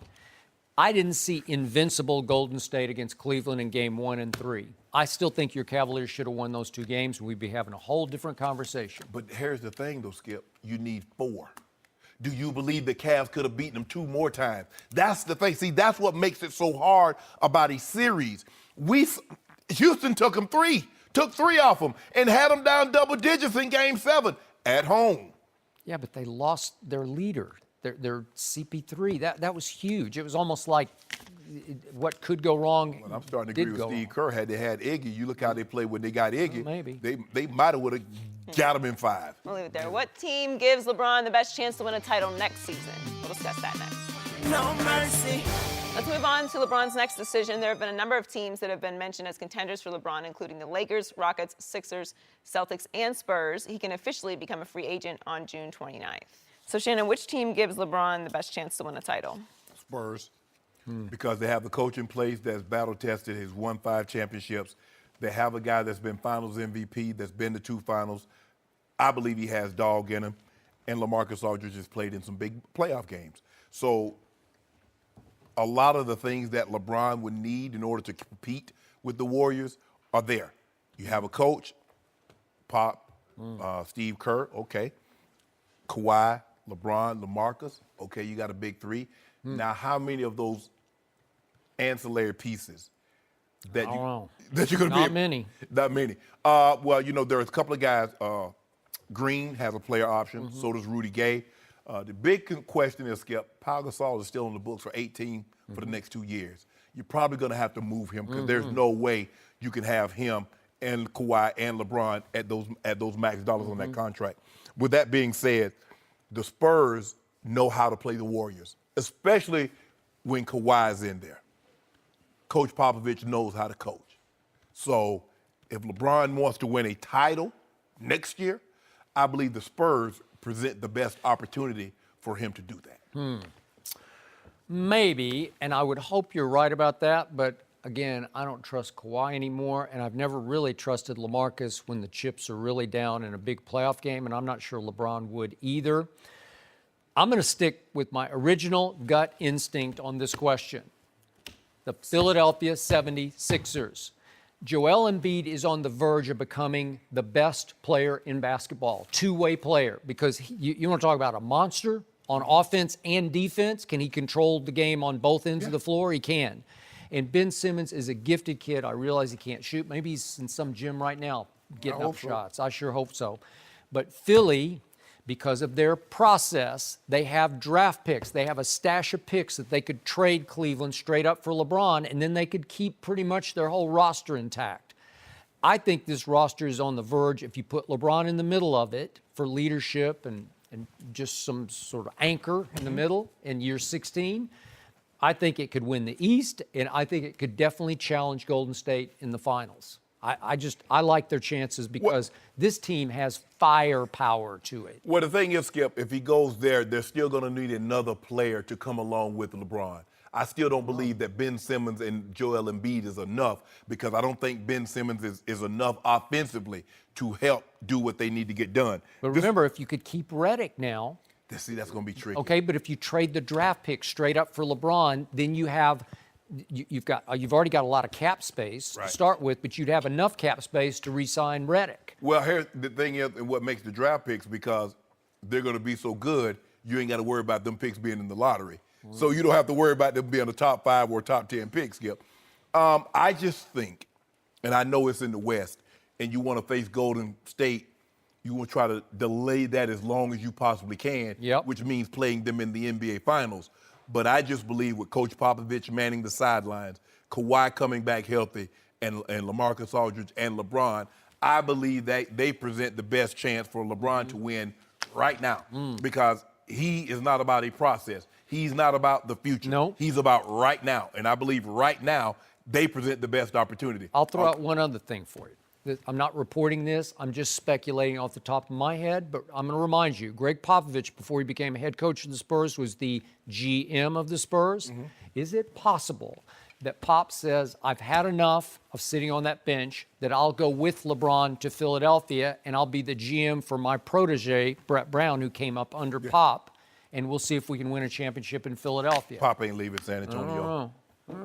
I didn't see invincible Golden State against Cleveland in game 1 and 3. I still think your Cavaliers should have won those 2 games. We'd be having a whole different conversation. But here's the thing, though, Skip. You need 4. Do you believe the Cavs could have beaten them 2 more times? That's the thing. See, that's what makes it so hard about a series. Houston took them 3, took 3 off them, and had them down double digits in game 7 at home. Yeah, but they lost their leader, their CP3. That was huge. It was almost like what could go wrong. Well, I'm starting to agree with Steve Kerr. Had they had Iggy, you look how they played when they got Iggy. Well, maybe. They might have would have got him in 5. We'll leave it there. What team gives LeBron the best chance to win a title next season? We'll discuss that next. No mercy. Let's move on to LeBron's next decision. There have been a number of teams that have been mentioned as contenders for LeBron, including the Lakers, Rockets, Sixers, Celtics, and Spurs. He can officially become a free agent on June 29th. So, Shannon, which team gives LeBron the best chance to win a title? Spurs. Because they have the coach in place that's battle-tested, has won 5 championships. They have a guy that's been finals MVP, that's been to 2 finals. I believe he has dog in him. And LaMarcus Aldridge has played in some big playoff games. So a lot of the things that LeBron would need in order to compete with the Warriors are there. You have a coach, Pop, Steve Kerr, okay. Kawhi, LeBron, LaMarcus, okay, you got a big 3. Now, how many of those ancillary pieces that you're going to be? Not many. Not many. Well, you know, there's a couple of guys. Green has a player option. So does Rudy Gay. The big question is, Skip, Pau Gasol is still on the books for 18 for the next 2 years. You're probably going to have to move him because there's no way you can have him and Kawhi and LeBron at those max dollars on that contract. With that being said, the Spurs know how to play the Warriors, especially when Kawhi's in there. Coach Popovich knows how to coach. So if LeBron wants to win a title next year, I believe the Spurs present the best opportunity for him to do that. Maybe, and I would hope you're right about that, but again, I don't trust Kawhi anymore, and I've never really trusted LaMarcus when the chips are really down in a big playoff game, and I'm not sure LeBron would either. I'm going to stick with my original gut instinct on this question. The Philadelphia 76ers. Joel Embiid is on the verge of becoming the best player in basketball, 2-way player, because you want to talk about a monster on offense and defense. Can he control the game on both ends of the floor? He can. And Ben Simmons is a gifted kid. I realize he can't shoot. Maybe he's in some gym right now getting up shots. I sure hope so. But Philly, because of their process, they have draft picks. They have a stash of picks that they could trade Cleveland straight up for LeBron, and then they could keep pretty much their whole roster intact. I think this roster is on the verge, if you put LeBron in the middle of it for leadership and just some sort of anchor in the middle in year 16, I think it could win the East, and I think it could definitely challenge Golden State in the finals. I like their chances because this team has firepower to it. Well, the thing is, Skip, if he goes there, they're still going to need another player to come along with LeBron. I still don't believe that Ben Simmons and Joel Embiid is enough because I don't think Ben Simmons is enough offensively to help do what they need to get done. But remember, if you could keep Redick now, See, that's going to be tricky. Okay, but if you trade the draft pick straight up for LeBron, then you've already got a lot of cap space to start with, but you'd have enough cap space to re-sign Redick. Well, here's the thing is, and what makes the draft picks, because they're going to be so good, you ain't got to worry about them picks being in the lottery. So you don't have to worry about them being a top 5 or top 10 pick, Skip. I just think, and I know it's in the West, and you want to face Golden State, you want to try to delay that as long as you possibly can, which means playing them in the NBA Finals. But I just believe with Coach Popovich manning the sidelines, Kawhi coming back healthy, and LaMarcus Aldridge and LeBron, I believe that they present the best chance for LeBron to win right now because he is not about a process. He's not about the future. No. He's about right now. And I believe right now they present the best opportunity. I'll throw out one other thing for you. I'm not reporting this. I'm just speculating off the top of my head, but I'm going to remind you, Greg Popovich, before he became head coach of the Spurs, was the GM of the Spurs. Is it possible that Pop says, I've had enough of sitting on that bench, that I'll go with LeBron to Philadelphia, and I'll be the GM for my protege, Brett Brown, who came up under Pop, and we'll see if we can win a championship in Philadelphia? Pop ain't leaving San Antonio.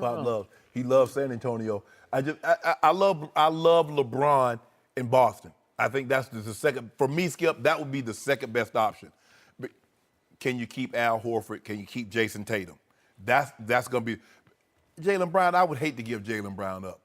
Pop loves San Antonio. I love LeBron in Boston. I think that's the second, for me, Skip, that would be the second best option. But can you keep Al Horford? Can you keep Jason Tatum? That's going to be, Jaylen Brown, I would hate to give Jaylen Brown up.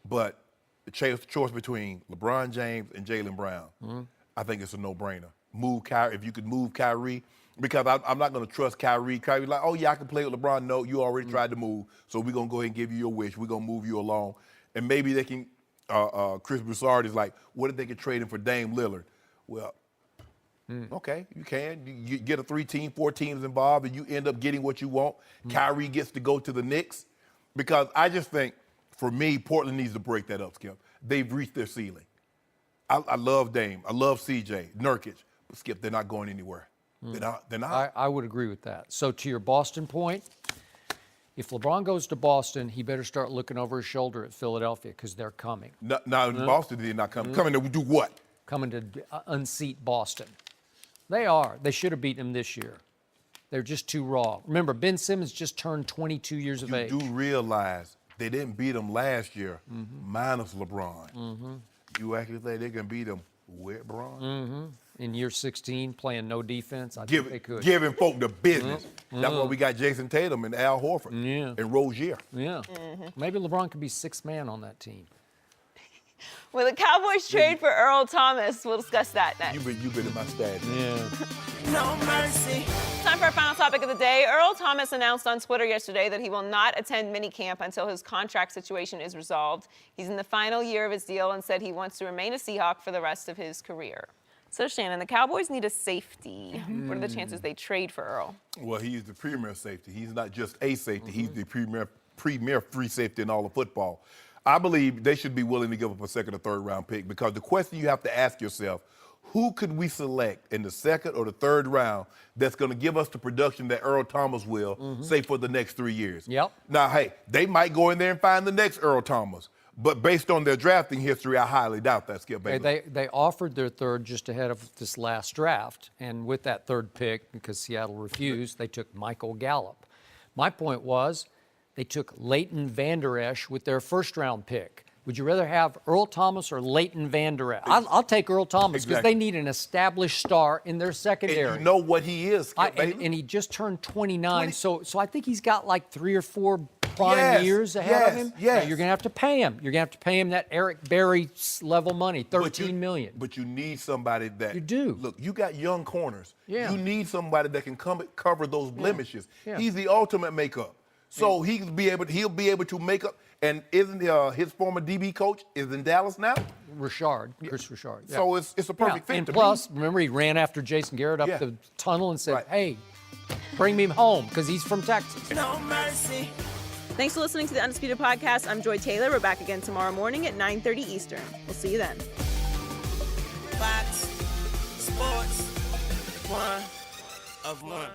But the choice between LeBron James and Jaylen Brown, I think it's a no-brainer. Move Kyrie, if you could move Kyrie, because I'm not going to trust Kyrie. Kyrie like, oh, yeah, I can play with LeBron. No, you already tried to move, so we're going to go ahead and give you your wish. We're going to move you along. And maybe they can, Chris Broussard is like, what if they could trade him for Dame Lillard? Well, okay, you can. You get a 3-team, 4 teams involved, and you end up getting what you want. Kyrie gets to go to the Knicks. Because I just think, for me, Portland needs to break that up, Skip. They've reached their ceiling. I love Dame. I love CJ, Nurkic. But, Skip, they're not going anywhere. They're not. I would agree with that. So to your Boston point, if LeBron goes to Boston, he better start looking over his shoulder at Philadelphia because they're coming. No, Boston did not come. Coming to do what? Coming to unseat Boston. They are. They should have beaten them this year. They're just too raw. Remember, Ben Simmons just turned 22 years of age. You do realize they didn't beat them last year, minus LeBron. You actually think they can beat them with LeBron? In year 16, playing no defense, I think they could. Giving folk the business. That's why we got Jason Tatum and Al Horford and Rozier. Yeah. Maybe LeBron could be sixth man on that team. Will the Cowboys trade for Earl Thomas? We'll discuss that next. You've been in my stash. No mercy. Time for our final topic of the day. Earl Thomas announced on Twitter yesterday that he will not attend minicamp until his contract situation is resolved. He's in the final year of his deal and said he wants to remain a Seahawk for the rest of his career. So, Shannon, the Cowboys need a safety. What are the chances they trade for Earl? Well, he's the premier safety. He's not just a safety. He's the premier free safety in all of football. I believe they should be willing to give up a second or third round pick because the question you have to ask yourself, who could we select in the second or the third round that's going to give us the production that Earl Thomas will, say, for the next 3 years? Now, hey, they might go in there and find the next Earl Thomas. But based on their drafting history, I highly doubt that, Skip Bayless. They offered their third just ahead of this last draft. And with that third pick, because Seattle refused, they took Michael Gallup. My point was they took Leighton Vander Esch with their first-round pick. Would you rather have Earl Thomas or Leighton Vander Esch? I'll take Earl Thomas because they need an established star in their secondary. And you know what he is, Skip and he just turned 29, so I think he's got like 3 or 4 prime years ahead of him. Now, you're going to have to pay him. You're going to have to pay him that Eric Berry level money, $13 million. But you need somebody that you do. Look, you got young corners. You need somebody that can cover those blemishes. He's the ultimate makeup. So he'll be able to make up. And isn't his former DB coach is in Dallas now? Chris Richard. So it's a perfect fit. And plus, remember he ran after Jason Garrett up the tunnel and said, "Hey, bring me home," because he's from Texas. No mercy. Thanks for listening to the Undisputed Podcast. I'm Joy Taylor. We're back again tomorrow morning at 9:30 Eastern. We'll see you then. Fox Sports. One of one.